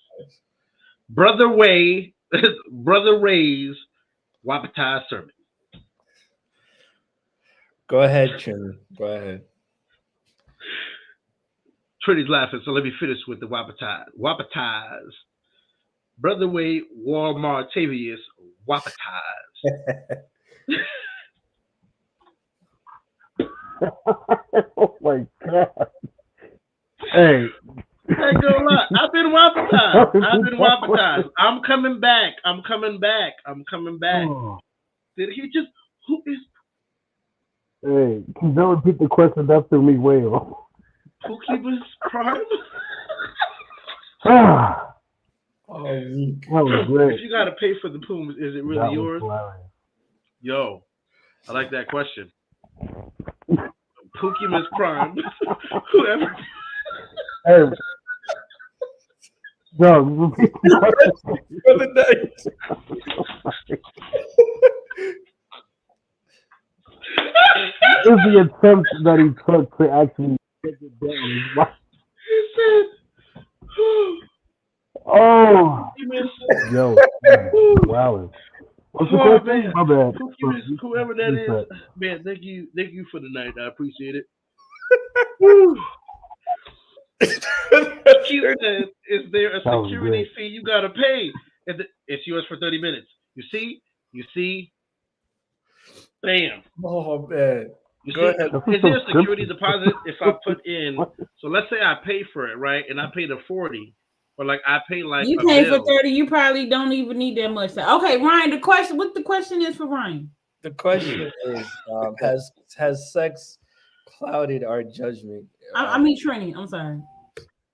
Brother Way, Brother Ray's wapatized sermon. Go ahead, Trini. Go ahead. Trinity's laughing, so let me finish with the wapatized. Wapatized. Brother Way Walmart Tavius wapatized. Oh my god. Hey. I ain't gonna lie. I've been wapatized. I'm coming back. Oh. Did he just who is Hey, can you repeat the question after me, Whale? Pookie was crime? Ah, Oh, that was great. If you gotta pay for the poom, is it really That was yours? hilarious. Yo, I like that question. Pookie Miss Prime. Whoever. Hey, no, repeat the question. for the night. Is the attempt that he took to actually take it down? He said, Oh, Pookie Miss. yo, wow. What's the Oh question? man, My bad. Pookie Miss, whoever that is, Reset. man, thank you for the night. I appreciate it. Woo. Keith said, is there a That was security great. fee you gotta pay? It's yours for 30 minutes. You see? Bam. Oh man. You Go see? ahead. Is there a security deposit if I put in? So let's say I pay for it, right? And I pay the 40, or like I pay like You a pay for bill. 30, you probably don't even need that much. Okay, Ryan, what the question is for Ryan? The question is, has sex clouded our judgment? I mean Trini, I'm sorry.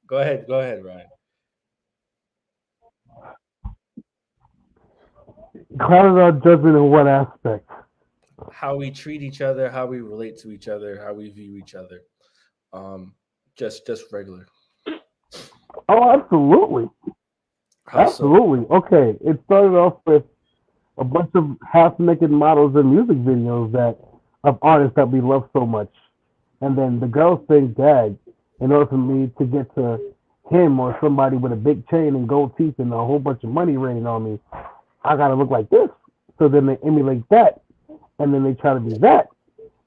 Go ahead, Ryan. Clouded our judgment in what aspect? How we treat each other, how we relate to each other, how we view each other. Just regular. Oh, absolutely. How so? Absolutely. Okay, it started off with a bunch of half-naked models and music videos of artists that we love so much, and then the girls think, "Dad, in order for me to get to him or somebody with a big chain and gold teeth and a whole bunch of money raining on me, I gotta look like this." So then they emulate that, and then they try to do that,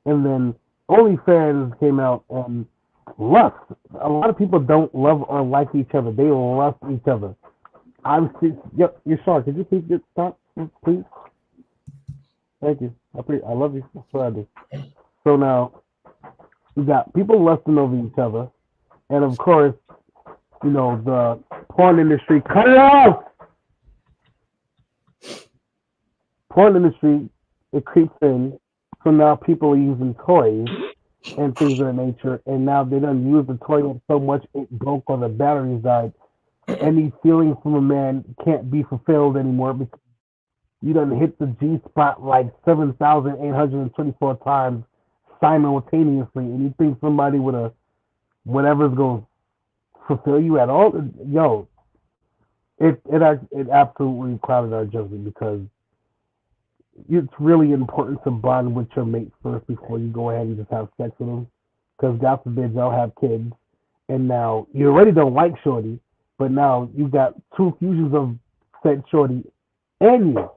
and then OnlyFans came out and lust. A lot of people don't love or like each other; they lust each other. You're sorry. Could you please stop, please? Thank you. I love you. That's what I do. So now we got people lusting over each other, and of course, the porn industry. Cut it off. Porn industry, it creeps in. So now people are using toys and things of that nature, and now they don't use the toy up so much it broke or the batteries died. Any feeling from a man can't be fulfilled anymore because you done hit the G spot like 7,824 times simultaneously, and you think somebody with a whatever's going to fulfill you at all, yo, it absolutely clouded our judgment because it's really important to bond with your mate first before you go ahead and just have sex with them. Because God forbid they'll have kids, and now you already don't like Shorty, but now you got two fusions of said Shorty and you.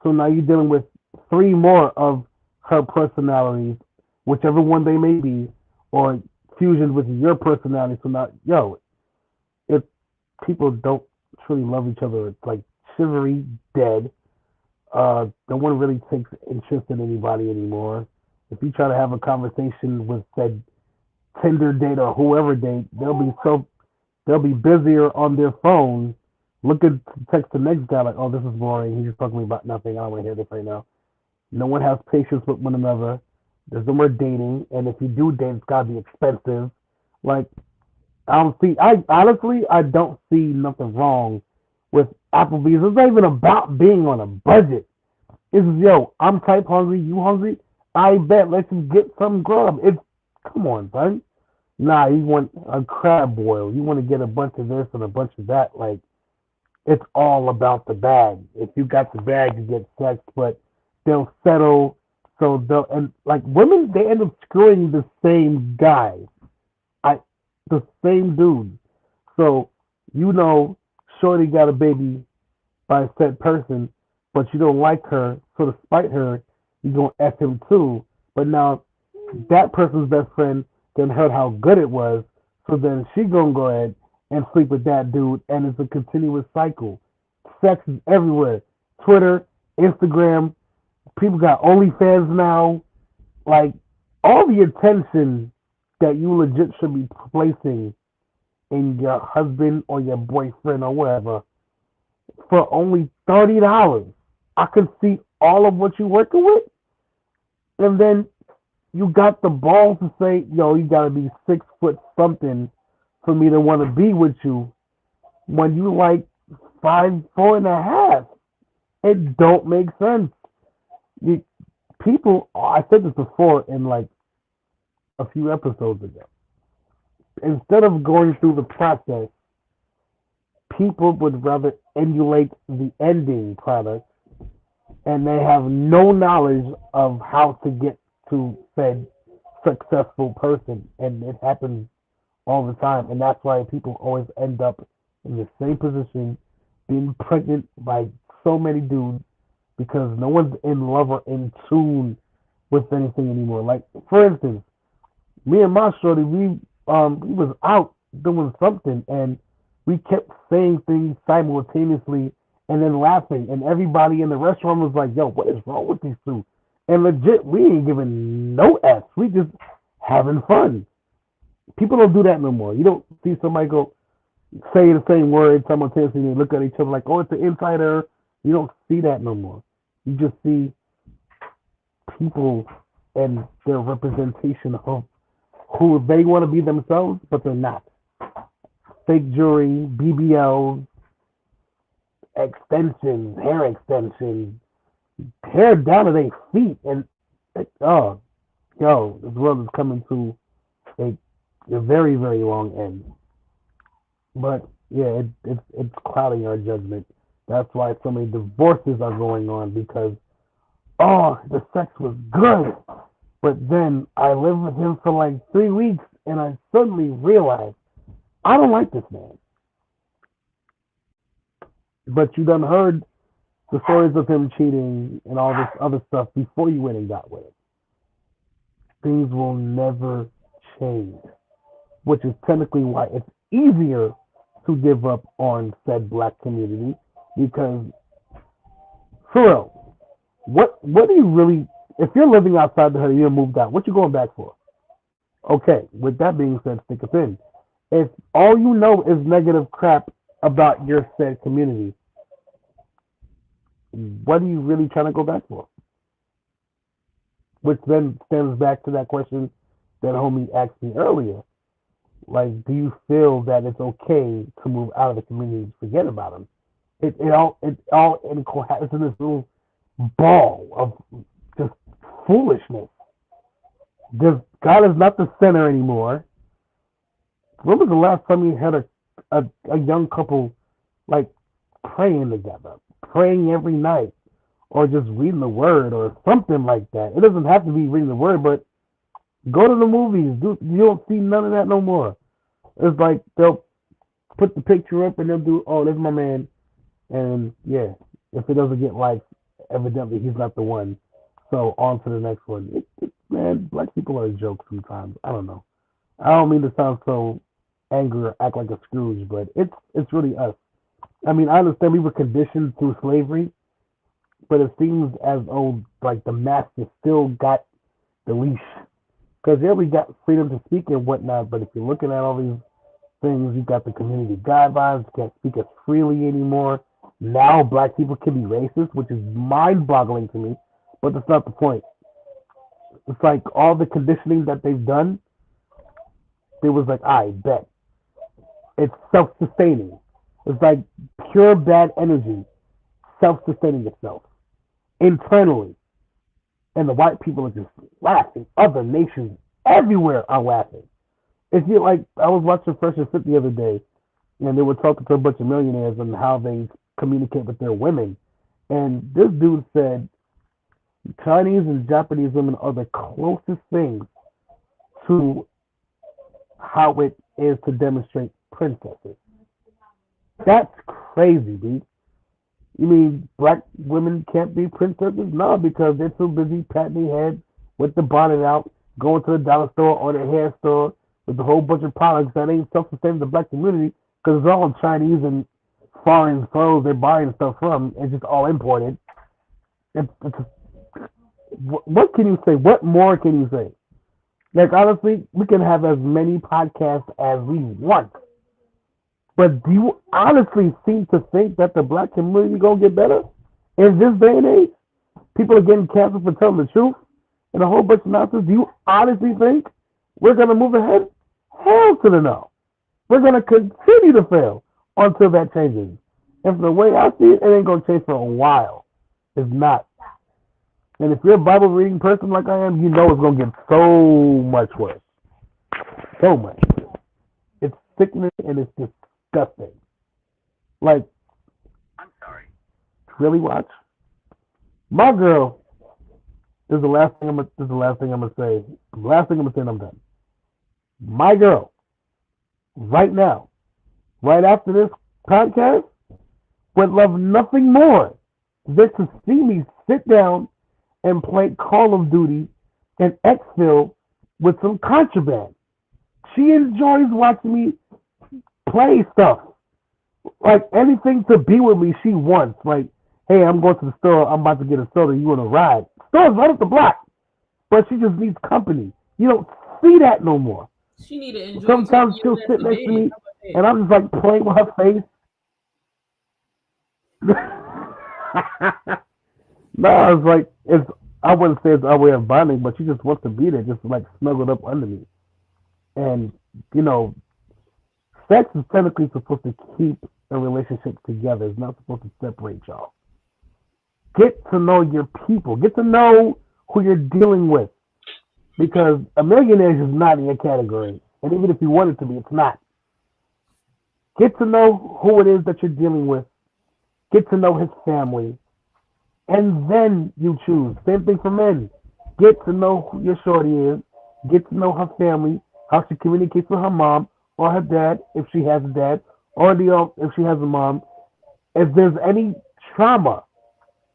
So now you're dealing with three more of her personalities, whichever one they may be, or fusions with your personality. So now, yo, if people don't truly love each other, it's like chivalry dead. No one really takes interest in anybody anymore. If you try to have a conversation with said Tinder date or whoever date, they'll be busier on their phone looking to text the next guy like, oh, this is boring. He's just talking to me about nothing. I don't want to hear this right now. No one has patience with one another. There's no more dating, and if you do date, it's gotta be expensive. Like, I honestly don't see nothing wrong with Applebee's. It's not even about being on a budget. It's, yo, I'm type hungry, you hungry? I bet, let's just get some grub. Come on, son. Nah, you want a crab boil. You want to get a bunch of this and a bunch of that. Like, it's all about the bag. If you got the bag, you get sex, but they'll settle. And like women, they end up screwing the same guy, the same dude. So, Shorty got a baby by a said person, but you don't like her, so to spite her, you gonna F him too. But now that person's best friend then heard how good it was, so then she gonna go ahead and sleep with that dude, and it's a continuous cycle. Sex is everywhere. Twitter, Instagram, people got OnlyFans now. Like, all the attention that you legit should be placing in your husband or your boyfriend or whatever for only $30. I could see all of what you're working with, and then you got the balls to say, yo, you gotta be 6 foot something for me to want to be with you when you like 5'4.5". It don't make sense. I said this before in like a few episodes ago. Instead of going through the process, people would rather emulate the ending product, and they have no knowledge of how to get to said successful person, and it happens all the time, and that's why people always end up in the same position, being pregnant by so many dudes, because no one's in love or in tune with anything anymore. Like, for instance, me and my shorty, we was out doing something, and we kept saying things simultaneously and then laughing, and everybody in the restaurant was like, yo, what is wrong with these two? And legit, we ain't giving no F. We just having fun. People don't do that no more. You don't see somebody go say the same word simultaneously and they look at each other like, oh, it's an insider. You don't see that no more. You just see people and their representation of who they want to be themselves, but they're not. Fake jewelry, BBLs, extensions, hair down to their feet, and this world is coming to a very, very long end. But yeah, it's clouding our judgment. That's why so many divorces are going on, because the sex was good, but then I lived with him for like 3 weeks, and I suddenly realized I don't like this man. But you done heard the stories of him cheating and all this other stuff before you went and got with him. Things will never change, which is technically why it's easier to give up on said black community, because for real, what do you really, if you're living outside the hood, you're moved out, what you going back for? Okay, with that being said, stick a pin. If all you know is negative crap about your said community, what are you really trying to go back for? Which then stems back to that question that homie asked me earlier. Like, do you feel that it's okay to move out of the community and forget about them? It all it's in this little ball of just foolishness. God is not the center anymore. when was the last time you had a young couple like praying together, praying every night, or just reading the word or something like that? It doesn't have to be reading the word, but go to the movies. You don't see none of that no more. It's like they'll put the picture up and they'll do, oh, that's my man. And yeah, if it doesn't get likes, evidently he's not the one. So on to the next one. Man, black people are a joke sometimes. I don't know. I don't mean to sound so angry or act like a Scrooge, but it's really us. I mean, I understand we were conditioned through slavery, but it seems as though like the masters still got the leash. Because yeah, we got freedom to speak and whatnot, but if you're looking at all these things, you got the community guidelines, you can't speak as freely anymore. Now black people can be racist, which is mind-boggling to me, but that's not the point. It's like all the conditioning that they've done, it was like, I bet. It's self-sustaining. It's like pure bad energy self-sustaining itself internally. And the white people are just laughing. Other nations everywhere are laughing. It's like, I was watching Fresh and Fit the other day, and they were talking to a bunch of millionaires on how they communicate with their women. And this dude said Chinese and Japanese women are the closest things to how it is to demonstrate princesses. That's crazy, dude. You mean black women can't be princesses? No, because they're too busy patting their head with the bonnet out, going to the dollar store or the hair store with a whole bunch of products that ain't self-sustaining the black community because it's all Chinese and foreign clothes they're buying stuff from. It's just all imported. What can you say? What more can you say? Like, honestly, we can have as many podcasts as we want. But do you honestly seem to think that the black community gonna get better in this day and age? People are getting canceled for telling the truth and a whole bunch of nonsense. Do you honestly think we're gonna move ahead? Hell to the no. We're gonna continue to fail until that changes. And from the way I see it, it ain't gonna change for a while. It's not. And if you're a Bible reading person like I am, you know it's gonna get so much worse. So much. It's sickening and it's disgusting. Like, I'm sorry. Really watch. My girl. This is the last thing I'm gonna say. The last thing I'm gonna say and I'm done. My girl, right now, right after this podcast, would love nothing more than to see me sit down and play Call of Duty and Xfil with some contraband. She enjoys watching me play stuff. Like, anything to be with me, she wants. Like, hey, I'm going to the store. I'm about to get a soda. You want to ride? Store's right up the block. But she just needs company. You don't see that no more. She need to enjoy. Sometimes she'll sit next to me, and I'm just like playing with her face. No, it's like, I wouldn't say it's our way of bonding, but she just wants to be there, just like snuggled up under me. And, you know, sex is technically supposed to keep a relationship together. It's not supposed to separate y'all. Get to know your people. Get to know who you're dealing with. Because a millionaire is not in your category. And even if you want it to be, it's not. Get to know who it is that you're dealing with. Get to know his family. And then you choose. Same thing for men. Get to know who your shorty is. Get to know her family. How she communicates with her mom or her dad, if she has a dad, or if she has a mom. If there's any trauma,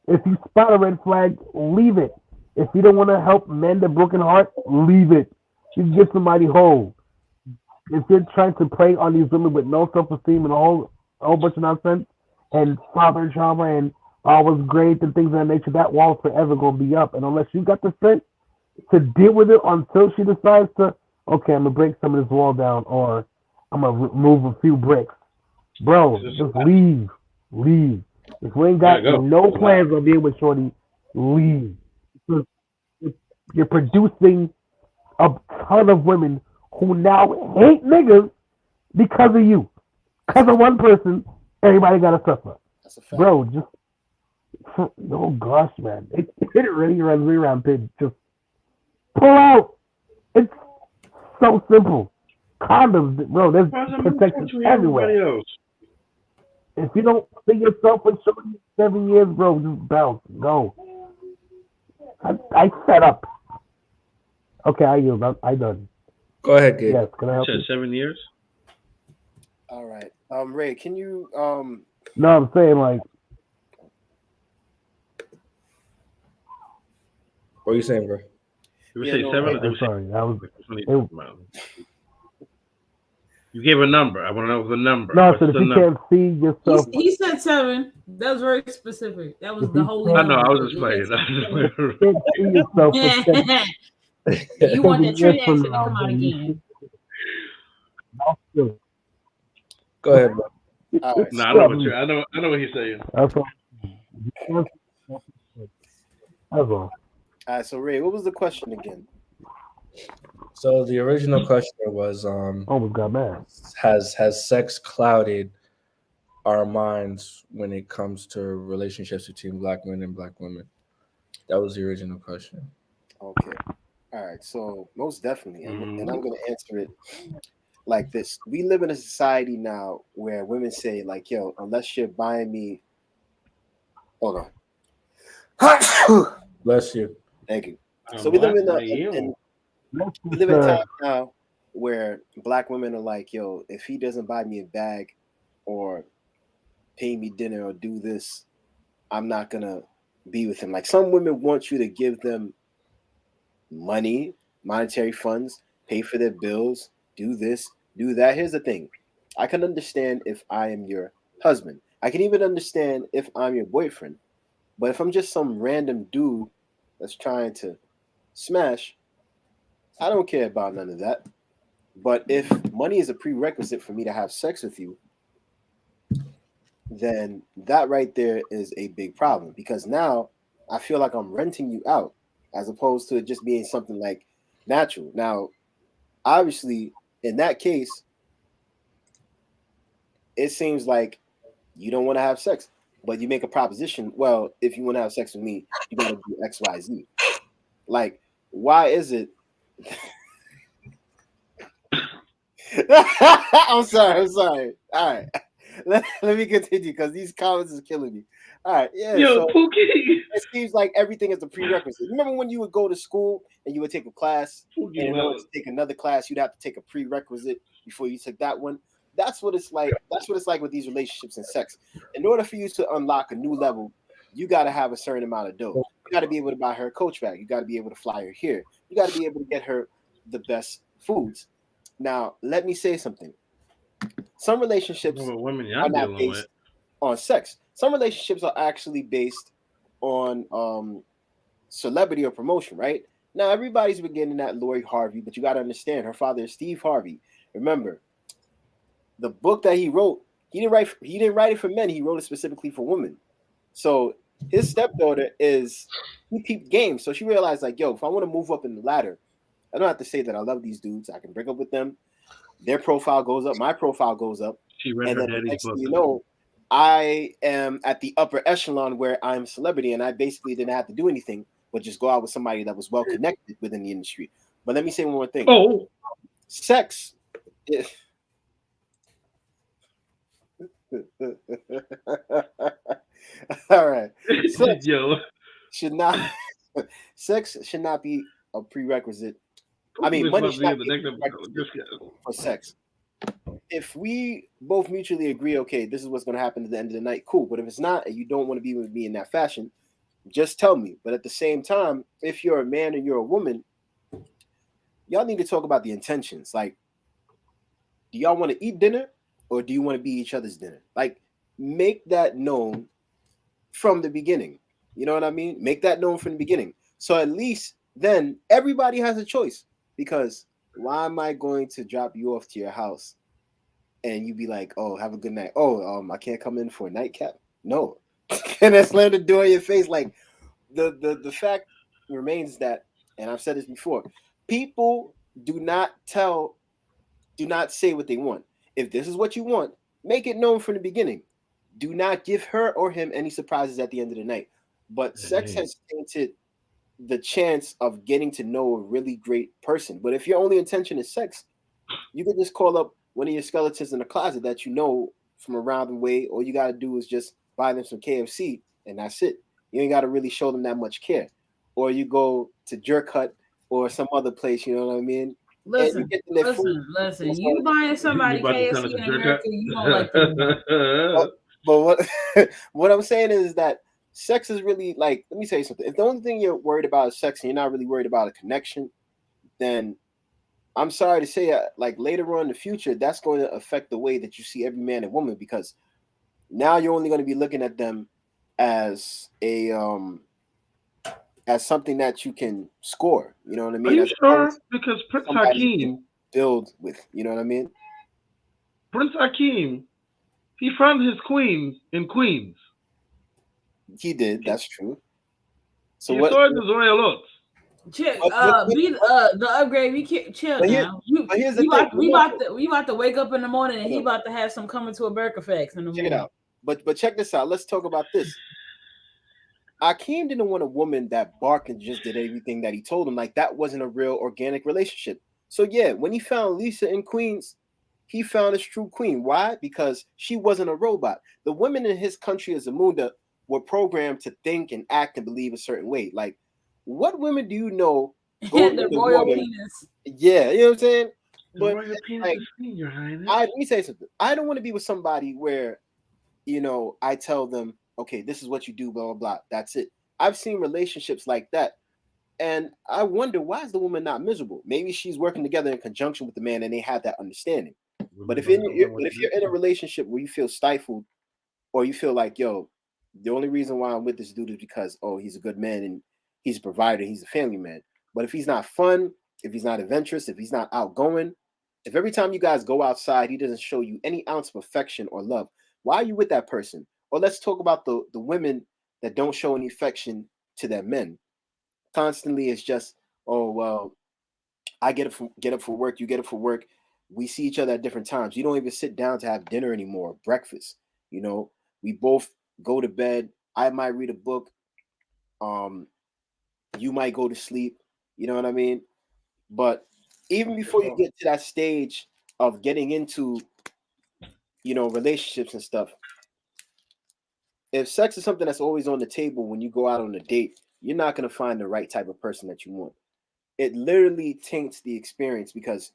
if you spot a red flag, leave it. If you don't want to help mend a broken heart, leave it. You get somebody whole. If you're trying to prey on these women with no self-esteem and a whole bunch of nonsense and father trauma and all was great and things of that nature, that wall's forever going to be up. And unless you got the strength to deal with it until she decides to, okay, I'm going to break some of this wall down or I'm going to remove a few bricks. Bro, just leave. Leave. If we ain't got no plans on being with shorty, leave. You're producing a ton of women who now hate niggas because of you. Because of one person, everybody got to suffer. That's a fact. Bro, just, oh gosh, man. It really runs me around, pig. Just pull out. It's so simple. condoms, bro. There's Why is that protection between everybody everywhere. else? If you don't see yourself for 7 years, bro, just bounce, go. I set up. Okay, I done. Go ahead, Gabe. Yes, can I You help said you? 7 years. All right. Ray, can you No, I'm saying like What are you saying, bro? Did we Yeah, say no, 7 I- or did we say? sorry, that was Which one are you it, talking about? You gave a number. I want to know the number. no. What's So if the you number? can't see yourself, He said 7. That was very specific. That was If the you holy can't- I know. I number. was just playing. can't see yourself for 10, You want that 10 years Trini from accent to now, come out then you again. should. That's Go ahead, bro. all right. No, I know what you're. I know what he's saying. That's all. That's all. All right, so Ray, what was the question again? So the original question was, Almost got mad. has sex clouded our minds when it comes to relationships between black men and black women? That was the original question. Okay. All right. So most definitely, and I'm going to answer it like this. We live in a society now where women say, like, yo, unless you're buying me, hold on. Bless you. Thank you. So we live in we live in a time now where black women are like, yo, if he doesn't buy me a bag or pay me dinner or do this, I'm not gonna be with him. Like some women want you to give them money, monetary funds, pay for their bills, do this, do that. Here's the thing. I can understand if I am your husband. I can even understand if I'm your boyfriend. But if I'm just some random dude that's trying to smash, I don't care about none of that. But if money is a prerequisite for me to have sex with you, then that right there is a big problem because now I feel like I'm renting you out as opposed to it just being something like natural. Now, obviously, in that case, it seems like you don't want to have sex, but you make a proposition. Well, if you want to have sex with me, you got to do X, Y, Z. Like, why is it? I'm sorry. All right. Let me continue because these comments is killing me. All right. Yeah. Yo, So Pookie. it seems like everything is a prerequisite. Remember when you would go to school and you would take a class, and in order to take another class, you'd have to take a prerequisite before you took that one. That's what it's like. That's what it's like with these relationships and sex. In order for you to unlock a new level, you got to have a certain amount of dough. You got to be able to buy her a Coach bag. You got to be able to fly her here. You got to be able to get her the best foods. Now, let me say something. Some relationships Women are y'all not dealing based with. on sex. Some relationships are actually based on celebrity or promotion, right? Now, everybody's been getting at Lori Harvey, but you got to understand her father is Steve Harvey. Remember, the book that he wrote, he didn't write it for men. He wrote it specifically for women. So his stepdaughter he peeped game. So she realized, like, yo, if I want to move up in the ladder, I don't have to say that I love these dudes. I can break up with them. Their profile goes up. My profile goes up. She read And her then the daddy's next book. thing you know, I am at the upper echelon where I'm a celebrity, and I basically didn't have to do anything but just go out with somebody that was well connected within the industry. But let me say one more thing. Oh, Sex. All right. Sex yo. sex should not be a prerequisite. I mean, This money must should be not in the be a next episode. prerequisite for sex. If we both mutually agree, okay, this is what's going to happen at the end of the night, cool. But if it's not, and you don't want to be with me in that fashion, just tell me. But at the same time, if you're a man and you're a woman, y'all need to talk about the intentions. Like, do y'all want to eat dinner or do you want to be each other's dinner? Like, make that known from the beginning. You know what I mean? Make that known from the beginning. So at least then everybody has a choice, because why am I going to drop you off to your house and you be like, oh, have a good night. Oh, I can't come in for a nightcap. No. And then slam the door in your face. Like, the fact remains that, and I've said this before, people do not say what they want. If this is what you want, make it known from the beginning. Do not give her or him any surprises at the end of the night. But sex has tainted the chance of getting to know a really great person. But if your only intention is sex, You could just call up one of your skeletons in the closet that you know from around the way. All you got to do is just buy them some KFC, and that's it. You ain't got to really show them that much care. Or you go to Jerk Hut or some other place, you know what I mean? And you Listen, get them their food. listen. You buying somebody You about to turn KFC us in to jerk America, up? you don't like them. But what what I'm saying is that sex is really like, let me tell you something. If the only thing you're worried about is sex and you're not really worried about a connection, then I'm sorry to say, like later on in the future, that's going to affect the way that you see every man and woman, because now you're only going to be looking at them as a as something that you can score. You know what I Are mean? you As sure? opposed to Because Prince somebody you Hakeem, can build with. You know what I mean? he found his queens in Queens. He did. That's true. So He what? saw his royal oats. Chill, But the upgrade. We can't chill but here- now. You, but here's the you thing. about, we about to wake up in the morning and he Hold on. about to have some coming to a Burgerfax in the Check it morning. out. But check this out. Let's talk about this. Akeem didn't want a woman that barked and just did everything that he told him. Like that wasn't a real organic relationship. So yeah, when he found Lisa in Queens, he found his true queen. Why? Because she wasn't a robot. The women in his country of Zamunda were programmed to think and act and believe a certain way. Like, what women do you know go And in the the royal water? penis. Yeah, you know what I'm saying? The But royal penis like, is clean, Your Highness. let me say something. I don't want to be with somebody where, you know, I tell them, okay, this is what you do, blah, blah, blah. That's it. I've seen relationships like that. And I wonder, why is the woman not miserable? Maybe she's working together in conjunction with the man and they have that understanding. But if you're in a relationship where you feel stifled, or you feel like, yo, the only reason why I'm with this dude is because, oh, he's a good man and he's a provider, he's a family man. But if he's not fun, if he's not adventurous, if he's not outgoing, if every time you guys go outside, he doesn't show you any ounce of affection or love, why are you with that person? Or let's talk about the women that don't show any affection to their men. Constantly, it's just, oh well, I get up for work, you get up for work. We see each other at different times. You don't even sit down to have dinner anymore, breakfast. You know, we both go to bed. I might read a book. Um, you might go to sleep. You know what I mean? But even before you get to that stage of getting into, you know, relationships and stuff, if sex is something that's always on the table when you go out on a date, you're not gonna find the right type of person that you want. It literally taints the experience, because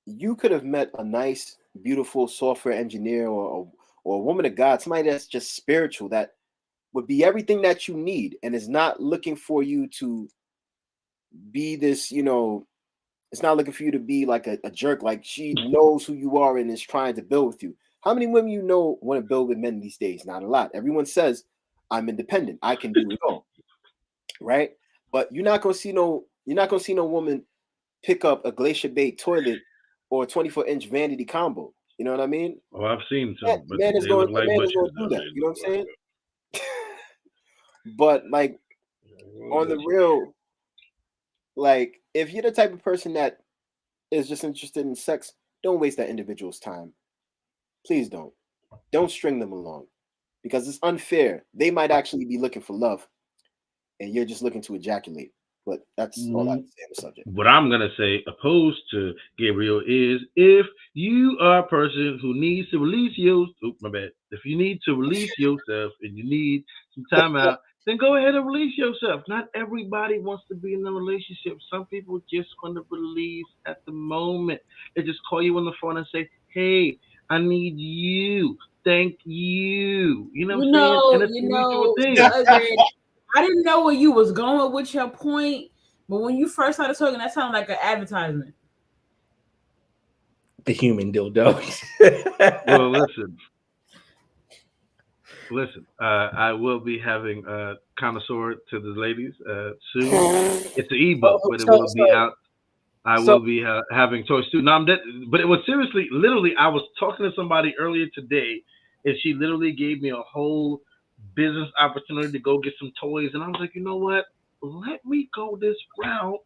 you could have met a nice, beautiful software engineer or a woman of God, somebody that's just spiritual, that would be everything that you need and is not looking for you to be this, you know, it's not looking for you to be like a jerk. Like she knows who you are and is trying to build with you. How many women you know want to build with men these days? Not a lot. Everyone says, I'm independent. I can do it all. Right? But you're not gonna see no woman pick up a Glacier Bay toilet or a 24-inch vanity combo. You know what I mean? Oh, I've seen some, but Man is they going look like to butchers do that. nowadays. You know what I'm saying? But like on the real, like if you're the type of person that is just interested in sex, don't waste that individual's time. Please don't. Don't string them along, because it's unfair. They might actually be looking for love, and you're just looking to ejaculate. But that's all I have to say on the subject. What I'm gonna say, opposed to Gabriel, is if you are a person who needs to release if you need to release yourself and you need some time out, then go ahead and release yourself. Not everybody wants to be in a relationship. Some people just want to release at the moment. They just call you on the phone and say, "Hey, I need you. Thank you." You know what I'm saying? And it's a mutual thing. The upgrade. I didn't know where you was going with your point, but when you first started talking, that sounded like an advertisement. The human dildo. Well, listen. I will be having a connoisseur to the ladies soon. It's an ebook, but it will be out. I will be having toys too. No, but it was seriously, literally. I was talking to somebody earlier today, and she literally gave me a whole business opportunity to go get some toys, and I was like, you know what? Let me go this route.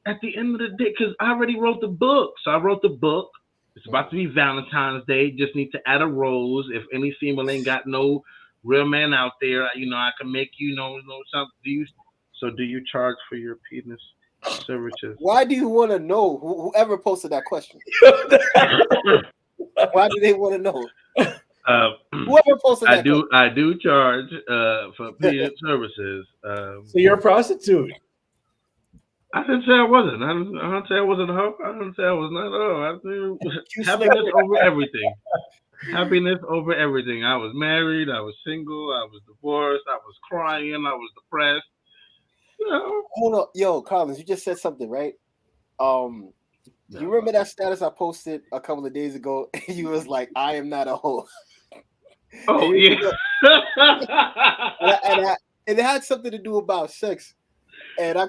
At the end of the day, because I already wrote the book, so I wrote the book. It's about to be Valentine's Day. Just need to add a rose. If any female ain't got no real man out there, I can make something. Do you charge for your penis? services. Why do you want to know? Whoever posted that question, why do they want to know? Whoever posted that question. I do charge for PM services. So you're a prostitute. I didn't say I wasn't. I didn't say I wasn't a hoe. I didn't say I was not a hoe. I think happiness over everything. Happiness over everything. I was married. I was single. I was divorced. I was crying. I was depressed. You know. Hold on, yo, Collins, you just said something, right? You remember that status I posted a couple of days ago? You was like, "I am not a hoe." Oh yeah. And it had something to do about sex, and I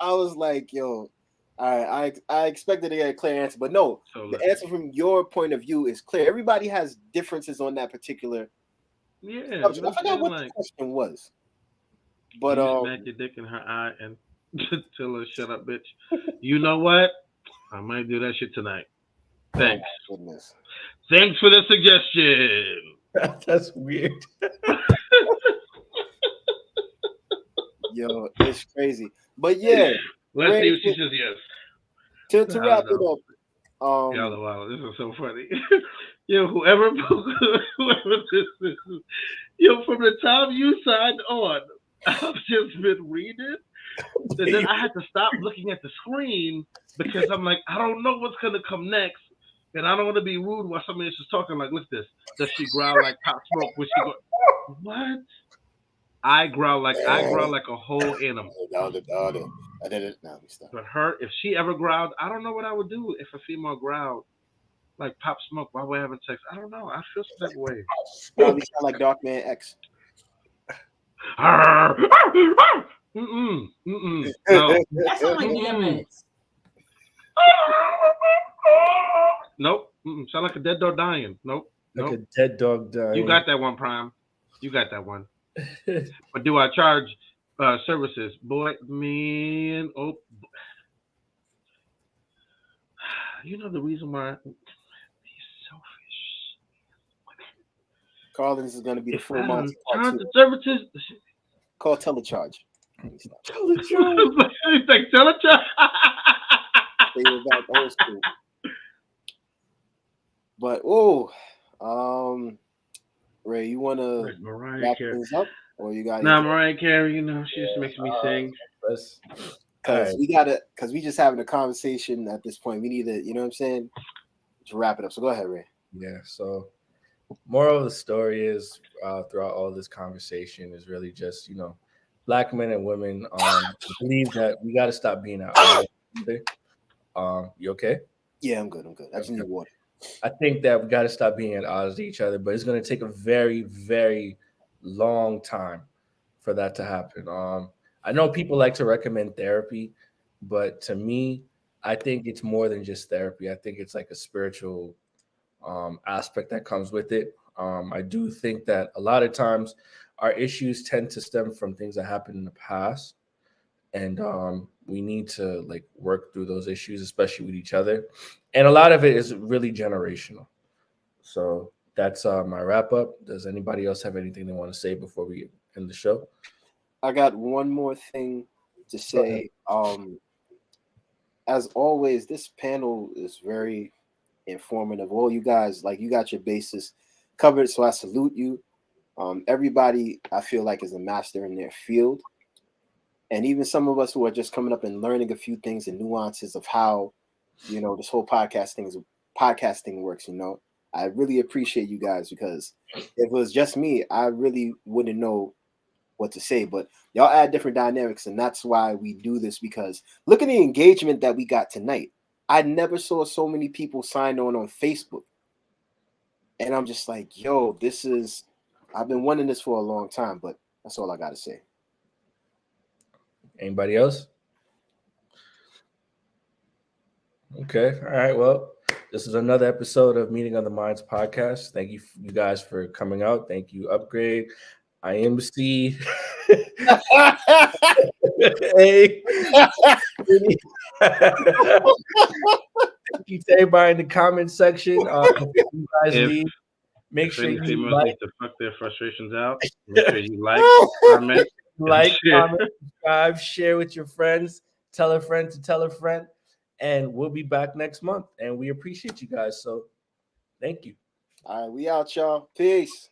was like, "Yo, all right." I expected to get a clear answer, but no. So the answer from your point of view is clear. Everybody has differences on that particular. Yeah. I forgot what the question was. But you smack your dick in her eye and tell her shut up, bitch. You know what? I might do that shit tonight. Thanks. Oh, goodness. Thanks for the suggestion. That's weird. Yo, it's crazy. But yeah, let's see if she says yes. To wrap it up. Y'all wow, this is so funny. Yo, whoever this is, yo, from the time you signed on, I've just been reading, and then I had to stop looking at the screen because I'm like, I don't know what's gonna come next, and I don't want to be rude while somebody else is talking. Like, look at this. Does she growl like Pop Smoke? When she go, what? I growl like a whole animal. I did it. Now we stop. But her, if she ever growled, I don't know what I would do if a female growled like Pop Smoke while we're having sex. I don't know. I feel some type of way. Probably sound like Darkman X. No. That's not like DMX. Nope. Sound like a dead dog dying. Nope. Like a dead dog dying. You got that one, Prime. You got that one. But do I charge services? Boy, man. Oh, you know the reason why he's selfish. Collins is going to be the full If I Monty don't Part charge 2. the services, Call telecharge. Telecharge. It's like telecharge. They were back old school. But Ray, you want to Mariah wrap Carey. things up, or you got? Nah, Mariah Carey. You know, she just makes me sing. Because we just having a conversation at this point. We need to, you know what I'm saying, to wrap it up. So go ahead, Ray. Yeah. So, moral of the story is throughout all this conversation is really just, Black men and women believe that we got to stop being out. You okay? Yeah, I'm good. I just need water. I think that we got to stop being at odds to each other, but it's going to take a very, very long time for that to happen. I know people like to recommend therapy, but to me, I think it's more than just therapy. I think it's like a spiritual aspect that comes with it. I do think that a lot of times our issues tend to stem from things that happened in the past, and we need to work through those issues, especially with each other. And a lot of it is really generational. So that's my wrap up. Does anybody else have anything they want to say before we end the show? I got one more thing to say. As always, this panel is very informative. All you guys, you got your bases covered, so I salute you. Everybody, I feel like, is a master in their field. And even some of us who are just coming up and learning a few things and nuances of how, this whole podcasting works, I really appreciate you guys, because if it was just me, I really wouldn't know what to say. But y'all add different dynamics, and that's why we do this, because look at the engagement that we got tonight. I never saw so many people signed on Facebook. And I'm just like, yo, I've been wanting this for a long time, but that's all I got to say. Anybody else? Okay. All right. Well, this is another episode of Meeting of the Minds podcast. Thank you guys for coming out. Thank you, Upgrade, IMC. Hey. Thank you to everybody in the comment section. You guys leave. Make sure you need to fuck their frustrations out. Make sure you comment, comment, subscribe, share with your friends. tell a friend to tell a friend. And we'll be back next month. And we appreciate you guys. So thank you. All right, we out, y'all. Peace.